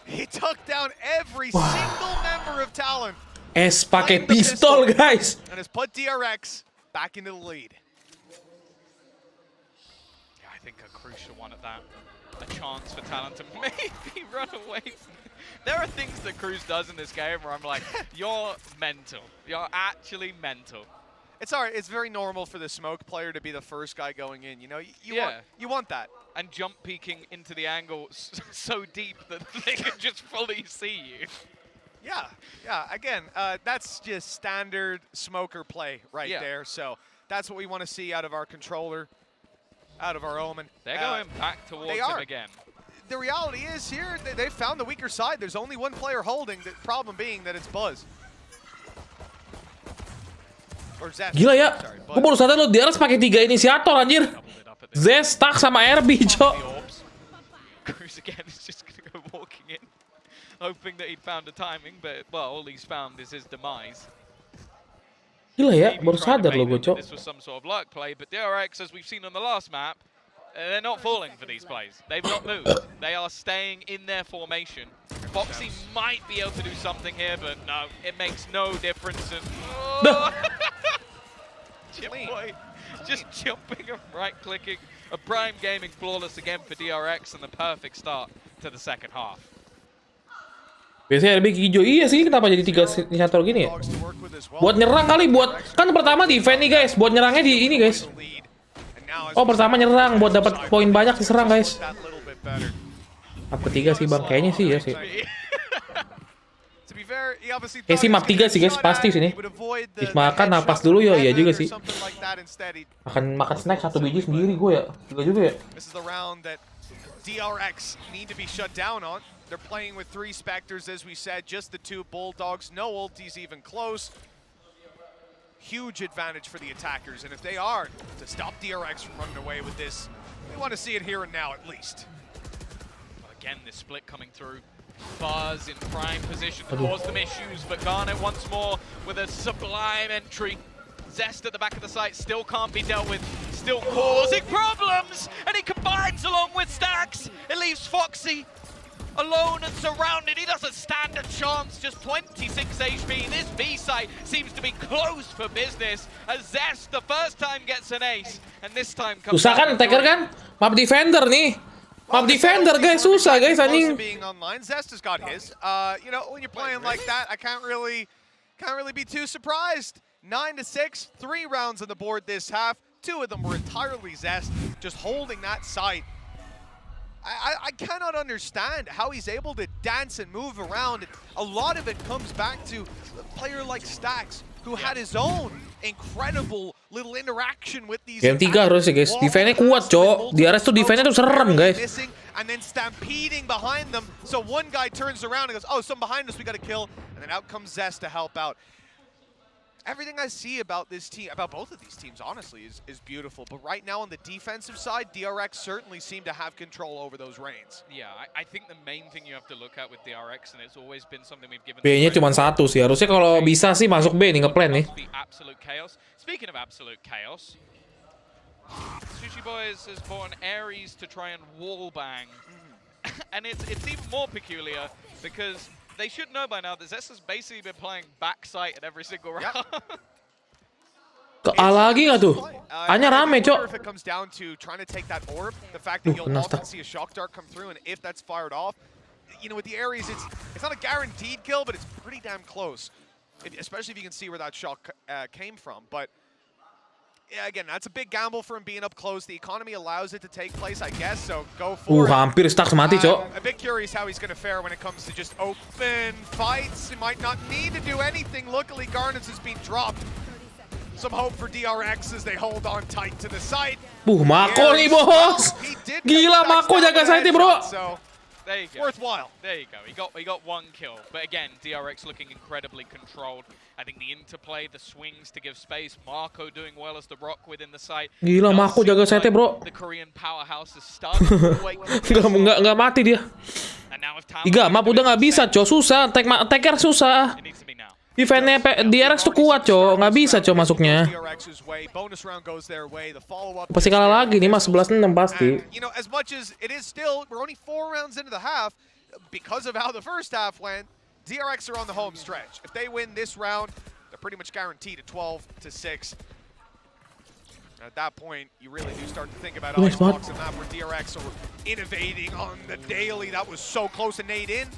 he took down every single member of Talon. Pakai pistol, guys. And has put DRX back into the lead. Yeah, I think a crucial one at that. A chance for Talon to maybe run away. There are things that Cruz does in this game where I'm like, you're mental. You're actually mental. It's all right. It's very normal for the smoke player to be the first guy going in. You know, you want that. And jump peeking into the angle so deep that they can just fully see you. Yeah. Again, that's just standard smoker play right there. So that's what we want to see out of our controller, out of our Omen. They're going back towards him again. The reality is here, they found the weaker side. There's only one player holding, the problem being that it's Buzz. Or Zest. Gila ya, gue baru sadar lo DRX pakai 3 inisiator anjir. Zest, Tak sama RB, cok. Cruz again is just going to go walking in, hoping that he'd found a timing, but well, all he's found is his demise. Gila ya, baru sadar lo gue, cok. This was some sort of luck play, but DRX, as we've seen on the last map, they're not falling for these plays. They've not moved. They are staying in their formation. Foxy might be able to do something here, but no, it makes no difference. And Boy, just jumping and right-clicking. A prime gaming flawless again for DRX and the perfect start to the second half. Biasanya RB hijau. Iya sih, kenapa jadi 3 inisiator gini ya? Buat nyerang kali, kan pertama defense nih guys. Buat nyerangnya di ini guys. Oh, pertama nyerang buat dapat poin banyak diserang guys. Map ketiga sih bang, kayaknya sih ya sih. Sih map 3 sih guys, pasti sini. Makan napas dulu ya, iya juga sih. Makan snack 1 biji sendiri gue ya. Juga ya. DRX need to be shut down on. They're playing with 3 Spectres, as we said, just the 2 Bulldogs, no ultis even close. Huge advantage for the attackers, and if they are to stop DRX from running away with this, we want to see it here and now at least. Again, this split coming through. Buzz in prime position to cause them issues, but Garnet once more with a sublime entry. Zest at the back of the site still can't be dealt with, still causing problems, and he combines along with Stacks. It leaves Foxy alone and surrounded. He doesn't stand a chance, just 26 HP. This B site seems to be closed for business as Zest the first time gets an ace, and this time comes susah kan attacker kan? Map defender nih. Map defender guys, susah guys anjing. Being online, Zest has got his. You know, when you're playing like that, I can't really be too surprised. 9-6, 3 rounds on the board this half. 2 of them were entirely Zest, just holding that site. I cannot understand how he's able to dance and move around. A lot of it comes back to a player like Stacks, who had his own incredible little interaction with these. Game 3 harus ya guys, defense-nya kuat cok. Di RS tuh defense-nya tuh serem guys. And then stampeding behind them, so one guy turns around and goes, oh, some behind us, we gotta kill. And then out comes Zest to help out. Everything I see about this team, about both of these teams, honestly, is beautiful. But right now on the defensive side, DRX certainly seem to have control over those reins. Yeah, I think the main thing you have to look at with DRX, and it's always been something we've given. B-nya cuma 1 sih. Harusnya kalau bisa sih masuk B nih, ngeplan nih. Absolute chaos. Speaking of absolute chaos, Sushi Boys has bought an Ares to try and wall bang, and it's even more peculiar because they should know by now that Zest has basically been playing backside at every single round. Ke A lagi nggak tuh? A-nya rame, cok. If it comes down to trying to take that orb, the fact that you'll often see a shock dart come through, and if that's fired off, you know, with the Ares, it's not a guaranteed kill, but it's pretty damn close. Especially if you can see where that shock came from. But yeah, again, that's a big gamble for him being up close. The economy allows it to take place, I guess, so go for it. Hampir Stacks mati, cok. A bit curious how he's going to fare when it comes to just open fights. He might not need to do anything. Luckily, Garnets has been dropped. Some hope for DRX as they hold on tight to the site. Mako nih, bos. Gila, Mako jaga site, bro. So There you go. Worthwhile. There you go. He got one kill. But again, DRX looking incredibly controlled. I think the interplay, the swings to give space. Marco doing well as the rock within the site. Gila, Marco jaga site, bro. The Korean powerhouse is starting to wake up. Nggak mati dia. And now if Talon Iga, map udah nggak bisa, cow, susah. Take-care susah. it needs to be now. Eventnya DRX tuh kuat, cow. Nggak bisa, cow, masuknya. Pasti kalah lagi nih, mas. 11-6 pasti. And, you know, as much as it is still, we're only 4 rounds into the half, because of how the first half went, DRX are on the home stretch. If they win this round, they're pretty much guaranteed a 12-6. At that point, you really do start to think about Icebox and that where DRX are innovating on the daily. That was so close to nade in.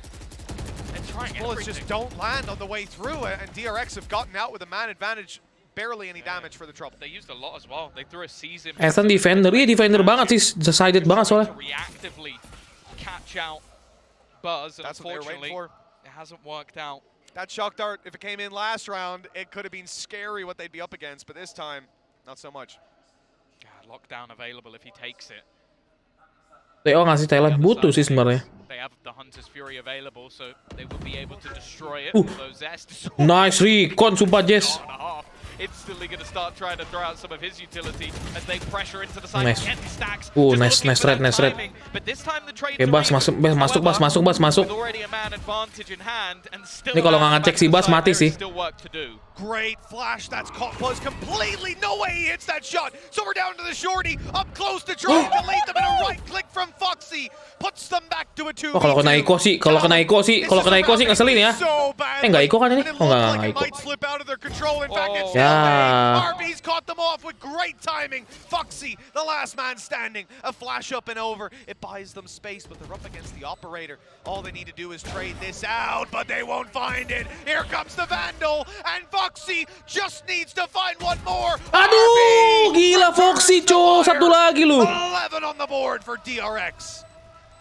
Bullets just don't land on the way through, and DRX have gotten out with a man advantage. Barely any damage for the trouble. They used a lot as well. They threw a season. Ethan defender, iya defender banget sih, decided banget soalnya. Reactively catch out Buzz, and That's what they were waiting unfortunately, for. it hasn't worked out. That shock dart, if it came in last round, it could have been scary what they'd be up against, but this time, not so much. God, lockdown available if he takes it. TO ngasih Talon butuh sih sebenarnya. They have the Hunter's Fury available, so they will be able to destroy it. Uh. Although Zest is Nice recon, sumpah Jess. instantly going to start trying to throw out some of his utility as they pressure into the side. Nice. Again, stacks. Nice trade. But this time the trade Oke, Bas masuk. with already a man advantage in hand and still Ini kalau nggak ngecek si Bas mati sih. still work to do. Great flash, that's caught Buzz completely. No way he hits that shot. So we're down to the shorty, up close to try and delete them, and a right click from Foxy puts them back to a 2v2. Oh, kalau kena Iko sih, ngeselin ya. Nggak Iko kan ini? Oh, nggak Iko. Ya. RB's caught them off with great timing. Foxy, the last man standing. A flash up and over. It buys them space, but they're up against the operator. All they need to do is trade this out, but they won't find it. Here comes the Vandal, and Foxy just needs to find one more. Aduh, gila Foxy, cow. Satu lagi lu. 11 on the board for DRX.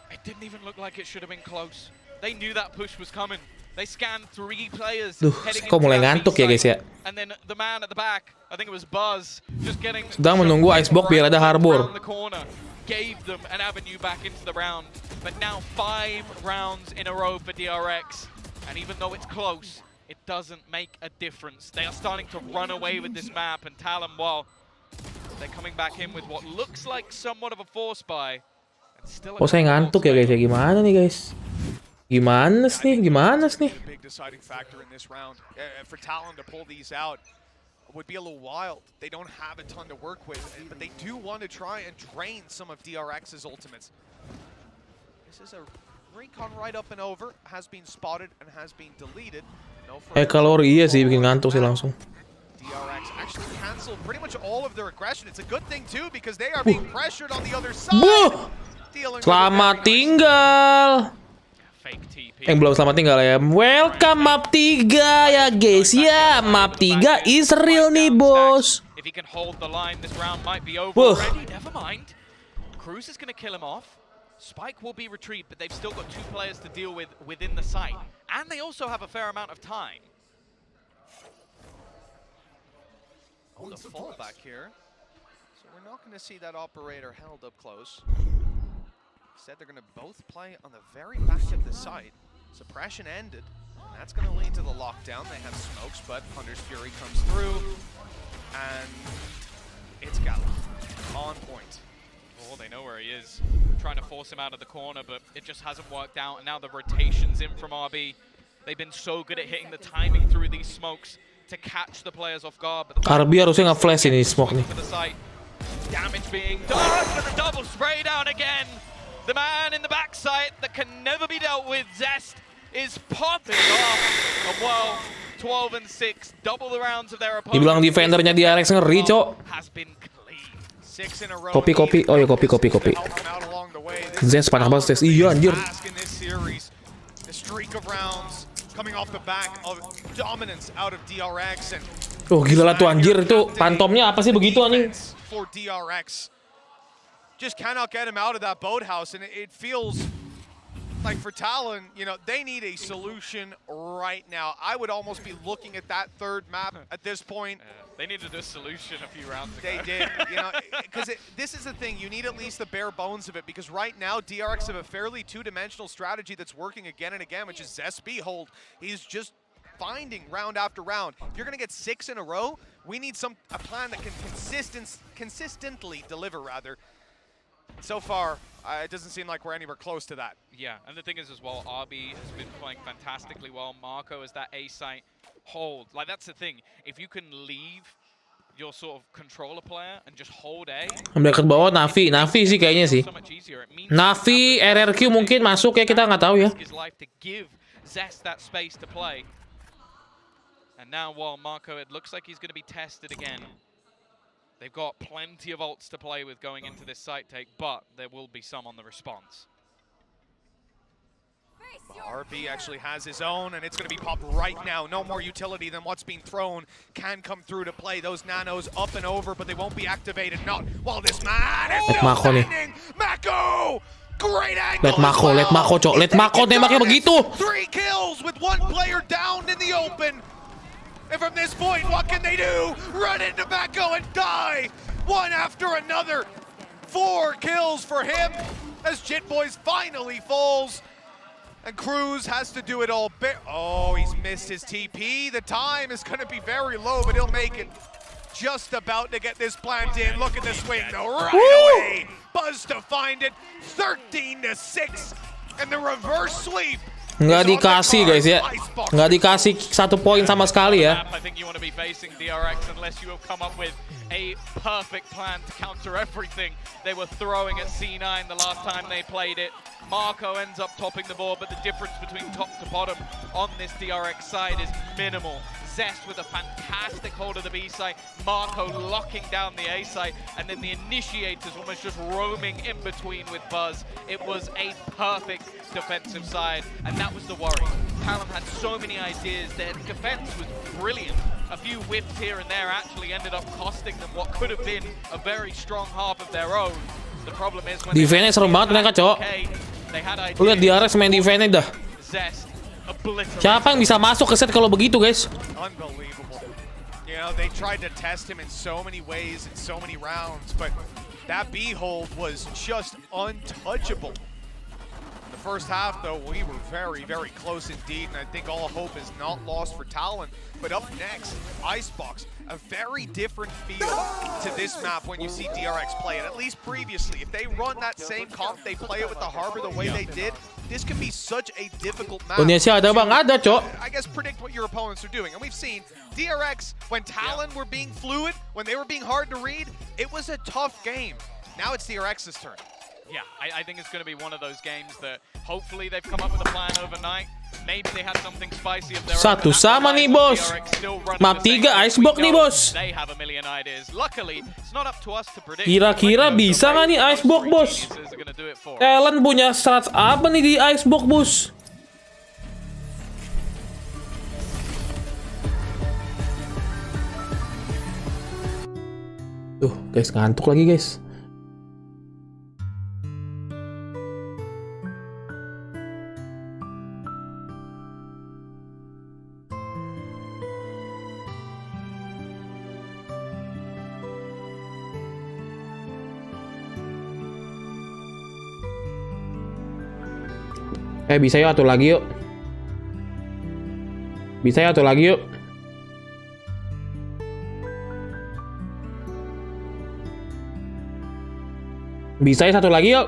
It didn't even look like it should have been close. They knew that push was coming. They scanned 3 players. Duh, kok mulai ngantuk ya guys ya. And then the man at the back, I think it was Buzz, just getting Sedang menunggu Icebox biar ada harbor. around the corner, gave them an avenue back into the round. But now 5 rounds in a row for DRX, and even though it's close, it doesn't make a difference. They are starting to run away with this map, and Talon, well, they're coming back in with what looks like somewhat of a force buy. And still Oh, saya ngantuk ya guys ya. Gimana nih guys? Gimana nih? Big deciding factor in this round. For Talon to pull these out would be a little wild. They don't have a ton to work with, but they do want to try and drain some of DRX's ultimates. This is a recon right up and over, has been spotted and has been deleted. No Kalori iya sih bikin ngantuk sih langsung. DRX actually canceled pretty much all of their aggression. It's a good thing too because they are being pressured on the other side. Selamat tinggal. fake TP. Belum selamat tinggal ya. Welcome map 3 ya guys ya. Map 3 is real nih bos. If he can hold the line, this round might be over already. Never mind. Cruz is going to kill him off. Spike will be retrieved, but they've still got 2 players to deal with within the site. And they also have a fair amount of time. On the fallback here. So we're not going to see that operator held up close. Instead, they're going to both play on the very back of the site. Suppression ended, and that's going to lead to the lockdown. They have smokes, but Hunter's Fury comes through, and it's Gallo on point. Oh, they know where he is. Trying to force him out of the corner, but it just hasn't worked out. And now the rotations in from RB. They've been so good at hitting the timing through these smokes to catch the players off guard. But RB harusnya nge-flash ini smoke nih. Damage being done, and the double spray down again. The man in the backside that can never be dealt with, Zest, is popping off. And well, 12 and 6, double the rounds of their opponent. Dibilang defendernya DRX ngeri, cok. Has been clean. 6 in a row. Kopi. Oh ya kopi. Zest panas banget, Zest. Iya anjir. The streak of rounds coming off the back of dominance out of DRX and Oh gila lah tuh anjir, itu pantomnya apa sih begitu anjing? For DRX. Just cannot get him out of that boathouse, and it feels like for Talon, you know, they need a solution right now. I would almost be looking at that third map at this point. They needed a solution a few rounds ago. They did, you know, because this is the thing. You need at least the bare bones of it, because right now DRX have a fairly two-dimensional strategy that's working again and again, which is Zest Behold. He's just finding round after round. If you're going to get 6 in a row, we need a plan that can consistently deliver, rather. So far, it doesn't seem like we're anywhere close to that. Yeah, and the thing is as well, RB has been playing fantastically well. Marco as that A site hold. Like, that's the thing. If you can leave your sort of controller player and just hold A. Mereka ke bawah Navi sih kayaknya sih. Navi, RRQ mungkin masuk ya, kita nggak tahu ya. To give Zest that space to play. And now while Marco, it looks like he's going to be tested again. They've got plenty of ults to play with going into this site take, but there will be some on the response. RB actually has his own, and it's going to be popped right now. No more utility than what's being thrown can come through to play. Those nanos up and over, but they won't be activated. Not while this man is still standing. Mako! Great angle. Let Mako, cok. Let Mako tembaknya begitu. 3 kills with 1 player down in the open. And from this point, what can they do? Run into Mako and die! One after another. 4 kills for him as Jitboys finally falls. And Cruz has to do it all. Oh, he's missed his TP. The time is going to be very low, but he'll make it. Just about to get this plant in. Look at the swing, though. Right away. Buzz to find it. 13-6. And the reverse sweep. Nggak dikasih guys ya, nggak dikasih 1 poin sama sekali ya. I think you want to be facing DRX unless you have come up with a perfect plan to counter everything they were throwing at C9 the last time they played it. Marco ends up topping the board, but the difference between top to bottom on this DRX side is minimal. Zest with a fantastic hold of the B side, Marco locking down the A side, and then the initiators almost just roaming in between with Buzz. It was a perfect defensive side, and that was the worry. Talon had so many ideas, their defense was brilliant. A few whips here and there actually ended up costing them what could have been a very strong half of their own. The problem is when defense seru banget mereka, cok. Lu lihat DRX main defense dah. Siapa yang bisa masuk ke set kalau begitu, guys? Unbelievable. You know, they tried to test him in so many ways, in so many rounds, but that B hold was just untouchable. In the first half, though, we were very, very close indeed, and I think all hope is not lost for Talon. But up next, Icebox, a very different feel to this map when you see DRX play it. At least previously, if they run that same comp, they play it with the Harbor the way they did, this can be such a difficult map. Indonesia ada bang, ada cok. I guess predict what your opponents are doing. And we've seen DRX, when Talon were being fluid, when they were being hard to read, it was a tough game. Now it's DRX's turn. Yeah, I think it's going to be one of those games that hopefully they've come up with a plan overnight. Maybe they had something spicy of their Satu own. sama nih, bos. Map 3 Icebox nih, bos. They have a million ideas. Luckily, it's not up to us to predict. Kira-kira bisa nggak nih Icebox, bos? Talon punya strats apa nih di Icebox, bos? Tuh, guys, ngantuk lagi, guys. Bisa yuk, atur lagi yuk. Bisa ya, atur lagi yuk. Bisa ya, satu lagi yuk.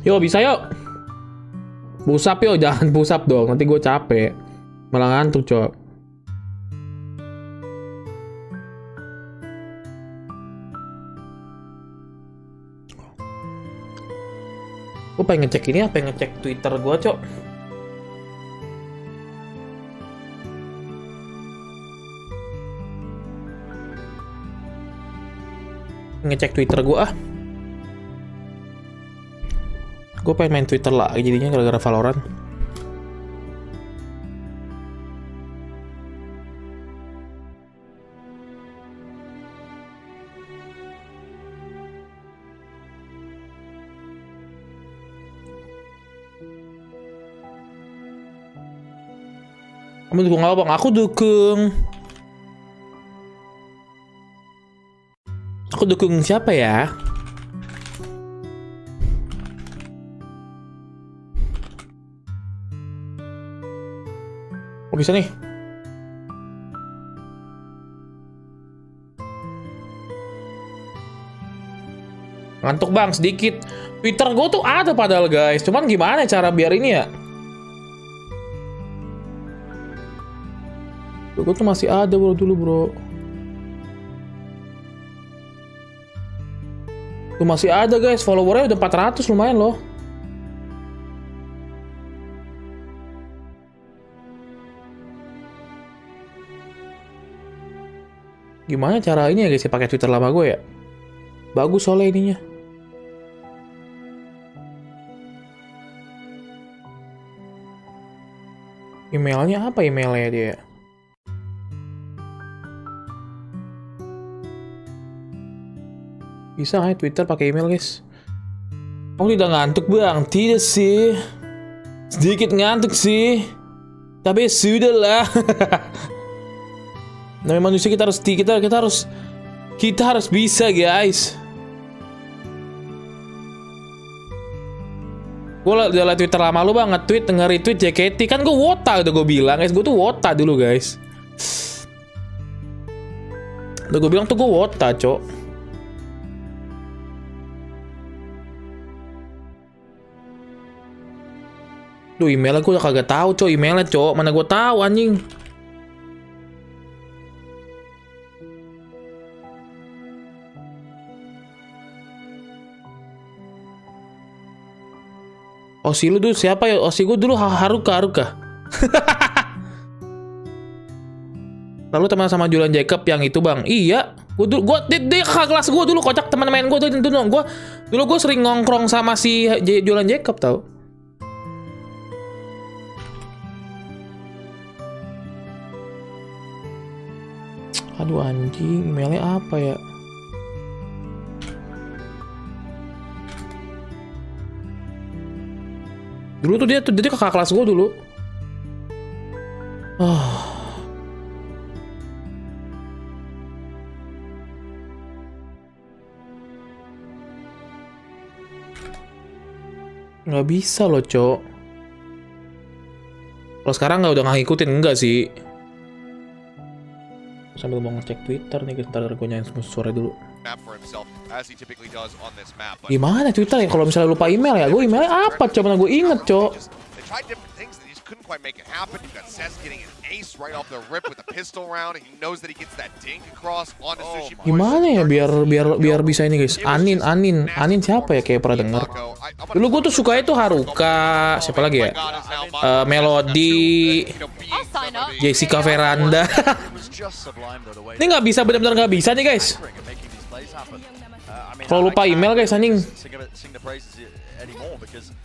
Yuk, bisa yuk. Push up yuk, jangan push up dong. Nanti gue capek. Malah ngantuk, cok. Gue pengen ngecek ini, pengen ngecek Twitter gue, cok. Ngecek Twitter gue, ah. Gue pengen main Twitter lagi jadinya gara-gara Valorant. Kamu dukung apa bang? Aku dukung siapa ya? Oh bisa nih. Ngantuk bang sedikit. Twitter gue tuh ada padahal guys. Cuman gimana cara biar ini ya? Gue tuh masih ada bro dulu bro. Tuh masih ada guys, followernya udah 400 lumayan loh. Gimana cara ini ya guys ya pakai Twitter lama gue ya? Bagus soalnya ininya. Emailnya apa emailnya dia? Bisa nggak ya Twitter pakai email guys? Kamu tidak ngantuk bang? Tidak sih. Sedikit ngantuk sih. Tapi sudah lah. Namanya manusia kita harus bisa guys. Gue udah liat Twitter lama lu bang, nge-tweet, nge-retweet JKT. Kan gue wota udah gue bilang guys. Gue tuh wota dulu guys. Udah gue bilang tuh gue wota cok. Duh emailnya gue udah kagak tahu cok, emailnya cok, mana gue tahu anjing. Osi lu dulu siapa ya? Osi gue dulu Haruka. Lalu teman sama Julian Jacob yang itu bang. Iya, dia kakak kelas gue dulu, kocak teman-teman gue tuh dulu gue sering ngongkrong sama si Julian Jacob tau. Aduh anjing, emailnya apa ya? Dulu tuh dia kakak kelas gue dulu. Nggak bisa loh, Cok. Kalau sekarang udah nggak ngikutin, enggak sih. Sambil mau ngecek Twitter nih, ntar gue nyanyi suara dulu. Gimana Twitter ya kalau misalnya lupa email ya? Gue emailnya apa? Coba gue inget, Cok. couldn't quite make it happen. You got Sess getting an ace right off the rip with a pistol round, and he knows that he gets that dink across onto Sushi. Gimana ya biar bisa ini guys? Anin siapa ya kayak pernah denger? Dulu gue tuh suka itu Haruka, siapa lagi ya? Melody, Jessica Veranda. Ini nggak bisa, benar-benar nggak bisa nih guys. Kalau lupa email guys anjing.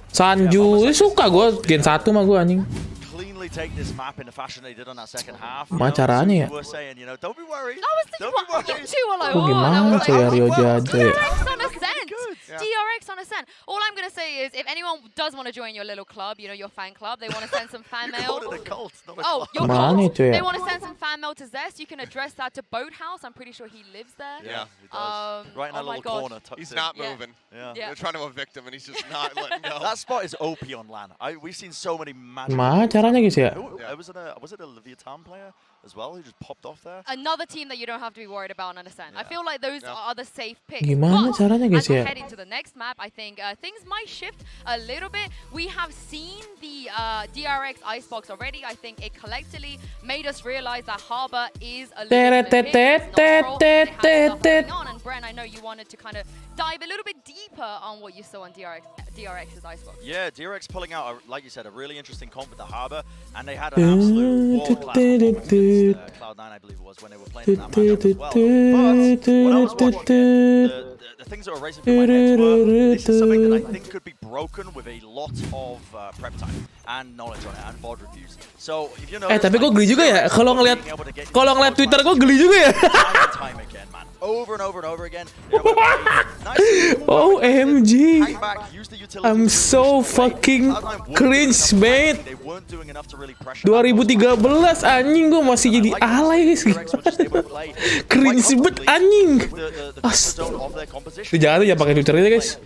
Sanju, suka gue Gen 1 mah gue anjing. Gimana caranya ya? Oh gimana tuh ya Ryuji ya? DRX on a send. All I'm gonna say is, if anyone does want to join your little club, you know, your fan club, they want to send some fan mail. Oh, your cult. They want to send some fan mail to Zest. You can address that to Boathouse. I'm pretty sure he lives there. Yeah, he does. Right in that little corner. He's not moving. Yeah. They're trying to evict him, and he's just not letting go. That spot is OP on LAN. We've seen so many magic. Gimana caranya guys ya? Was it a Leviathan player as well who just popped off there? Another team that you don't have to be worried about on Ascent. I feel like those are the safe picks. Gimana caranya guys ya? As we head into the next map, I think things might shift a little bit. We have seen the DRX Icebox already. I think it collectively made us realize that Harbor is a little bit big. It's not broken, it has stuff going on, and Bren, I know you wanted to kind of dive a little bit deeper on what you saw on DRX's Icebox. Yeah, DRX pulling out, like you said, a really interesting comp with the Harbor, and they had an absolute world-class performance against Cloud9, I believe it was, when they were playing in that matchup as well. But when I was watching the things that were racing through my head were, this is something that I think could be broken with a lot of prep time and knowledge on it and VOD reviews. So if you know, tapi gue geli juga ya kalau ngeliat Twitter gue geli juga ya. Time again, man. Over and over and over again. OMG. I'm so fucking cringe, mate. 2013 anjing gue masih jadi alay guys. Cringe banget anjing. Jangan ya pakai Twitter ini guys.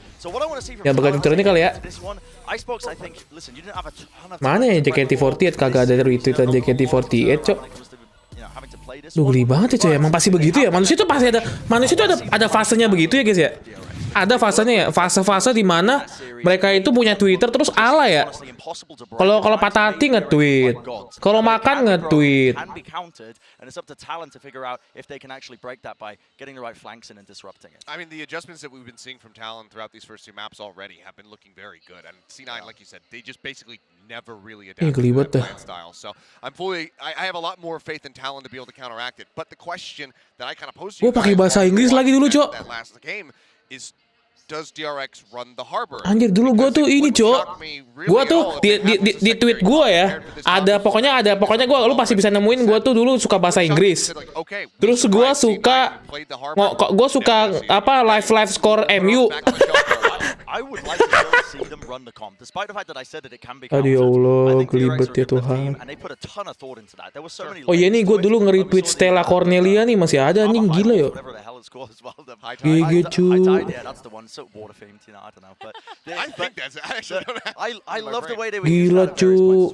Yang pakai Twitter ini kali ya. Mana ya JKT48 kagak ada retweetan JKT48 cok. Duh geli banget ya coy, emang pasti begitu ya. Manusia itu pasti ada fasenya begitu ya guys ya. Ada fasenya ya, fase-fase di mana mereka itu punya Twitter terus ala ya. Kalau patah hati nge-tweet, kalau makan nge-tweet. I mean, the adjustments that we've been seeing from Talon throughout these first two maps already have been looking very good. And C9, like you said, they just basically never really adapted to that plan style. So I have a lot more faith in Talon to be able to counteract it. But the question that I kind of posed to you guys, pakai bahasa Inggris lagi dulu, Cok. That last game is, does DRX run the Harbor? Anjir dulu gue tuh ini cok, gue tuh di tweet gue ya, ada pokoknya lu pasti bisa nemuin gue tuh dulu suka bahasa Inggris. Terus gue suka apa live score MU. Aduh ya Allah, gelibet ya Tuhan. Oh iya nih gue dulu nge-retweet Stella Cornelia nih, masih ada anjing, gila yo. GG cuy. Gila cuy.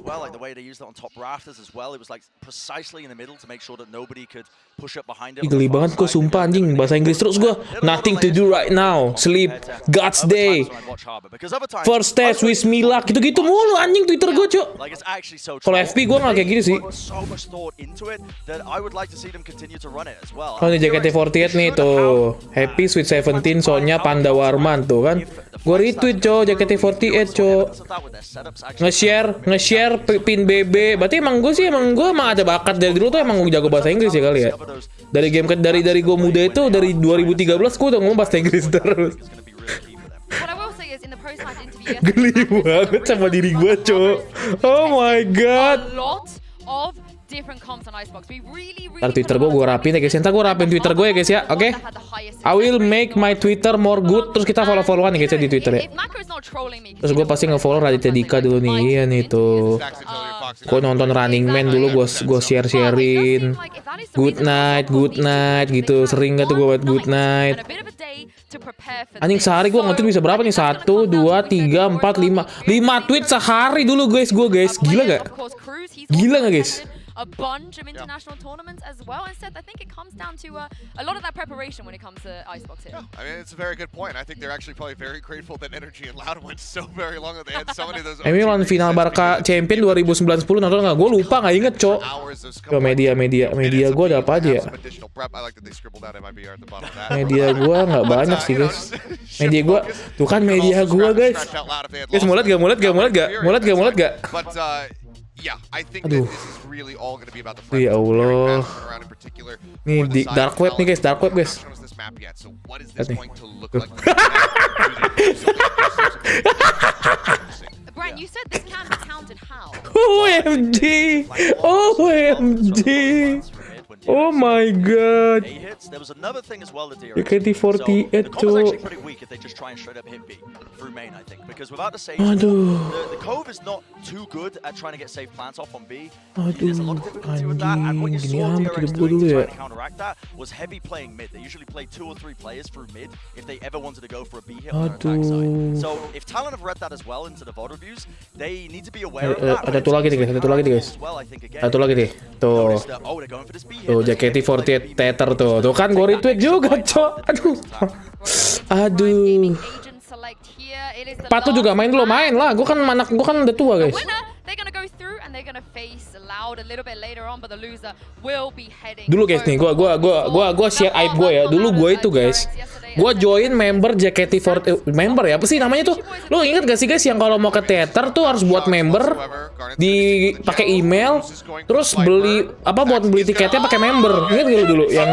Geli banget kok sumpah anjing, bahasa Inggris terus gue. Nothing to do right now, sleep, God's day, first stage with me luck, gitu-gitu mulu anjing Twitter gue cok. Kalau FP gue gak kayak gini sih. Oh ini JKT48 nih tuh, Happy Sweet 17 Sonya Panda Warman tuh kan. Gue retweet cok JKT48 cok. Nge-share pin BB. Berarti emang gue ada bakat dari dulu tuh, emang gue jago bahasa Inggris ya kali ya. Dari game dari gue muda itu, dari 2013 gue udah ngomong bahasa Inggris terus. Geli banget sama diri gue cok. Oh my god. Ntar Twitter gue rapin ya guys. Ntar gue rapin Twitter gue ya guys ya. Oke. I will make my Twitter more good. Terus kita follow-followan ya guys ya di Twitter ya. Terus gue pasti nge-follow Raditya Dika dulu nih. Iya nih tuh. Gue nonton Running Man dulu, gue share-sharein. Good night gitu. Sering gak tuh gue buat good night. Anjing sehari gue nge-tweet bisa berapa nih? 1, 2, 3, 4, 5 tweet sehari dulu guys. Gila gak? Gila gak guys? A bunch of international tournaments as well. Instead, I think it comes down to a lot of that preparation when it comes to Icebox here. I mean, it's a very good point. I think they're actually probably very grateful that Energy and Loud went so very long that they had so many of those. Lawan final Barca Champion 2009-10 nonton nggak? Gue lupa, nggak inget cok. Media gue ada apa aja ya? Media gue nggak banyak sih guys. Media gue, tuh kan media gue guys. Guys mau liat gak? Yeah, I think that this is really all going to be about the ya Allah. Nih di dark web nih guys, Lihat nih. Brian, you said this can be counted how? OMG. Oh my god. There was another thing as well that DRX. JKT48 the Cove is actually pretty weak if they just try and straight up hit B through main, I think, because without the save, the Cove is not too good at trying to get safe plants off on B. There's a lot of difficulty with that, and what you saw DRX doing to try and counteract that was heavy playing mid. They usually play 2 or 3 players through mid if they ever wanted to go for a B hit on their attack side. So if Talon have read that as well into the VOD reviews, they need to be aware of that. Ada tuh lagi nih guys. Tuh Tuh JKT48 Tether tuh kan gue retweet juga cok. Aduh. Patu juga main lah. Gue kan udah tua guys. out a little bit later on, but the loser will be heading. Dulu guys nih, gua share aib gue ya. Dulu gue itu guys, gue join member JKT48 member ya, apa sih namanya tuh? Lu inget gak sih guys yang kalau mau ke teater tuh harus buat member, pakai email, terus beli apa buat beli tiketnya pakai member. Ingat gak lu dulu yang?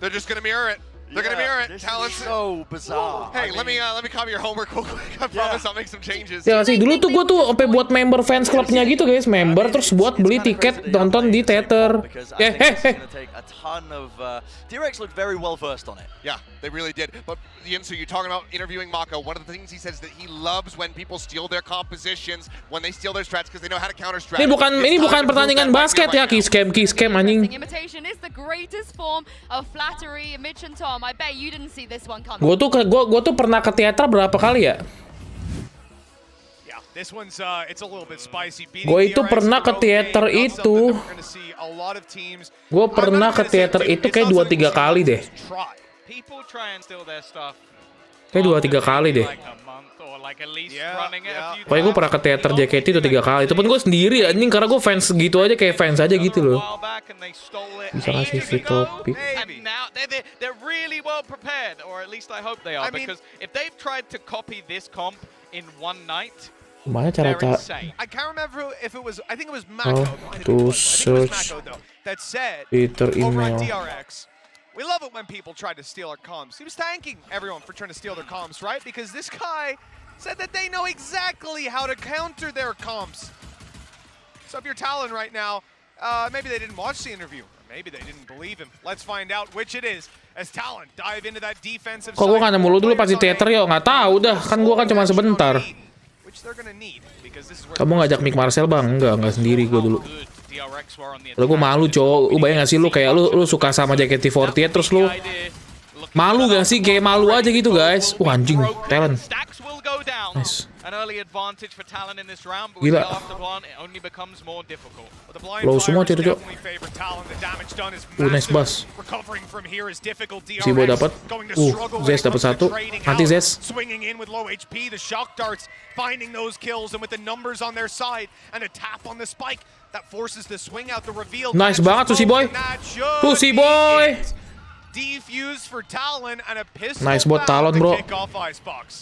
They're just gonna mirror it. They're gonna mirror it. This Talent's is so bizarre. Hey, let me copy your homework real quick. I promise I'll make some changes. Ya sih, dulu tuh gue tuh sampai buat member fans clubnya gitu guys, member terus buat beli tiket nonton di teater. DRX looked very well versed on it. Yeah, they really did. But Yinsu, you're talking about interviewing Mako. One of the things he says that he loves when people steal their compositions, when they steal their strats, because they know how to counter strat. Ini bukan pertandingan basket ya, kiss cam anjing. Imitation is the greatest form of flattery. Mitch and Tom, I bet you didn't see this one coming. Gue tuh pernah ke teater berapa kali ya? This one's it's a little bit spicy. Gue itu pernah ke teater itu. Gue pernah ke teater itu kayak 2-3 kali deh. People try and steal their stuff. Kayak 2-3 kali deh. Pokoknya gue pernah ke teater JKT itu 3 kali. Itu pun gue sendiri anjing karena gue fans gitu aja, kayak fans aja gitu loh. Bisa ngasih free topik. And now they're really well prepared, or at least I hope they are, because if they've tried to copy this comp in one night, Gimana cara I can't remember if it was. I think it was Mako. to search That said Twitter over at email. DRX. We love it when people try to steal our comms. He was thanking everyone for trying to steal their comms, right? Because this guy said that they know exactly how to counter their comms. So if you're Talon right now, maybe they didn't watch the interview. Maybe they didn't believe him. Let's find out which it is as Talon dive into that defensive Kok gue nggak nemu lu dulu pas di teater ya? Nggak tahu dah, kan gue kan cuma sebentar. Kamu ngajak Mick Marcel bang? Enggak sendiri gue dulu. Lalu gue malu cowok, lu bayang gak sih lu kayak lu suka sama JKT48 terus lu malu gak sih? Kayak malu aja gitu guys. Anjing, Talon. Nice. Gila. Low semua cuy tuh. Nice bus. Si Boy dapat. Zes dapat 1. Nanti Zes. Swinging in with low HP, the shock darts finding those kills, and with the numbers on their side and a tap on the spike that forces the swing out, the reveal. Nice banget tuh si Boy. Tuh si Boy. Defuse for Talon and a pistol. Nice buat Talon bro.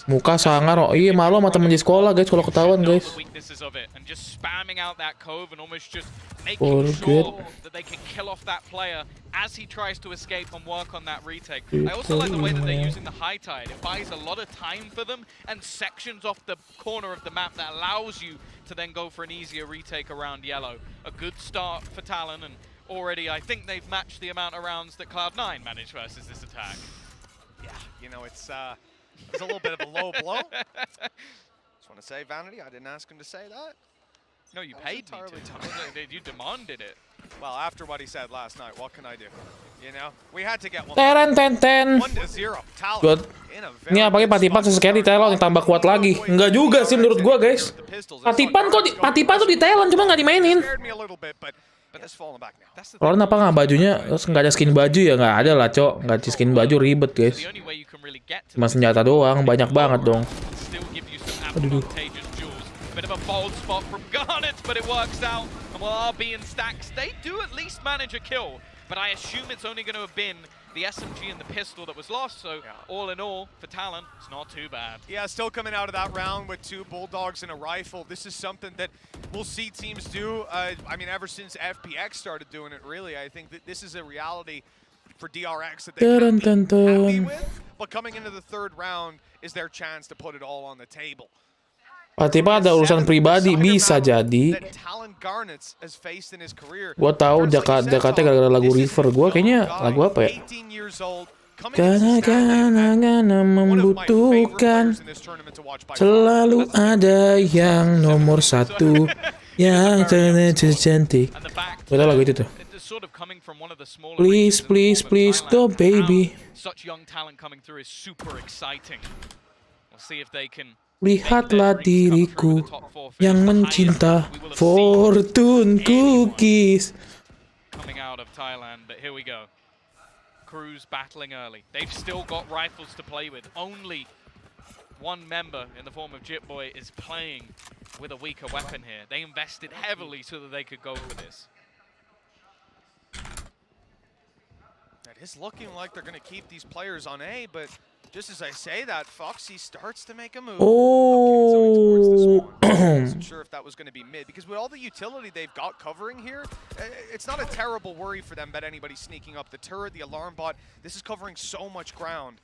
Muka sangar. Oh iya, malu sama temen di sekolah guys kalau ketahuan guys. As he tries to escape and work on that retake. I also like the way that they're using the high tide. It buys a lot of time for them and sections off the corner of the map that allows you to then go for an easier retake around yellow. A good start for Talon, and already I think they've matched the amount of rounds that Cloud9 managed versus this attack. Yeah, you know, it's a little bit of a low blow. Just want to say, Vanity, I didn't ask him to say that. No, you paid me to. You demanded it. Well, after what he said last night, what can I do? You know, we had to get one. Teren. 1-0. Talon. Ini apalagi Patipan sesekali di Talon yang tambah kuat lagi. Enggak juga sih menurut gua guys. Patipan tuh di Talon cuma nggak dimainin. Kalau apa nggak bajunya, terus nggak ada skin baju ya nggak ada lah cok, nggak ada skin baju ribet guys. Cuma senjata doang, banyak banget dong. Aduh. Bit of a bold spot from Garnet, but it works out. And while RB and Stacks, they do at least manage a kill. But I assume it's only going to have been the SMG and the pistol that was lost. So all in all, for Talon, it's not too bad. Yeah, still coming out of that round with 2 bulldogs and a rifle. This is something that we'll see teams do. I mean, ever since FPX started doing it, really, I think that this is a reality for DRX that they can't be happy with. But coming into the 3rd round is their chance to put it all on the table. Tiba ada urusan pribadi bisa jadi. Gua tahu Jakarta gara-gara lagu River. Gua kayaknya lagu apa ya? Kadang-kadang membutuhkan selalu ada yang nomor 1 yang cantik. Gua tahu lagu itu tuh. Please, go baby. Such young talent coming through is super exciting. We'll see if they can. Lihatlah diriku yang mencinta Fortune Cookies. Coming out of Thailand, but here we go. Crews battling early. They've still got rifles to play with. Only one member in the form of Jitboy is playing with a weaker weapon here. They invested heavily so that they could go for this. It is looking like they're going to keep these players on A, but just as I say that, Foxy starts to make a move. Oh. I wasn't sure if that was going to be mid, because with all the utility they've got covering here, it's not a terrible worry for them about anybody sneaking up. The turret, the alarm bot, this is covering so much ground.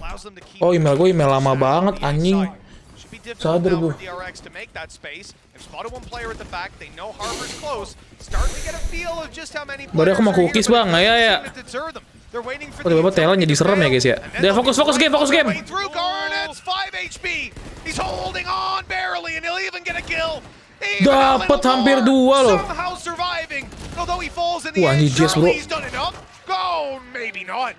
Allows them to keep... Oh, email gue email lama banget, anjing. Should be difficult Sadar now gue. for DRX to make that space. They've spotted one player at the back. They know Harbor's close. Starting to get a feel of just how many Baru players aku mau are here, cookies, but Bang. it Ya, ya. doesn't seem to deter them. They're waiting for Oh, tiba-tiba Talon jadi serem ya, guys, ya. Dia fokus game, fokus game. Through Garnet's 5 HP. He's holding on barely, and he'll even get a kill. Dapat hampir 2 loh. Somehow surviving. Although he falls in the Wah, end, ini Jess, bro. surely he's done enough. Go, maybe not.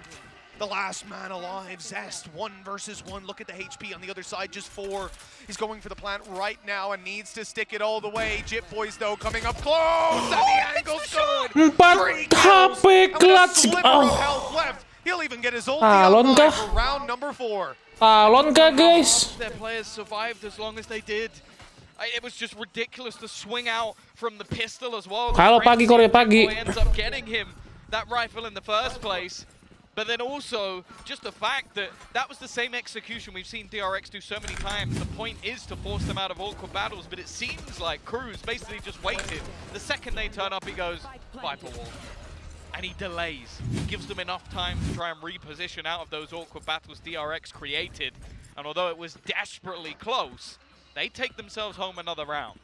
The last man alive, Zest, 1 versus 1. Look at the HP on the other side, just 4. He's going for the plant right now and needs to stick it all the way. Jip Boys, though, coming up close, and the angle's good. 4 HP clutch. Oh. Left. He'll even get his ulti Talon online kah? for round number 4. Talon kah, guys? Their players survived as long as they did. It was just ridiculous to swing out from the pistol as well. Halo, pagi, Korea, pagi. Ends up getting him that rifle in the first place. But then also, just the fact that that was the same execution we've seen DRX do so many times. The point is to force them out of awkward battles, but it seems like Cruz basically just waited. The second they turn up, he goes, Viper Wall. And he delays. He gives them enough time to try and reposition out of those awkward battles DRX created. And although it was desperately close, they take themselves home another round.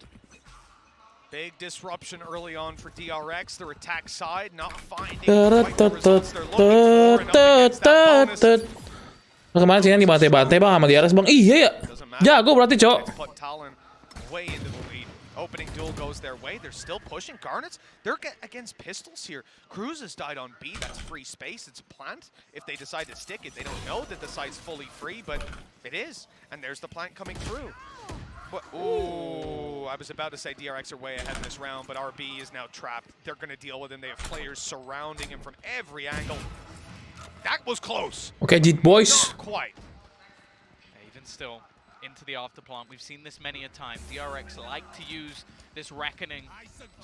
Big disruption early on for DRX. Their attack side not finding quite the results they're looking for, and up against that bonus. Kemarin sini dibantai-bantai bang sama DRX bang. Iya ya. Jago berarti, Cok. Put Talon way into the lead. Opening duel goes their way. They're still pushing. Garnets, they're against pistols here. Cruz has died on B. That's free space. It's a plant. If they decide to stick it, they don't know that the site's fully free, but it is. And there's the plant coming through. Ooh, I was about to say DRX are way ahead in this round, but RB is now trapped. They're going to deal with him. They have players surrounding him from every angle. That was close. Okay, Jit Boys. Not quite. Even still, into the afterplant. We've seen this many a time. DRX like to use this reckoning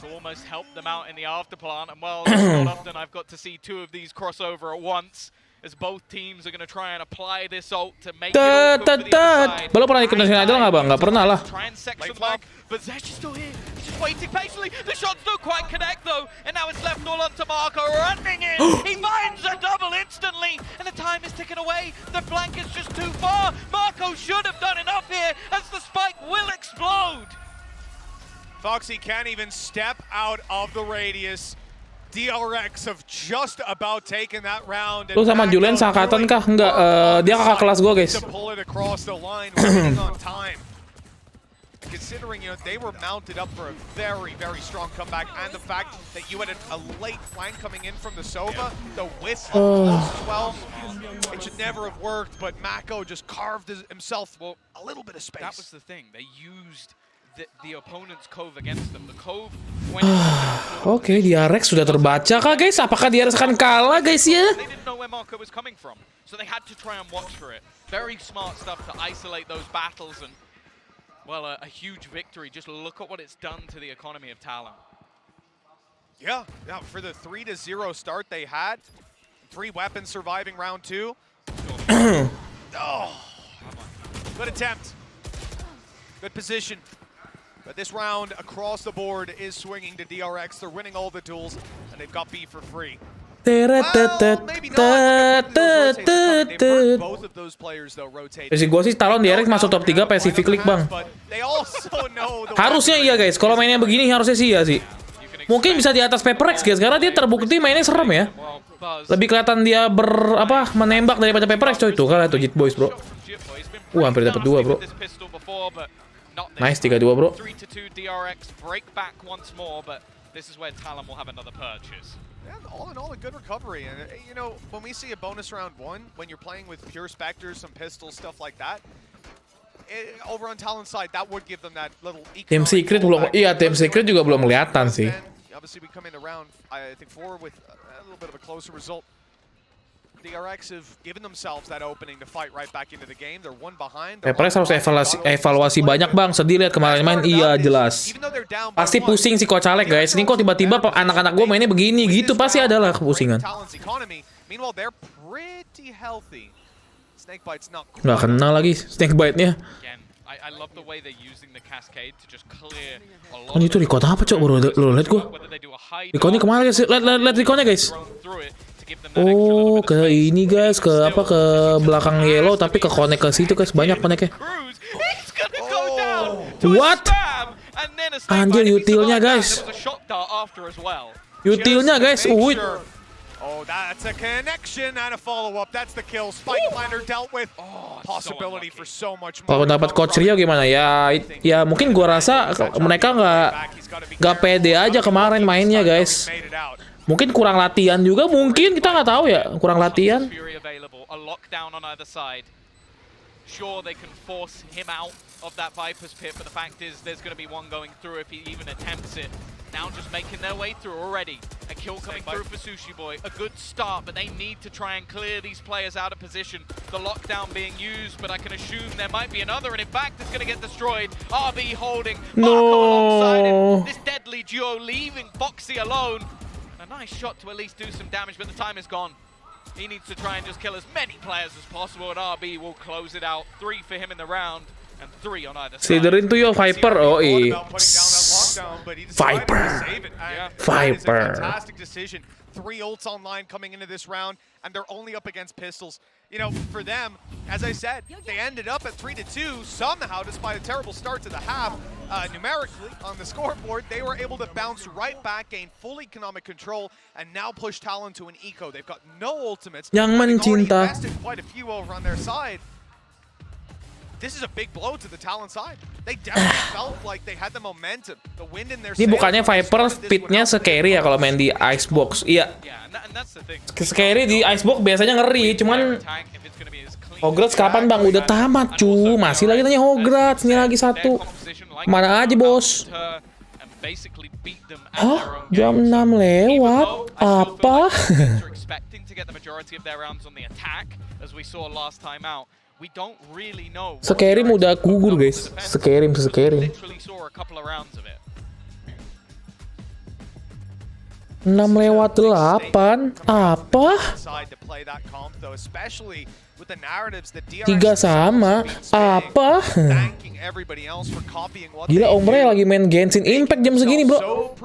to almost help them out in the afterplant. And well, not often I've got to see 2 of these crossover at once, as both teams are going to try and apply this ult to make it awkward for the other side. Belum pernah ikut nasional idol nggak bang? Nggak pernah lah. Try and section them off, but Zesh is still here. He's just waiting patiently. The shots don't quite connect though, and now it's left all onto Marco running in. He finds a double instantly, and the time is ticking away. The flank is just too far. Marco should have done enough here, as the spike will explode. Foxy can't even step out of the radius. DRX have just about taken that round. Lu sama Julian seangkatan kah? Enggak, dia kakak kelas gue, guys. To pull it across the line, waiting on time. Considering, you know, they were mounted up for a very, very strong comeback, and the fact that you had a late flank coming in from the Sova, the width of close 12, it should never have worked, but Mako just carved himself a little bit of space. That was the thing. They used the opponent's cove against them. The cove Oke, DRX sudah terbaca kah, guys? Apakah DRX akan kalah, guys ya? They didn't know where Marco was coming from, so they had to try and watch for it. Very smart stuff to isolate those battles, and well, a huge victory. Just look at what it's done to the economy of Talon. Yeah, for the 3-0 start they had, 3 weapons surviving round 2. Oh, good attempt, good position. But this round across the board is swinging to DRX. They're winning all the duels, and they've got B for free. Well, maybe not. Both of those players though rotate. Versi gue sih Talon DRX masuk top 3 Pacific League, bang. Harusnya iya, guys. Kalau mainnya begini harusnya sih ya sih. Mungkin bisa di atas Paperrex, guys, karena dia terbukti mainnya serem ya. Lebih kelihatan dia menembak daripada Paperrex, coy. Tuh kan tuh Jit Boys, bro. Hampir dapat 2, bro. Nice, 3-2, bro. 3-2 DRX break back once more, but this is where Talon will have another purchase. Yeah, all in all, a good recovery. And you know, when we see a bonus round 1, when you're playing with pure specters, some pistols, stuff like that, over on Talon's side, that would give them that little. Tim Secret belum, iya Tim Secret juga belum kelihatan sih. Obviously, we come in around, I think 4 with a little bit of a closer result. DRX have given themselves that opening to fight right back into the game. They're one behind. HyperX harus evaluasi banyak bang. Sedih lihat kemarin main, iya jelas. Pasti pusing si Coach Alek guys. Ini kok tiba-tiba anak-anak gue mainnya begini gitu, pasti adalah kepusingan. Nggak kenal lagi Snakebite-nya. Kan itu record apa cok? Baru lo liat gue. Recordnya kemana guys? Lihat recordnya guys. Oh, ke ini guys, ke apa, ke belakang yellow tapi ke connect ke situ guys, banyak connect-nya. What? Anjir utilnya guys. Utilnya guys, Oh, that's a connection and a follow-up. That's the kill. Spike Planner dealt with. Possibility for so much more. Kalau dapat Coach Rio gimana ya? Ya mungkin gua rasa mereka nggak pede aja kemarin mainnya guys. Mungkin kurang latihan juga, mungkin kita nggak tahu ya, kurang latihan. Sure, they can force him out of that Viper's pit, but the fact is there's going to be one going through if he even attempts it. Now just making their way through already. A kill coming through for Sushi Boy. A good start, but they need to try and clear these players out of position. The lockdown being used, but I can assume there might be another, and in fact it's going to get destroyed. RB holding Marco alongside him. This deadly duo leaving Foxy alone. A nice shot to at least do some damage, but the time is gone. He needs to try and just kill as many players as possible, and RB will close it out. 3 for him in the round, and 3 on either side. Siderin tuh yo Viper, oh Viper. Viper. Fantastic decision. 3 ults online coming into this round, and they're only up against pistols. You know, for them, as I said, they ended up at 3-2 somehow, despite a terrible start to the half. Numerically, on the scoreboard, they were able to bounce right back, gain full economic control, and now push Talon to an eco. They've got no ultimates. Yang mencinta. Invested quite a few over on their side. This is a big blow to the Talon side. They definitely felt like they had the momentum, the wind in their sails. Ini bukannya Viper speednya scary ya kalau main di Icebox. Iya. Scary di Icebox biasanya ngeri, cuman Hograts kapan bang? Udah tamat cu. Masih lagi nanya Hograts, ini lagi 1. Mana aja bos? Hah? Jam 6 lewat? Apa? Skyrim udah gugur guys. Skyrim. 6/8. Apa? 3 sama. Apa? Gila Omre lagi main Genshin Impact jam segini bro.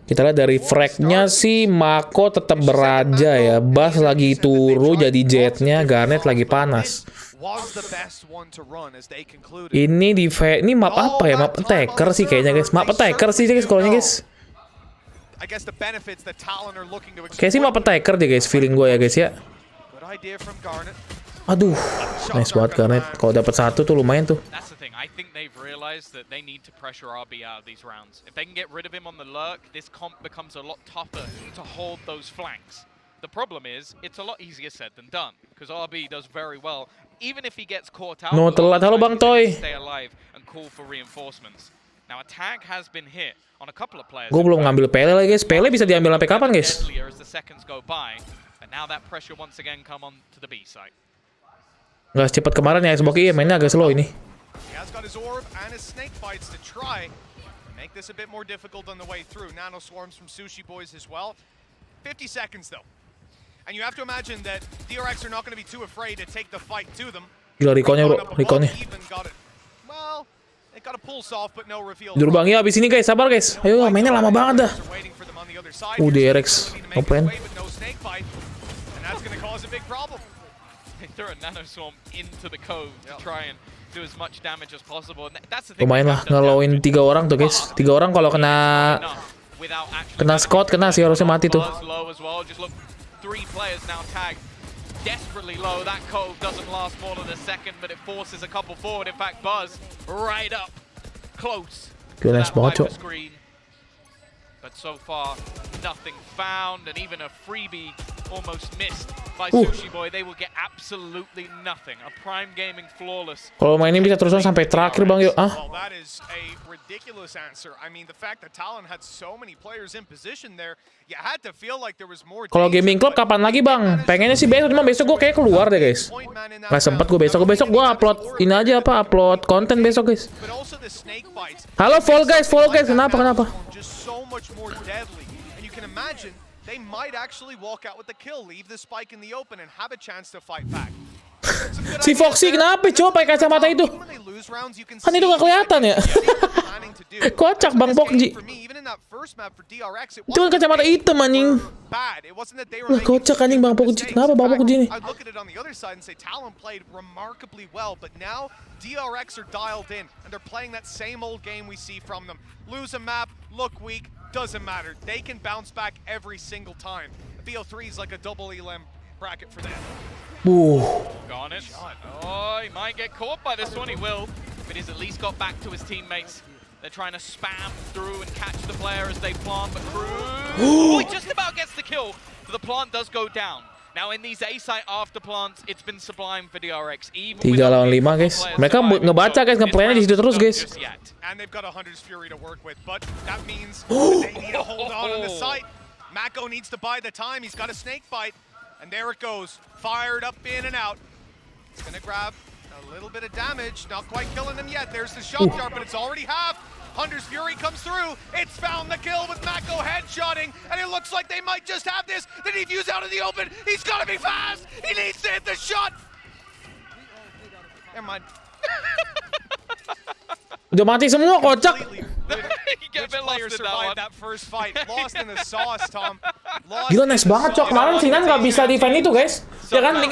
Kita lihat dari fragnya sih Mako tetap beraja ya. Bas lagi turu jadi jetnya, Garnet lagi panas. Ini map apa ya? Map attacker sih kayaknya guys. Map attacker sih guys kalau guys. Kayak sih map attacker deh guys, feeling gue ya guys ya. Aduh, nice banget Garnet. Kalau dapat 1 tuh lumayan tuh. I think they've realized that they need to pressure RB out of these rounds. If they can get rid of him on the lurk, this comp becomes a lot tougher to hold those flanks. The problem is, it's a lot easier said than done, because RB does very well. Even if he gets caught out, no telat, halo Bang Toy. Stay alive and call for reinforcements. Now attack has been hit on a couple of players. Gue belum ngambil Pele lagi guys. Pele bisa diambil sampai kapan guys? As the seconds go by, and now that pressure once again come on to the B side. Gak secepat kemarin ya Xbox, iya mainnya agak slow ini. He has got his orb and his snake bites to try to make this a bit more difficult on the way through. Nano swarms from Sushi Boys as well. 50 seconds though. And you have to imagine that DRX are not going to be too afraid to take the fight to them. Gila Rikonnya bro, Rikonnya. Well, they got a pulse off but no reveal. Durbangi abis ini guys, sabar guys. Ayo mainnya lama banget dah. DRX open. And that's going to cause a big problem. They throw a nano swarm into the cove to try and do as much damage as possible. And that's the thing. Lumayan lah ngelowin 3 orang tuh guys. 3 orang kalau kena Scott kena sih harusnya mati tuh. 3 players now tagged desperately low. That cove doesn't last more than a second, but it forces a couple forward. In fact, Buzz right up close. Gila nice banget cok. But so far nothing found, and even a freebie almost missed. by Sushi Boy, they will get absolutely nothing. A Prime Gaming flawless. Kalau mainin bisa terus sampai terakhir Bang Yo. Well, that is a ridiculous answer. I mean, the fact that Talon had so many players in position there, you had to feel like there was more. Kalau gaming club kapan lagi Bang? Pengennya sih besok, cuma besok gue kayak keluar deh guys. Nggak sempet gue besok gue upload ini aja apa upload konten besok guys. Halo Fall Guys, kenapa? Just so much more deadly, and you can imagine they might actually walk out with the kill, leave the spike in the open, and have a chance to fight back. Si Foxy kenapa coba pakai kacamata itu? Kan itu nggak kelihatan ya? Kocak Bang Foxy. Itu kan kacamata hitam anjing. Lah kocak anjing Bang Foxy. Kenapa Bang Foxy ini? DRX are dialed in, and they're playing that same old game we see from them. Lose a map, look weak, doesn't matter. They can bounce back every single time. BO3 is like a double elim bracket for them. Got it. Oh, he might get caught by this one. He will, but he's at least got back to his teammates. They're trying to spam through and catch the player as they plant, but he just about gets the kill, but the plant does go down. Now in these A site after plants, it's been sublime for DRX. 3 lawan 5 guys. Mereka ngebaca guys, ngeplaynya di situ terus guys. And they've got a Hunter's Fury to work with, but that means they need to hold on the site. Mako needs to buy the time. He's got a snake bite, and there it goes, fired up in and out. It's gonna grab a little bit of damage, not quite killing them yet. There's the shock dart, but it's already half. Hunter's Fury comes through. It's found the kill with Mako headshotting, and it looks like they might just have this. The defuse out in the open. He's got to be fast. He needs to hit the shot. Never mind. Udah mati semua kocak. Players survived that first fight. Lost in the sauce, Tom. Gila nice banget cok. Kemarin Sinan nggak bisa defend itu guys. Ya kan link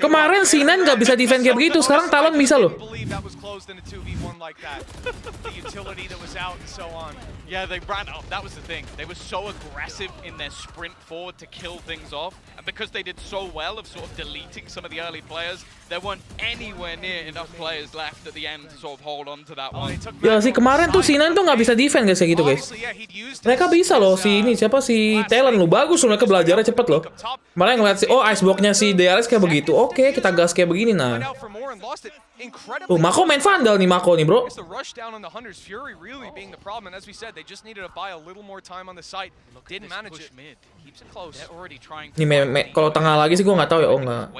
kemarin Sinan nggak bisa defend kayak begitu. Sekarang Talon bisa loh. Yeah, they ran up. That was the thing. They were so aggressive in their sprint forward to kill things off. And because they did so well of sort of deleting some of the early players, there weren't anywhere near enough players left at the end to sort of hold on to that one. Ya sih kemarin tuh Sinan tuh nggak bisa defend guys kayak gitu guys. Mereka bisa loh si Talon lo bagus loh, mereka belajarnya cepet loh. Malah ngeliat iceboxnya si DRX kayak begitu. Oke, kita gas kayak begini nah. Tuh Mako main Vandal nih Mako nih bro. Nih kalau tengah lagi sih gue nggak tahu ya. Oh nggak.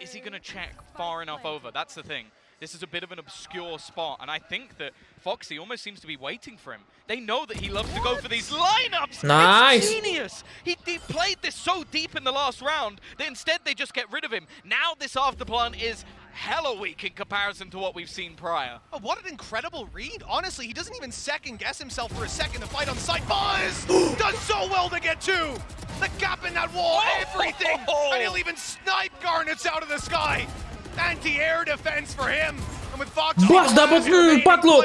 Is he gonna check far enough over? That's the thing. This is a bit of an obscure spot, and I think that Foxy almost seems to be waiting for him. They know that he loves to go for these lineups. Nice. It's genius. He played this so deep in the last round that instead they just get rid of him. Now this afterplan is hella weak in comparison to what we've seen prior. Oh, what an incredible read. Honestly, he doesn't even second guess himself for a second to fight on site. Buzz does so well to get two. The gap in that wall, everything. And he'll even snipe Garnets out of the sky. Anti-air defense for him. And with Fox Buzz dapat 4 loh.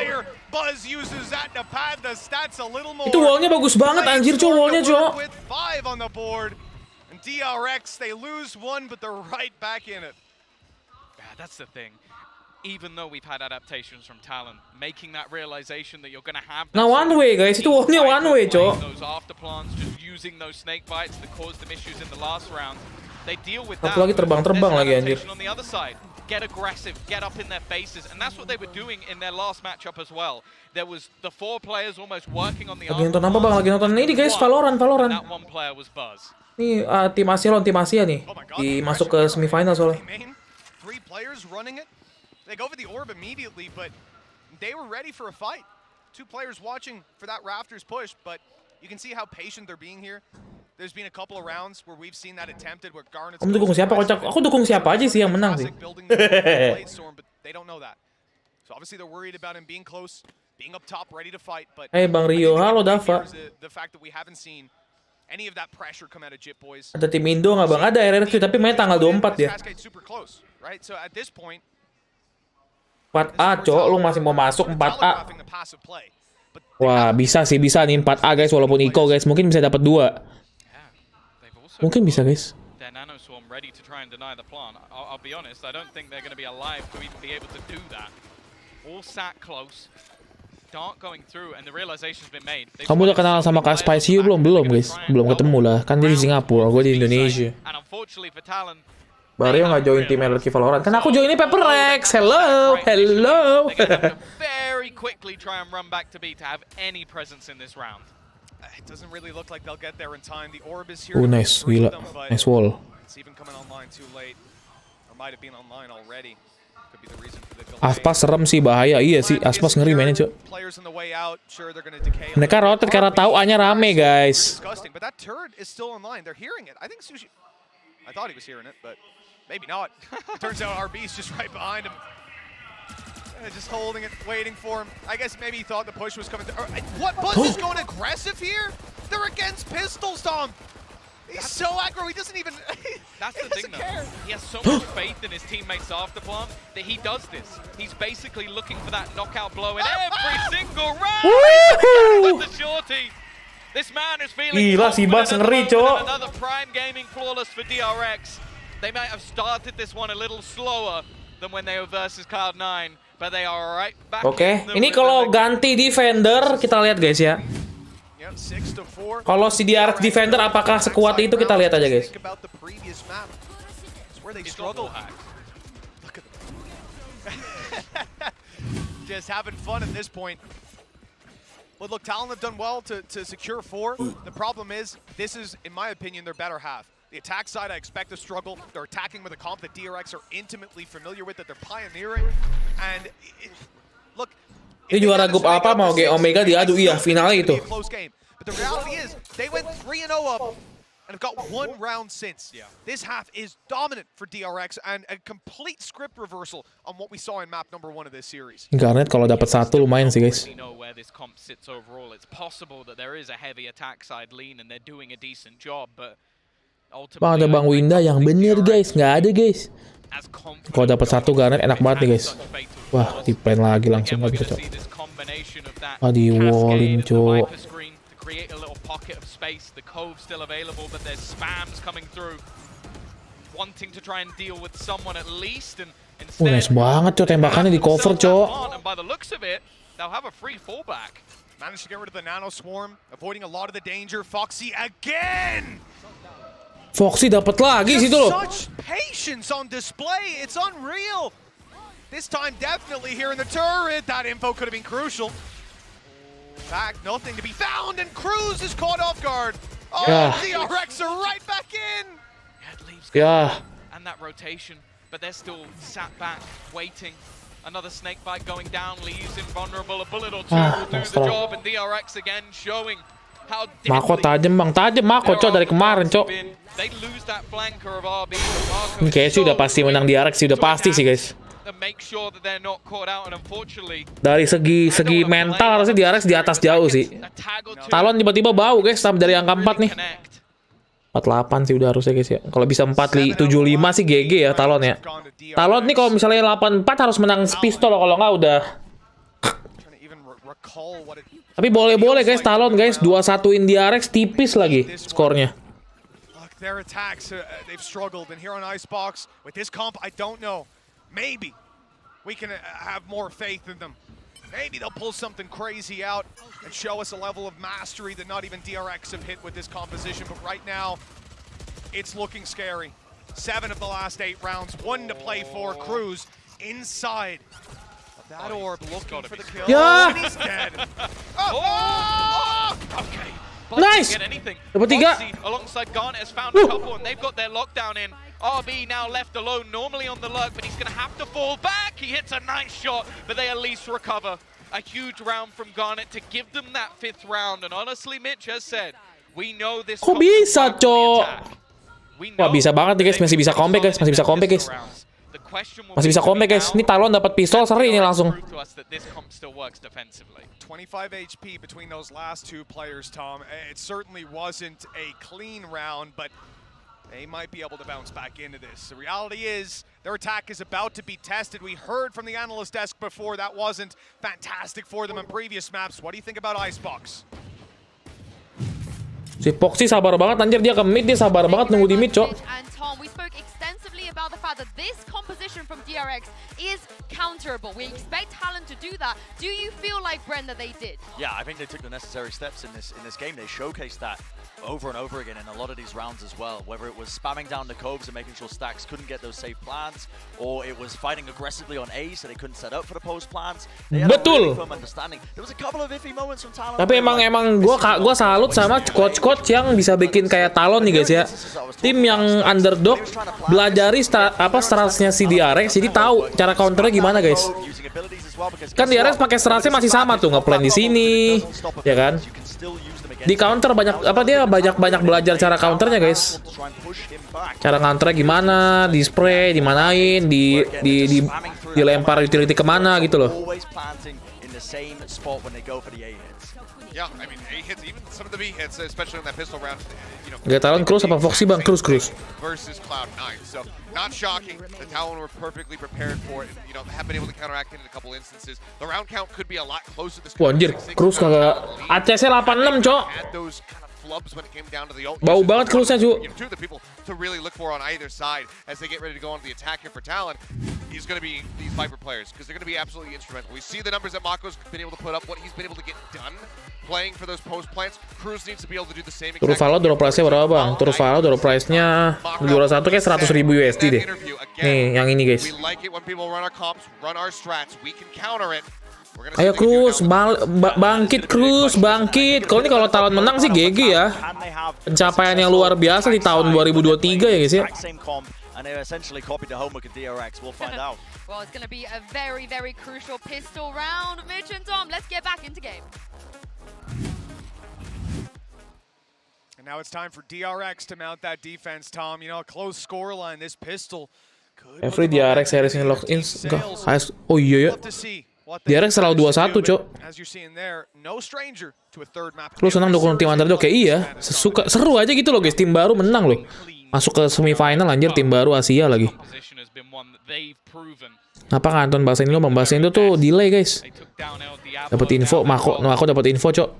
Buzz uses that to pad the stats a little more. Itu wallnya bagus banget anjir cowok wallnya cowok. With 5 on the board. And DRX, they lose 1, but they're right back in it. Yeah, that's the thing. Even though we've had adaptations from Talon, making that realization that you're going to have nah one way guys, itu wallnya one way cowok. Those afterplans, just using those snake bites that caused them issues in the last round. They deal with that. Apalagi terbang-terbang lagi anjir. On the other side, get aggressive, get up in their faces, and that's what they were doing in their last matchup as well. There was the 4 players almost working on the. Lagi nonton apa bang? Lagi nonton ini guys, Valorant. That one player was Buzz. Nih tim Asia lawan tim Asia nih, masuk ke semifinal soalnya. 3 players running it. They go for the orb immediately, but they were ready for a fight. 2 players watching for that Rafters push, but you can see how patient they're being here. There's been a couple of rounds where we've seen that attempted where Garnet's. Kamu dukung siapa kocak? Aku dukung siapa aja sih yang menang sih. But they don't know that. So obviously they're worried about him being close, being up top, ready to fight. But hey Bang Rio, halo Dava. The fact that we haven't seen any of that pressure come out of Jit Boys. Ada tim Indo nggak bang? Ada RRQ tapi main tanggal 24 ya. Super close, right? So at this point, 4A cowok, lu masih mau masuk 4A. Wah bisa sih, bisa nih 4A guys, walaupun Iko guys, mungkin bisa dapat 2. Mungkin bisa guys. Their nano swarm ready to try and deny the plant. I'll be honest, I don't think they're going to be alive to even be able to do that. All sat close. dart going through and the realization's been made. Kamu udah kenal sama Kak Spicy belum? Belum guys, belum ketemu lah. Kan dia di Singapura, gue di Indonesia. And unfortunately for Talon, Baru nggak join tim LRQ Valorant. Kan aku joinnya Paperrex. Hello, hello. they're gonna have to very quickly try and run back to B to have any presence in this round. It doesn't really look like they'll get there in time. The orb is here. Oh nice, gila, nice wall. It's even coming online too late. Or might have been online already. Could be the reason for the delay. Aspas serem sih, bahaya. Iya sih, Aspas ngeri mainnya, Cok. Players on the way out, sure they're gonna decay. Mereka rotate karena tahu A-nya rame, guys. Disgusting, but that turret is still online. They're hearing it. I think Sushi. I thought he was hearing it, but maybe not. It turns out RB's just right behind him. Just holding it, waiting for him. I guess maybe he thought the push was coming. What? Buzz is going aggressive here? They're against pistols, Tom. He's so aggro, he doesn't even... That's the thing, though. He has so much faith in his teammates after plant that he does this. He's basically looking for that knockout blow in every single round. With the shorty. This man is feeling Gila, si Bas ngeri, Cok. Another prime gaming flawless for DRX. They might have started this one a little slower than when they were versus Cloud9, but they are right back. Oke, ini kalau ganti defender kita lihat guys ya. Kalau si DRX defender apakah sekuat itu kita lihat aja guys. Just having fun at this point. But look, Talon have done well to secure 4. The problem is, this is, in my opinion, their better half. The attack side, I expect a struggle. They're attacking with a comp that DRX are intimately familiar with, that they're pioneering. And look, ini juara grup apa mau G Omega diadu, iya finalnya itu. But the reality is, they went 3-0 up and have got 1 round since. This half is dominant for DRX and a complete script reversal on what we saw in map number 1 of this series. Garnet kalau dapat 1 lumayan sih guys. We know where this comp sits overall. It's possible that there is a heavy attack side lean and they're doing a decent job, but ultimately, Bang, ada Bang Winda yang bener guys, nggak ada guys. Kalau dapat 1 Garnet enak banget nih guys. Wah, di plan lagi langsung nggak bisa Cok. Wah, di wallin Cok. Create a little pocket of space. The cove's still available, but there's spams coming through, wanting to try and deal with someone at least. And instead, Nice banget Cok, tembakannya di cover Cok. And by the looks of it, they'll have a free fallback. Managed to get rid of the nano swarm, avoiding a lot of the danger. Foxy again. Foxy dapat lagi situ loh. Such patience on display. It's unreal. This time definitely here in the turret. That info could have been crucial. Back, nothing to be found, and Cruz is caught off guard. Oh, DRX are right back in. And that rotation, but they're still sat back, waiting. Another snake bite going down, leaves invulnerable. A bullet or 2 will do the job, and DRX again showing how Mako tajam Bang, tajam Mako Cok dari kemarin Cok. They lose that flanker of RB. Ini kayaknya sih udah pasti menang DRX sih, udah pasti sih guys. Make sure that they're not caught out, and unfortunately, dari segi mental harusnya DRX di atas jauh sih. Talon tiba-tiba bau guys dari angka 4 nih. 48 sih udah harusnya guys ya. Kalau bisa 475 sih GG ya Talon ya. Talon nih kalau misalnya 84 harus menang pistol, kalau nggak udah. Tapi boleh guys Talon guys, 2-1-in DRX tipis lagi skornya. Their attacks, they've struggled, and here on Icebox with this comp, I don't know. Maybe we can have more faith in them. Maybe they'll pull something crazy out and show us a level of mastery that not even DRX have hit with this composition. But right now, it's looking scary. 7 of the last 8 rounds, 1 to play for. Cruz inside of that orb, looking for the kill. Yeah. And he's dead. okay. Nice. Dapat 3. Alongside Garnet has found a couple, and they've got their lockdown in. RB now left alone, normally on the lurk, but he's going to have to fall back. He hits a nice shot, but they at least recover. A huge round from Garnet to give them that 5th round. And honestly, Mitch has said, we know this. Kok bisa, Cok? Wah, bisa banget nih guys, masih bisa comeback guys, masih bisa comeback guys. Masih bisa comeback guys. Ini Talon dapat pistol seri ini langsung. 25 HP between those last 2 players, Tom. It certainly wasn't a clean round, but they might be able to bounce back into this. The reality is, their attack is about to be tested. We heard from the analyst desk before that wasn't fantastic for them in previous maps. What do you think about Icebox? Si Foxy sabar banget, anjir dia ke mid, dia sabar banget nunggu di mid, Cok. And Tom, we spoke extensively about the fact that this composition from DRX is counterable. We expect Talon to do that. Do you feel like, Bren, that they did? Yeah, I think they took the necessary steps in this game. They showcased that over and over again in a lot of these rounds as well. Whether it was spamming down the coves and making sure stacks couldn't get those safe plants, or it was fighting aggressively on A so they couldn't set up for the post plants. They had a really firm understanding. There was a couple of iffy moments from Talon. Tapi emang gua salut sama coach yang bisa bikin kayak Talon nih guys ya. Tim yang underdog belajari stratsnya si DRX, jadi tahu cara counternya gimana guys. Kan DRX pakai stratsnya masih sama tuh, nge-plan di sini, ya kan? Di counter dia banyak belajar cara counternya guys. Cara counternya gimana, di spray, dimanain, dilempar utility kemana gitu loh. Yeah, I mean, A hits, even some of the B hits, especially on that pistol round, you know. Gak Talon cruise apa Foxy bang? Cruise. Versus Cloud9, so not shocking. The Talon were perfectly prepared for it. You know, have been able to counteract it in a couple instances. The round count could be a lot closer. Wah anjir, cruise kagak. ACS-nya 86 cok. Bau banget cruise-nya cu. Two of the people to really look for on either side as they get ready to go on the attack here for Talon is going to be these Viper players because they're going to be absolutely instrumental. We see the numbers that Mako's been able to put up, what he's been able to get done playing for those post plants. Cruz needs to be able to do the same. Turvalo door price-nya berapa bang? Turvalo door price-nya juara satu kayak 100.000 USD deh. Nih yang ini guys. We like it when people run our comps, run our strats. We can counter it. Ayo Cruz, bangkit Cruz, bangkit. Kalau Talon menang sih GG ya. Pencapaian yang luar biasa di tahun 2023 ya guys ya. And they essentially copied the homework of DRX. We'll find out. Well, it's going to be a very, very crucial pistol round. Mitch and Tom, let's get back into game. And now it's time for DRX to mount that defense, Tom. You know, a close scoreline. This pistol could. Every DRX series ini lock in. Oh iya ya. DRX selalu 2-1 cok. Lu senang dukung tim underdog kayak iya. Seru aja gitu loh guys. Tim baru menang loh. Masuk ke semifinal anjir, tim baru Asia lagi. Kenapa nganton bahasain lo? Bahasain itu tuh delay guys. Dapat info, Mako dapat info cok.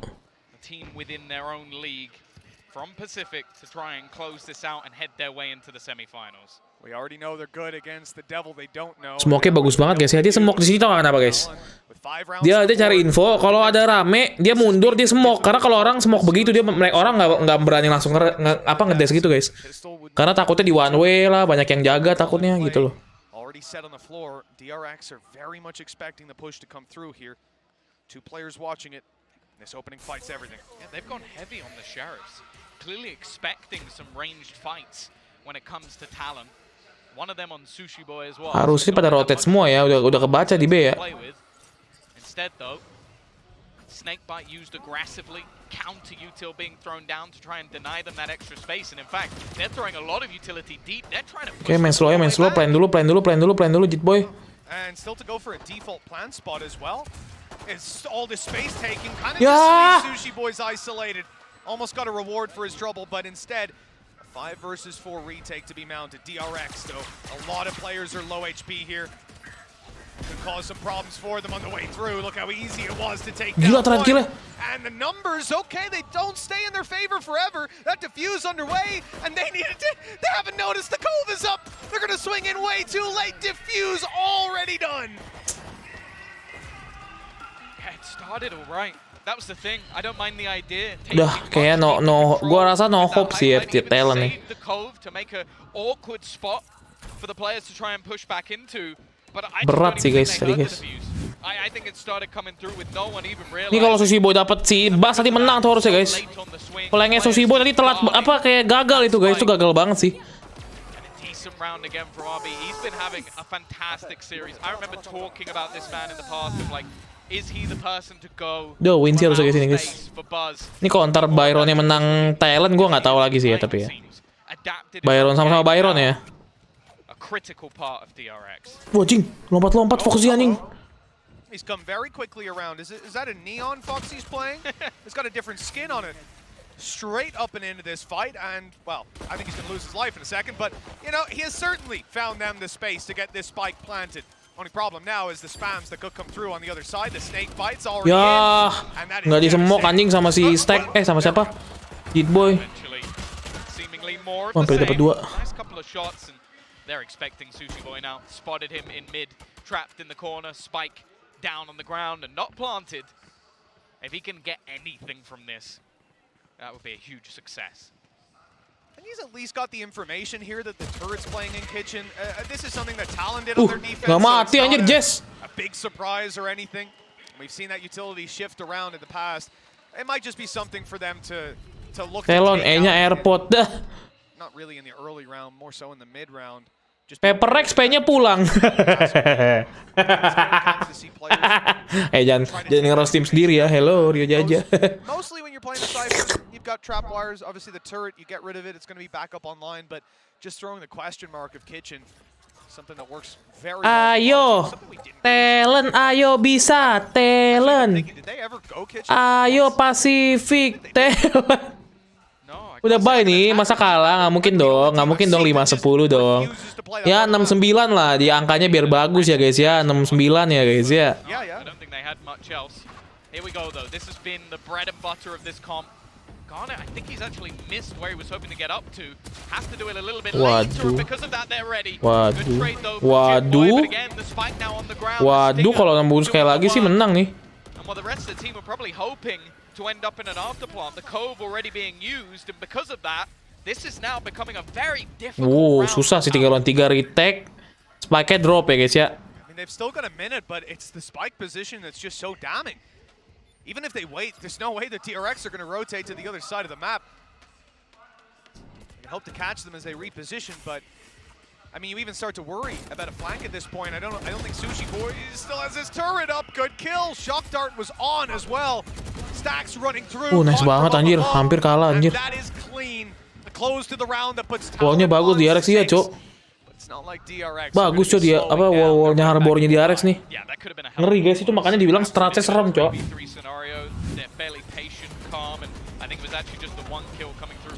From Pacific to try and close this out and head their way into the semifinals. We already know they're good against the devil they don't know. Smoke-nya bagus banget guys ya. Dia smoke di sini tau gak kenapa guys? Dia cari info, kalau ada rame dia mundur, dia smoke. Karena kalau orang smoke begitu orang nggak berani langsung ngedes gitu guys. Karena takutnya di one way lah, banyak yang jaga takutnya gitu loh. Already set on the floor. DRX are very much expecting the push to come through here. Two players watching it. This opening fights everything. Yeah, they've gone heavy on the Sheriffs. Clearly expecting some ranged fights when it comes to Talon. One of them on Sushi Boy as well. Harusnya pada rotate semua ya, udah kebaca di B ya. Instead though, Snakebite used aggressively, counter util being thrown down to try and deny them that extra space, and in fact, they're throwing a lot of utility deep. They're trying to Oke, main slow, plan dulu, Jit Boy. And still to go for a default plan spot as well. It's all this space taking, kind of Yeah. just Sushi Boy's isolated. Almost got a reward for his trouble, but instead, a 5 versus 4 retake to be mounted. DRX, though, a lot of players are low HP here. Could cause some problems for them on the way through. Look how easy it was to take down one. And the numbers, okay, they don't stay in their favor forever. That diffuse underway, and they haven't noticed the cove is up. They're gonna swing in way too late. Diffuse already done. Yeah, it started all right. That was the thing. I don't mind the idea. Udah, kayaknya gua rasa no hope sih ya Talon nih. The cove to make a awkward spot for the players to try and push back into. But I berat sih guys tadi guys. I think it started coming through with no one even realizing. Ini kalau Sushi Boy dapat si Bas tadi menang tuh harusnya guys. Kalau yang Sushi Boy tadi telat kayak gagal itu guys, itu gagal banget sih. Decent round again for RB. He's been having a fantastic series. I remember talking about this man in the past of like, is he the person to go? Win sih harusnya guys ini guys. Ini kalau ntar Byronnya menang Talon gue nggak tahu lagi sih ya tapi ya. Byron sama-sama Byron ya. Critical part of DRX. Wah jing, lompat-lompat fokus anjing. He's come very quickly around. Is that a neon fox he's playing? It's got a different skin on it. Straight up and into this fight, and well, I think he's gonna lose his life in a second, but you know, he has certainly found them the space to get this spike planted. Only problem now is the spams that could come through on the other side. The snake bites already ya, in, and that is nggak disemok anjing sama si Stack, sama siapa? Jit Boy. Hampir dapat 2. They're expecting Sushi Boy now. Spotted him in mid, trapped in the corner. Spike down on the ground and not planted. If he can get anything from this, that would be a huge success. And he's at least got the information here that the turret's playing in kitchen. This is something that Talon did on their defense. Nggak mati so anjir, Jess. a big surprise or anything. We've seen that utility shift around in the past. It might just be something for them to look to Talon, take E-nya out. airport dah. Not really in the early round, more so in the mid round. Just Paperrex P-nya pulang. Jangan ngeroast tim sendiri ya. Hello, Ryuji. Mostly when you're playing the Cypher, you've got trap wires. Obviously the turret, you get rid of it, it's going to be back up online. But just throwing the question mark of kitchen, something that works very well. Ayo, Talon, ayo bisa, Talon. Did they ever go kitchen? Ayo Pacific, Talon. Udah bye nih, masa kalah? Nggak mungkin dong, 5-10 dong. Ya 6-9 lah, di angkanya biar bagus ya guys ya, 6-9 ya guys ya. Yeah. I don't think they had much else. Here we go though. This has been the bread and butter of this comp. Garnet, I think he's actually missed where he was hoping to get up to. Has to do it a little bit later, and because of that they're ready. Good trade though from Jim Boy, but again the spike now on the ground. Waduh, kalau nembus sekali lagi sih menang nih. And while the rest of the team were probably hoping to end up in an afterplant, the cove already being used, and because of that, this is now becoming a very difficult round. Susah sih 3 lawan 3 retake. Spike-nya drop ya guys ya. I mean, they've still got a minute, but it's the spike position that's just so damning. Even if they wait, there's no way the DRX are going to rotate to the other side of the map. You can hope to catch them as they reposition, but I mean, you even start to worry about a flank at this point. I don't think Sushi Boy still has his turret up. Good kill. Shock Dart was on as well. Stacks running through. Nice banget anjir, hampir kalah anjir. That is clean. The close to the round that puts Wallnya bagus di DRX ya, Cok. Bagus Cok dia, apa wallnya harbornya di DRX nih. Ngeri guys, itu makanya dibilang stratnya serem, Cok.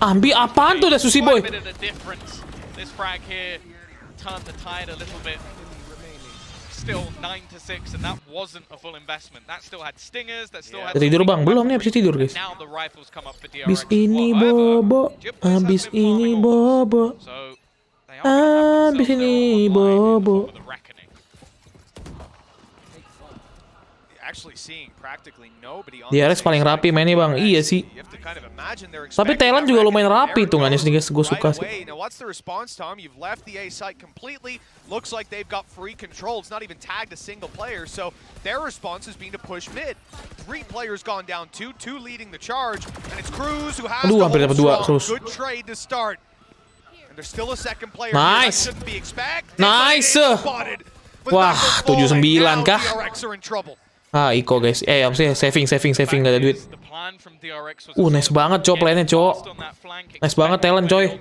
Ambi apaan tuh udah Sushi Boy? Turned the tide a little bit. Still 9-6, and that wasn't a full investment. That still had stingers. That still had. Tidur bang, belum nih habis tidur guys. Now the rifles come up for DRX. Abis ini bobo, abis ini bobo, abis ini bobo. DRX paling rapi mainnya bang, iya sih. Tapi Talon juga lumayan rapi tuh nggak sih guys, gue suka sih. Now what's the response, Tom? You've left the A site completely. Looks like they've got free control. It's not even tagged a single player, so their response has been to push mid. 3 players gone down, 2 leading the charge, and it's Cruz who has the hold strong. Good trade to start. And there's still a second player. Nice. Shouldn't be expected. Nice. Wah, 7-9 kah? Iko guys. Saving nggak ada duit. Nice banget Cok plannya Cok. Nice banget Talon coy.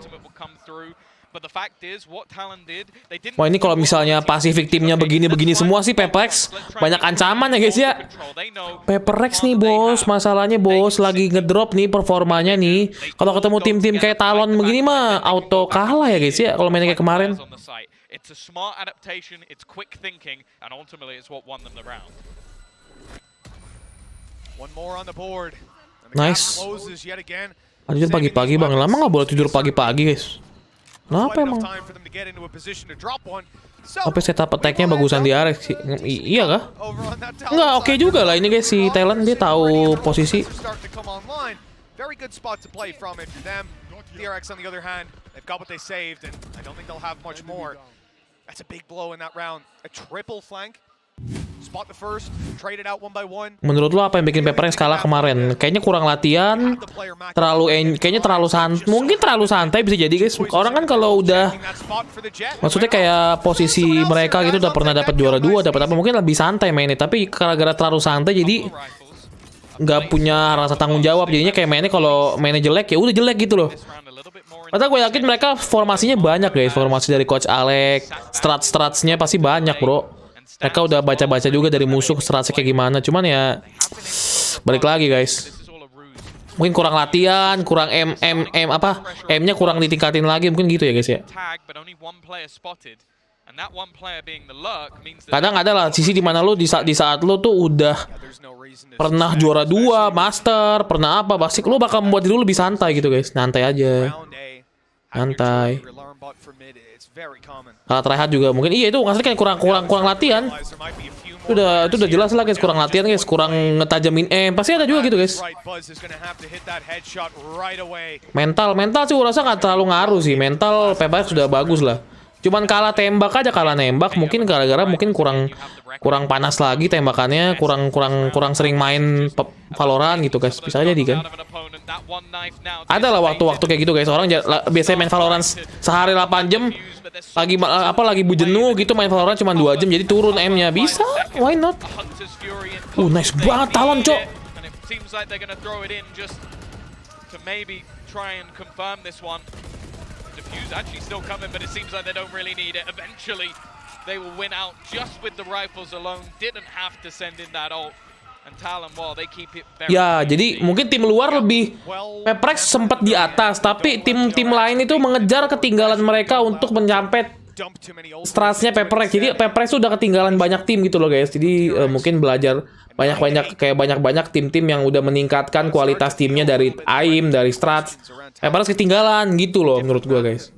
Wah ini kalau misalnya Pacific timnya begini semua sih Paperrex banyak ancaman ya guys ya. Paperrex nih bos, masalahnya bos lagi ngedrop nih performanya nih. Kalau ketemu tim-tim kayak Talon begini mah auto kalah ya guys ya kalau mainnya kayak kemarin. It's a smart adaptation, it's quick thinking, and ultimately it's what won them the round. One more on the board. Nice. Tidur pagi-pagi bang, lama nggak boleh tidur pagi-pagi guys. Kenapa emang? Apa setup attack-nya bagusan di DRX sih? Iya kah? Nggak, oke juga lah ini guys, si Talon dia tahu posisi. Very good spot to play from it for them. DRX on the other hand, they've got what they saved, and I don't think they'll have much more. That's a big blow in that round. A triple flank. Spot the first, trade it out 1 by 1. Menurut lo apa yang bikin Paperrex kalah kemarin? Kayaknya kurang latihan, kayaknya terlalu santai bisa jadi guys. Orang kan kalau udah, maksudnya kayak posisi mereka gitu udah pernah dapat juara 2, dapat apa mungkin lebih santai mainnya. Tapi gara-gara terlalu santai jadi nggak punya rasa tanggung jawab. Jadinya kayak mainnya kalau mainnya jelek ya udah jelek gitu loh. Padahal gue yakin mereka formasinya banyak guys, formasi dari Coach Alex, strats-stratsnya pasti banyak bro. Mereka udah baca-baca juga dari musuh stratsnya kayak gimana. Cuman ya balik lagi guys. Mungkin kurang latihan, kurang M-nya kurang ditingkatin lagi mungkin gitu ya guys ya. Kadang ada lah sisi dimana lo di saat lo tuh udah pernah juara 2, master, pernah apa, pasti lo bakal membuat diri lo lebih santai gitu guys, santai aja. Santai. Kalah tryhard juga mungkin. Iya itu asli kan kurang latihan. Itu udah jelas lah guys, kurang latihan guys, kurang ngetajamin pasti ada juga gitu guys. Mental sih gue rasa nggak terlalu ngaruh sih. Mental Paperrex sudah bagus lah. Cuman kalah nembak mungkin gara-gara mungkin kurang panas lagi tembakannya, kurang sering main Valorant gitu guys. Bisa aja kan. Ada lah waktu-waktu kayak gitu guys. Orang biasanya main Valorant sehari 8 jam, lagi jenuh gitu main Valorant cuma 2 jam jadi turun M-nya. Bisa, why not? Nice banget Talon, cok. Defuse actually still coming, but it seems like they don't really need it. Eventually, they will win out just with the rifles alone. Didn't have to send in that ult. And Talon, well, they keep it very. Ya, jadi mungkin tim luar lebih Paperrex sempat di atas, tapi tim lain itu mengejar ketinggalan mereka untuk mencapai strasnya Paperrex. Jadi Paperrex udah ketinggalan banyak tim gitu loh guys. Jadi mungkin belajar banyak tim-tim yang udah meningkatkan kualitas timnya dari aim, dari strats. Paperrex ketinggalan gitu loh menurut gua guys.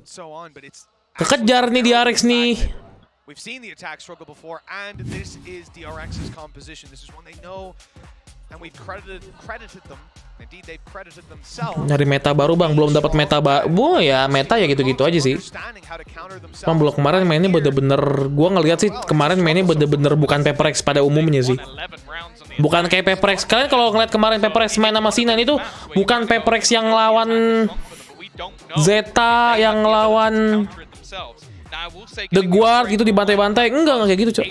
Kekejar nih DRX nih. We've seen the attack struggle before, and this is DRX's composition. This is one they know, and we've credited them. Indeed, they've credited themselves. Nyari meta baru bang, belum dapat meta baru. Ya meta ya gitu-gitu aja sih. Bang belum kemarin mainnya bener-bener, gua ngeliat sih kemarin mainnya bener-bener bukan Paperrex pada umumnya sih. Bukan kayak Paperrex. Kalian kalau ngeliat kemarin Paperrex main sama Sinan itu bukan Paperrex yang lawan Zeta, yang lawan The Guard gitu dibantai-bantai. Enggak kayak gitu, Cok.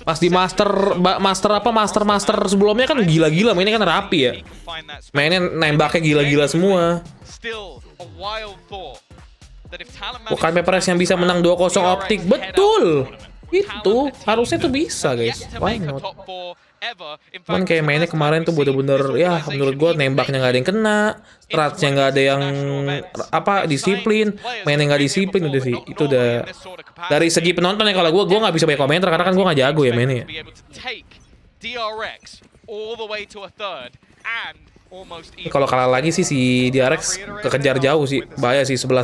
Pas di master sebelumnya kan gila-gila, mainnya kan rapi ya. Mainnya nembaknya gila-gila semua. Bukan Paperrex yang bisa menang 2-0 optik. Betul. Itu harusnya tuh bisa guys. Why not? Cuman kayak mainnya kemarin tuh bener-bener ya menurut gue nembaknya nggak ada yang kena, stratsnya nggak ada yang disiplin, mainnya nggak disiplin udah sih. Itu udah dari segi penonton ya, kalau gue nggak bisa banyak komentar karena kan gue nggak jago ya mainnya. Kalau kalah lagi sih si DRX kekejar jauh sih, bahaya sih 10-9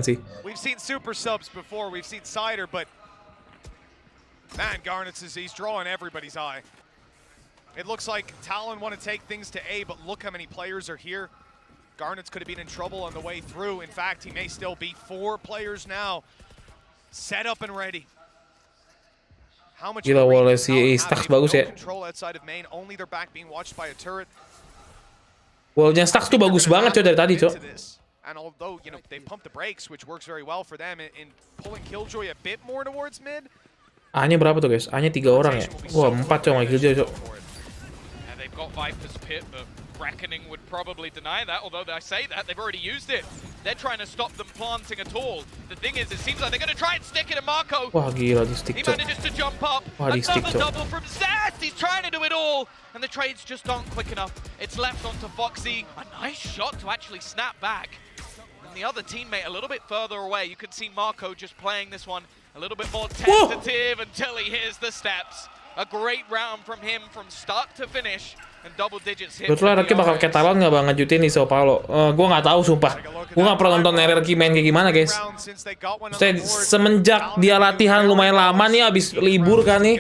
sih. Man, Garnets he's drawing everybody's eye. It looks like Talon want to take things to A, but look how many players are here. Garnets could have been in trouble on the way through. In fact, he may still be 4 players now. Set up and ready. How much gila wall si Stax bagus ya. Wallnya Stax tuh bagus banget coy dari tadi, coy. And although, you know, they pump the brakes, which works very well for them in pulling Killjoy a bit more towards mid. A-nya berapa tuh guys? A-nya 3 orang ya? Wah 4 coy sama Killjoy coy. Reckoning would probably deny that, although I say that, they've already used it. They're trying to stop them planting at all. The thing is, it seems like they're going to try and stick it to Marco. Wah gila di stick, He manages to jump up. Another double from Zest. He's trying to do it all. And the trades just aren't quick enough. It's left onto Foxy. A nice shot to actually snap back. And the other teammate a little bit further away. You can see Marco just playing this one a little bit more tentative until he hears the steps. A great round from him from start to finish. Betul RRQ bakal kayak Talon nggak bang ngejutin di SAO PAOLO? Gue nggak tahu sumpah. Gue nggak pernah nonton RRQ main kayak gimana guys. Maksudnya semenjak dia latihan lumayan lama nih abis libur kan nih.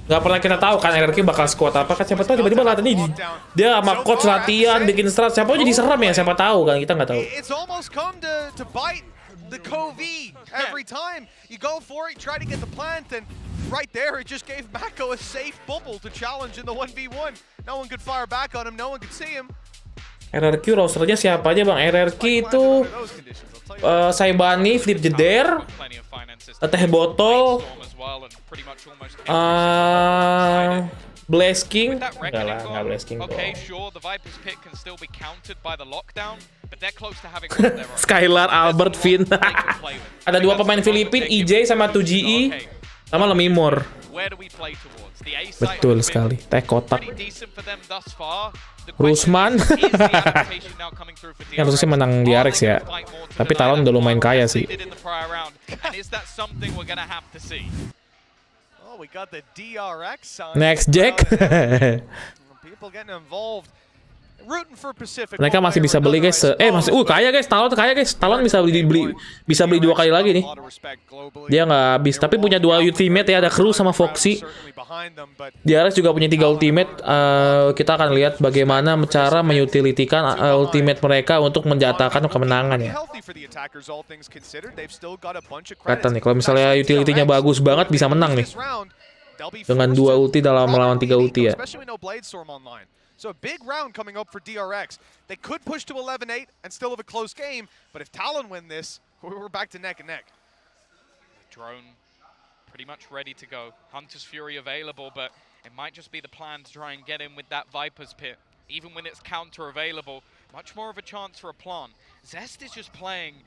Nggak pernah kita tahu kan RRQ bakal squad apa kan. Siapa tahu tiba-tiba latihannya dia sama coach latihan bikin strat. Siapa jadi serem ya, siapa tahu kan, kita nggak tahu. The Covey every time you go for it, try to get the plant, and right there it just gave Mako a safe bubble to challenge in the 1v1. No one could fire back on him, no one could see him. RRQ rosternya siapa aja bang? RRQ itu Saibani, Flip Jeder, Teh Botol, Blaze King, enggak lah, enggak Blaze King. Skylar, Albert, Finn. Ada 2 pemain Filipin, EJ sama 2GE sama Lemimor. Betul sekali. Teh kotak. Rusman. Yang harusnya menang DRX ya. Tapi Talon udah lumayan kaya sih. Oh, we got the DRX sign. Next Jack. People getting involved. Rooting for Pacific. Mereka masih bisa beli guys. Masih kaya guys. Talon kaya guys. Talon bisa beli 2 kali lagi nih. Dia nggak habis, tapi punya 2 ultimate ya, ada Crew sama Foxy. DRX juga punya 3 ultimate. Kita akan lihat bagaimana cara menutilitikan ultimate mereka untuk menjatakan kemenangan ya. Kelihatan nih, kalau misalnya utility-nya bagus banget bisa menang nih. Dengan 2 ulti dalam melawan 3 ulti ya. So a big round coming up for DRX. They could push to 11-8 and still have a close game, but if Talon win this, we're back to neck and neck. Drone pretty much ready to go. Hunter's Fury available, but it might just be the plan to try and get in with that Viper's Pit. Even when it's counter available, much more of a chance for a plant. Zest is just playing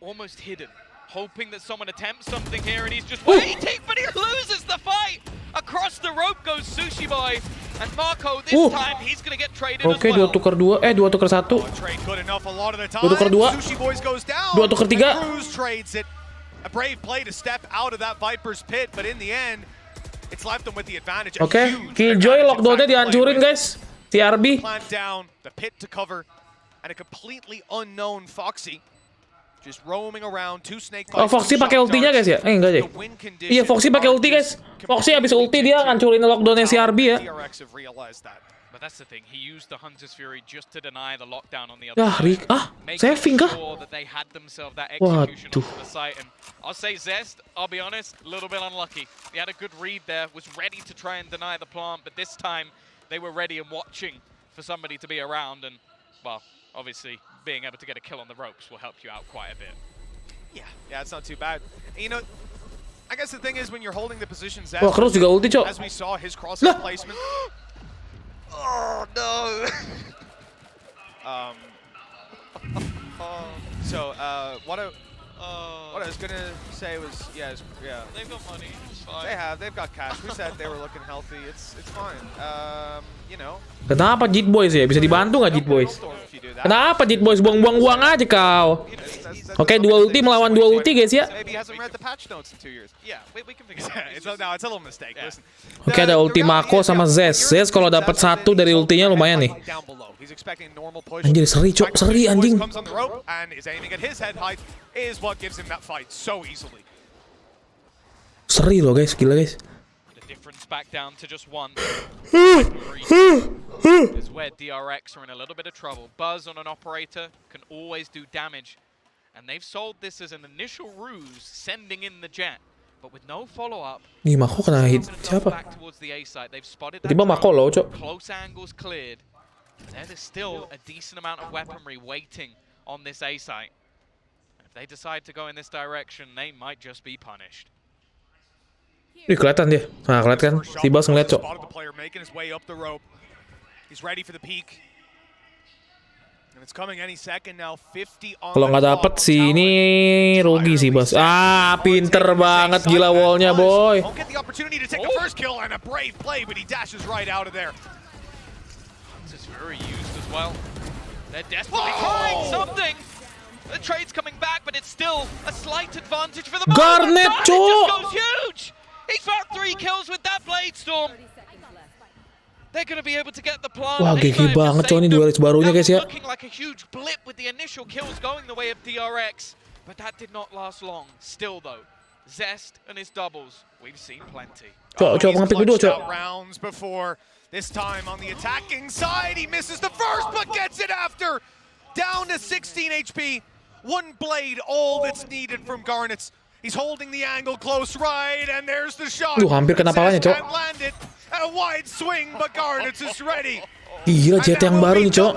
almost hidden, hoping that someone attempts something here, and he's just waiting, but he loses the fight! Across the rope goes Sushi Boy, and Marco this time he's gonna get traded as well. 2 tukar 2, 2 tukar 1. 2 tukar 2. 2 tukar 3. A brave play to step out of that Viper's pit, but in the end, it's left them with the advantage. Killjoy lockdown-nya dihancurin guys. TRB. Plant down, the pit to cover, and a completely unknown Foxy. Just roaming around, 2 snake bites. Foxy pakai ultinya guys ya? Enggak deh. Iya, Foxy pakai ulti guys. Foxy habis ulti dia ngancurin lockdown-nya si RB ya. But that's the thing, he used the Hunter's Fury just to deny the lockdown on the other side. Saving kah? That they had themselves that execution on the site, and I'll say Zest, I'll be honest, a little bit unlucky. He had a good read there, was ready to try and deny the plant, but this time they were ready and watching for somebody to be around, and well, obviously being able to get a kill on the ropes will help you out quite a bit. Yeah, it's not too bad. You know, I guess the thing is when you're holding the position, Zest, Wah, Cruz juga ulti, Cok. as we saw his crosshair placement. Oh no! So what I was gonna say was, They've got money, it's fine. they've got cash. We said they were looking healthy. It's fine. You know. Kenapa Jit Boys ya? Bisa dibantu nggak Jit Boys? Kenapa Jit Boys buang-buang uang aja kau? Oke, 2 ulti melawan 2 ulti guys ya. Maybe he hasn't read the patch notes in 2 years. Yeah, we can figure it out. It's a little mistake. Listen. Oke, ada ulti Mako sama Zest. Zest kalau dapat 1 dari ultinya lumayan nih. Anjir, seri Cok, seri anjing. Seri loh guys, gila guys. The difference back down to just 1. Is where DRX are in a little bit of trouble. Buzz on an operator can always do damage. And they've sold this as an initial ruse, sending in the jet. But with no follow-up, Nih, Mako kena hit siapa? back towards the A site. They've spotted that Tiba Mako loh, Cok. close angles cleared. There's still a decent amount of weaponry waiting on this A site. And if they decide to go in this direction, they might just be punished. Ih, kelihatan dia. Nah, kelihatan kan? Si Bas ngeliat, Cok. He's ready for the peak. And it's coming any second now. 50 on. Kalau nggak dapet sih ini rugi sih Bas. Pinter banget gila wallnya boy. Won't get the opportunity to take the first kill and a brave play, but he dashes right out of there. This is very used as well. They're desperately trying something. The trade's coming back, but it's still a slight advantage for the Garnet, It Cok. just goes huge. He's found 3 kills with that Blade Storm. They're going to be able to get the plant. Wah, GG banget Cok, ini 2 race barunya guys ya. Looking like a huge blip with the initial kills going the way of DRX, but that did not last long. Still though, Zest and his doubles, we've seen plenty. Cok, pengambil kedua, Cok. Rounds before. This time on the attacking side, he misses the first, but gets it after. Down to 16 HP. 1 blade, all that's needed from Garnets. He's holding the angle close right, and there's the shot. Hampir kena palanya, Cok. A wide swing, but Garnets is ready. Gila, jet yang baru nih, Cok.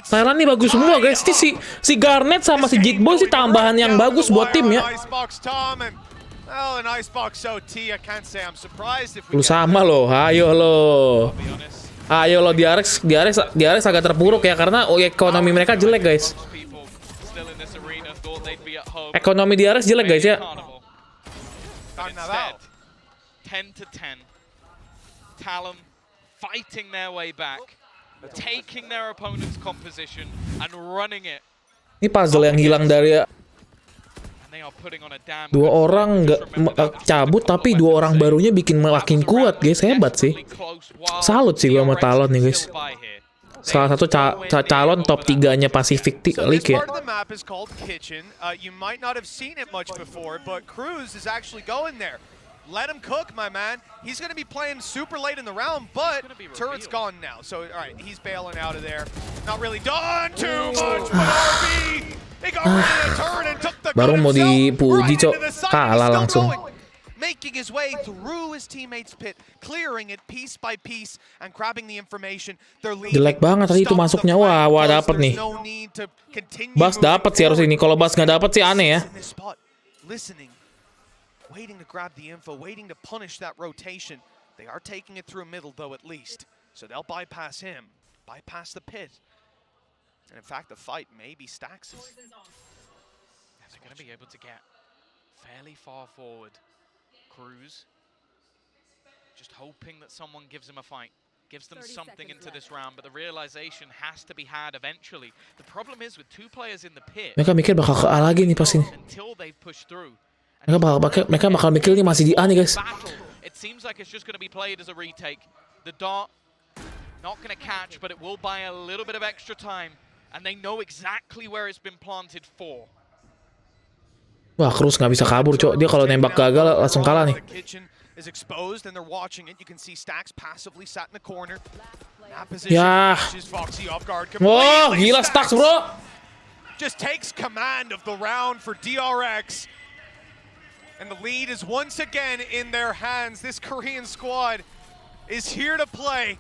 Thailand nih bagus semua, guys. Si Garnet sama si Jitboy sih tambahan yang bagus buat tim ya. Lu sama loh, ayo lo DRX agak terpuruk ya karena ekonomi mereka jelek, guys. Ekonomi DRX jelek, guys ya. 10 to 10. Talon fighting their way back, taking their opponent's composition and running it. Ini puzzle yang hilang dari They are putting on a damn Dua good orang fight. nggak Just remember that was cabut, just a tapi couple dua weapons orang saved. barunya bikin makin That was a kuat, round guys. Hebat sih. desperately close while Salut sih gua sama DRX Talon nih, can guys. still buy here. Salah satu calon top 3-nya Pacific So League this ya. part of the map is called Kitchen. You might not have seen it much before, but Cruz is actually going there. Let him cook, my man. He's going to be playing super late in the round, but gonna be turret's revealed. gone now. So, all right, he's bailing out of there. Not really done too much, but RB, they got rid of the turret and took the Baru gun mau himself dipuji, right Cok. into the side. Kalah He's langsung. still going, making his way through his teammates' pit, clearing it piece by piece and grabbing the information. They're leaving. Jelek banget tadi itu Stop the masuknya. flank, Wah, Buzz. dapet nih. There's no need to continue Bas moving dapat sih harus forward. ini. Kalau Bas nggak dapat sih aneh ya. In this spot, listening, waiting to grab the info, waiting to punish that rotation. They are taking it through middle though, at least. So they'll bypass him, bypass the pit. And in fact, the fight may be Stax's. They're going to be able to get fairly far forward. Cruz just hoping that someone gives him a fight, gives them 30 something seconds into this round, but the realization has to be had eventually. The problem is with two players in the pit, Mereka mikir bakal ke A lagi nih pas ini. until they've pushed through. Mereka bakal mikir nih masih di A nih, guys. Battle, it seems like it's just going to be played as a retake. The dart not going to catch, but it will buy a little bit of extra time, and they know exactly where it's been planted for. Wah, Cruz nggak bisa kabur, Cok. Dia kalau nembak gagal langsung kalah nih. The kitchen is exposed and they're watching it. You can see Stax passively sat in the corner. That position Ya. catches Foxy off guard Wah, completely. gila Stax, bro. Just takes command of the round for DRX. And the lead is once again in their hands. This Korean squad is here to play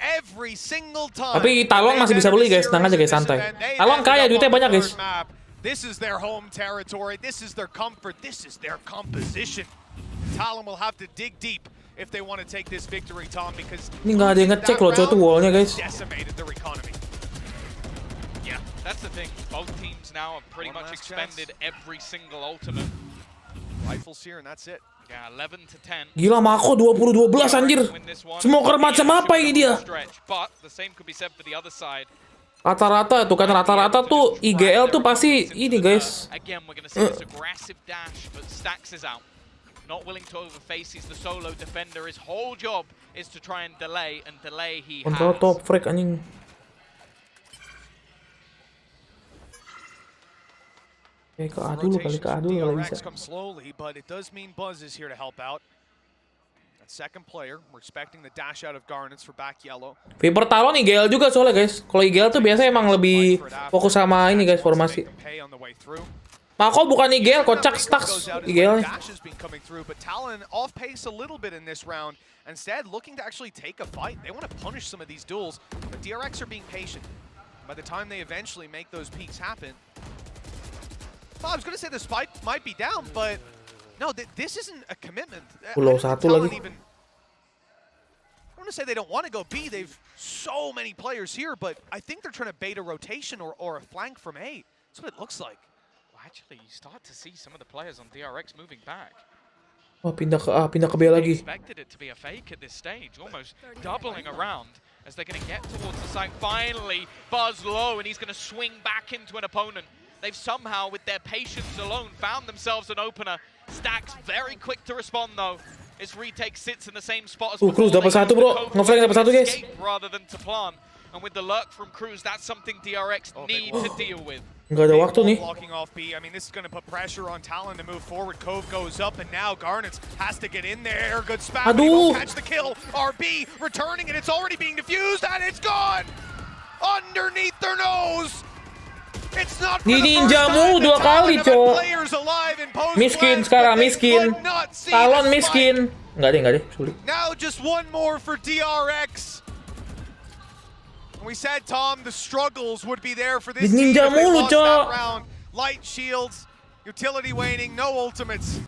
every single time. Tapi Talon masih bisa beli, guys. Tenang aja, guys, santai. Talon kaya, duitnya banyak, guys. This is their home territory. This is their comfort. This is their composition. Talon will have to dig deep if they want to take this victory, Tom, because Ini nggak ada yang ngecek loh, Cok, tuh wallnya, guys. decimated their economy. Yeah, that's the thing. Both teams now have pretty One much last chance. expended every single ultimate. Rifles here, and that's it. Yeah, 11 to 10. Gila, Mako 20-12 anjir. Smoker macam apa ini dia? But the same could be said for the other side. Rata-rata tuh kan, rata-rata tuh IGL tuh pasti ini, guys. Again, we're going to see this aggressive dash, but Stax is out. Not willing to overface. He's the solo defender. His whole job is to try and delay he Kontrol has. top frag anjing. Ke A dulu kali, ke A dulu kalau bisa. DRX comes slowly, but it does mean Buzz is here to help out. That second player, we're expecting the dash out of Garnets for back yellow. Viper Talon IGL juga soalnya, guys. Kalau IGL tuh biasanya emang lebih fokus sama ini, guys, formasi. Mako bukan IGL, kocak Stax IGL nih. Dash has been coming through, but Talon off pace a little bit in this round. Instead, looking to actually take a fight. They want to punish some of these duels, but DRX are being patient. By the time they eventually make those peaks happen, well, I was going to say the spike might be down, but no, this isn't a commitment. Pulau satu lagi. I want to say they don't want to go B. They've so many players here, but I think they're trying to bait a rotation or a flank from A. That's what it looks like. Well, actually, you start to see some of the players on DRX moving back. Wah, pindah ke A, pindah ke B lagi. Expected it to be a fake at this stage, almost doubling around as they're going to get towards the site. Finally, Buzz low, and he's going to swing back into an opponent. They've somehow, with their patience alone, found themselves an opener. Stax very quick to respond, though. His retake sits in the same spot as before. Cruz dapat satu, bro. Ngeflank dapat satu, guys. Rather than to plant. And with the lurk from Cruz, that's something DRX need to deal with. Nggak ada waktu nih. Blocking off B. I mean, this is going to put pressure on Talon to move forward. Cove goes up, and now Garnets has to get in there. Good spam. Aduh. Catch the kill. RB returning, and it's already being diffused, and it's gone underneath their nose. It's not for the Ninja first mu time dua that Talon kali, have had Cok. players alive in post Miskin flags, sekarang, but they miskin. could not see Talon the spike. miskin. Nggak deh, sulit. Now just one more for DRX. We said, Tom, the struggles would be there for this team Ninja if they mulu, lost Cok. that round. Light shields, utility waning, no ultimates.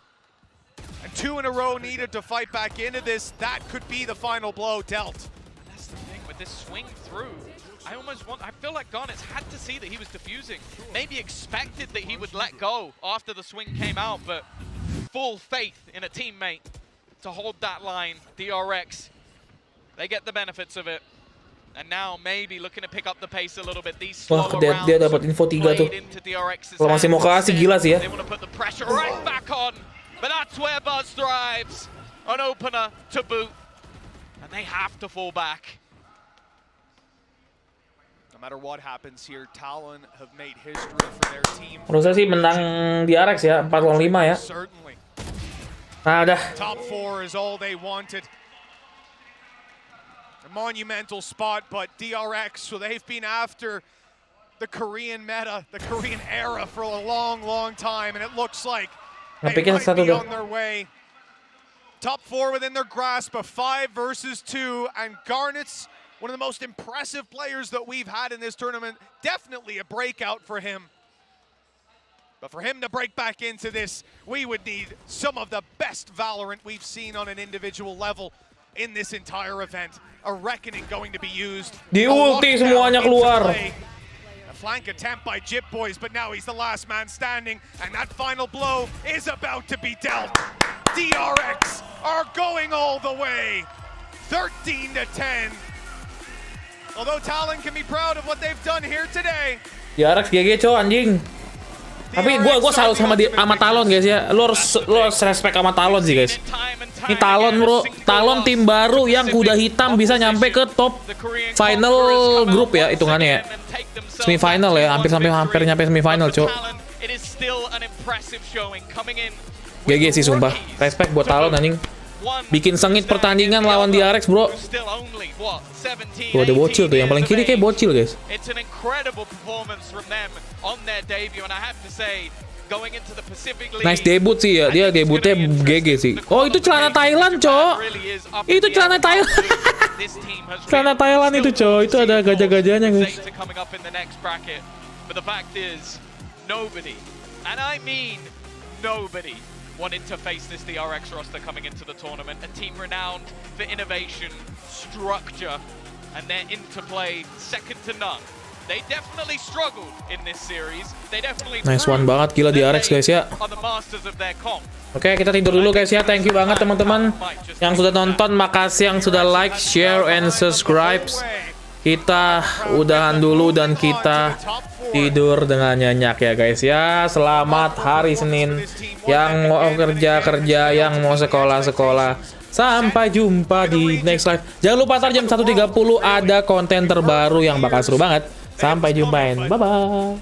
And 2 in a row needed to fight back into this. That could be the final blow dealt. That's the thing with this swing through. I feel like Garnets had to see that he was defusing. Maybe expected that he would let go after the swing came out, but full faith in a teammate to hold that line. DRX, they get the benefits of it. And now maybe looking to pick up the pace a little bit. These Wah, slower dia dapat info 3 tuh. played into DRX's Kalau masih mau kasih hands. gila sih ya. They want to put the pressure right back on. But that's where Buzz thrives. An opener to boot. And they have to fall back. No matter what happens here, Talon have made history for their team. Menurut saya sih menang DRX ya, 4 lawan 5 ya. Certainly. Nah, udah. Top 4 is all they wanted. A monumental spot, but DRX, so they've been after the Korean meta, the Korean era for a long, long time, and it looks like they might be on their way. Top 4 within their grasp, a 5 versus 2, and Garnet's one of the most impressive players that we've had in this tournament. Definitely a breakout for him. But for him to break back into this, we would need some of the best Valorant we've seen on an individual level in this entire event. A reckoning going to be used. Di ulti semuanya keluar. A flank attempt by Jip Boys, but now he's the last man standing, and that final blow is about to be dealt. DRX are going all the way, 13-10. Although Talon can be proud of what they've done here today. DRX GG cow anjing. Tapi gue salut sama Talon guys ya. Lo harus respect sama Talon sih guys. Ini Talon bro, Talon tim baru yang kuda hitam bisa nyampe ke top final group ya hitungannya ya. Semifinal ya, hampir nyampe semifinal cok. GG sih sumpah. Respect buat Talon anjing. Bikin sengit pertandingan lawan DRX bro. Tuh ada bocil tuh, yang paling kiri kayak bocil guys. Nice debut sih ya, dia debutnya GG sih. Oh itu celana Thailand cok. Itu celana Thailand. Celana Thailand itu cok, itu ada gajah-gajahnya guys. Wanted to face this DRX roster coming into the tournament. A team renowned for innovation, structure, and their interplay second to none. They definitely struggled in this series. They definitely nice one banget, gila DRX guys ya. Oke, kita tidur dulu guys ya. Thank you banget teman-teman yang sudah nonton. Makasih yang sudah like, share, and subscribe. Kita udahan dulu dan kita tidur dengan nyenyak ya guys ya. Selamat hari Senin. Yang mau kerja-kerja, yang mau sekolah-sekolah. Sampai jumpa di next live. Jangan lupa ntar jam 1.30 ada konten terbaru yang bakal seru banget. Sampai jumpa. Bye-bye.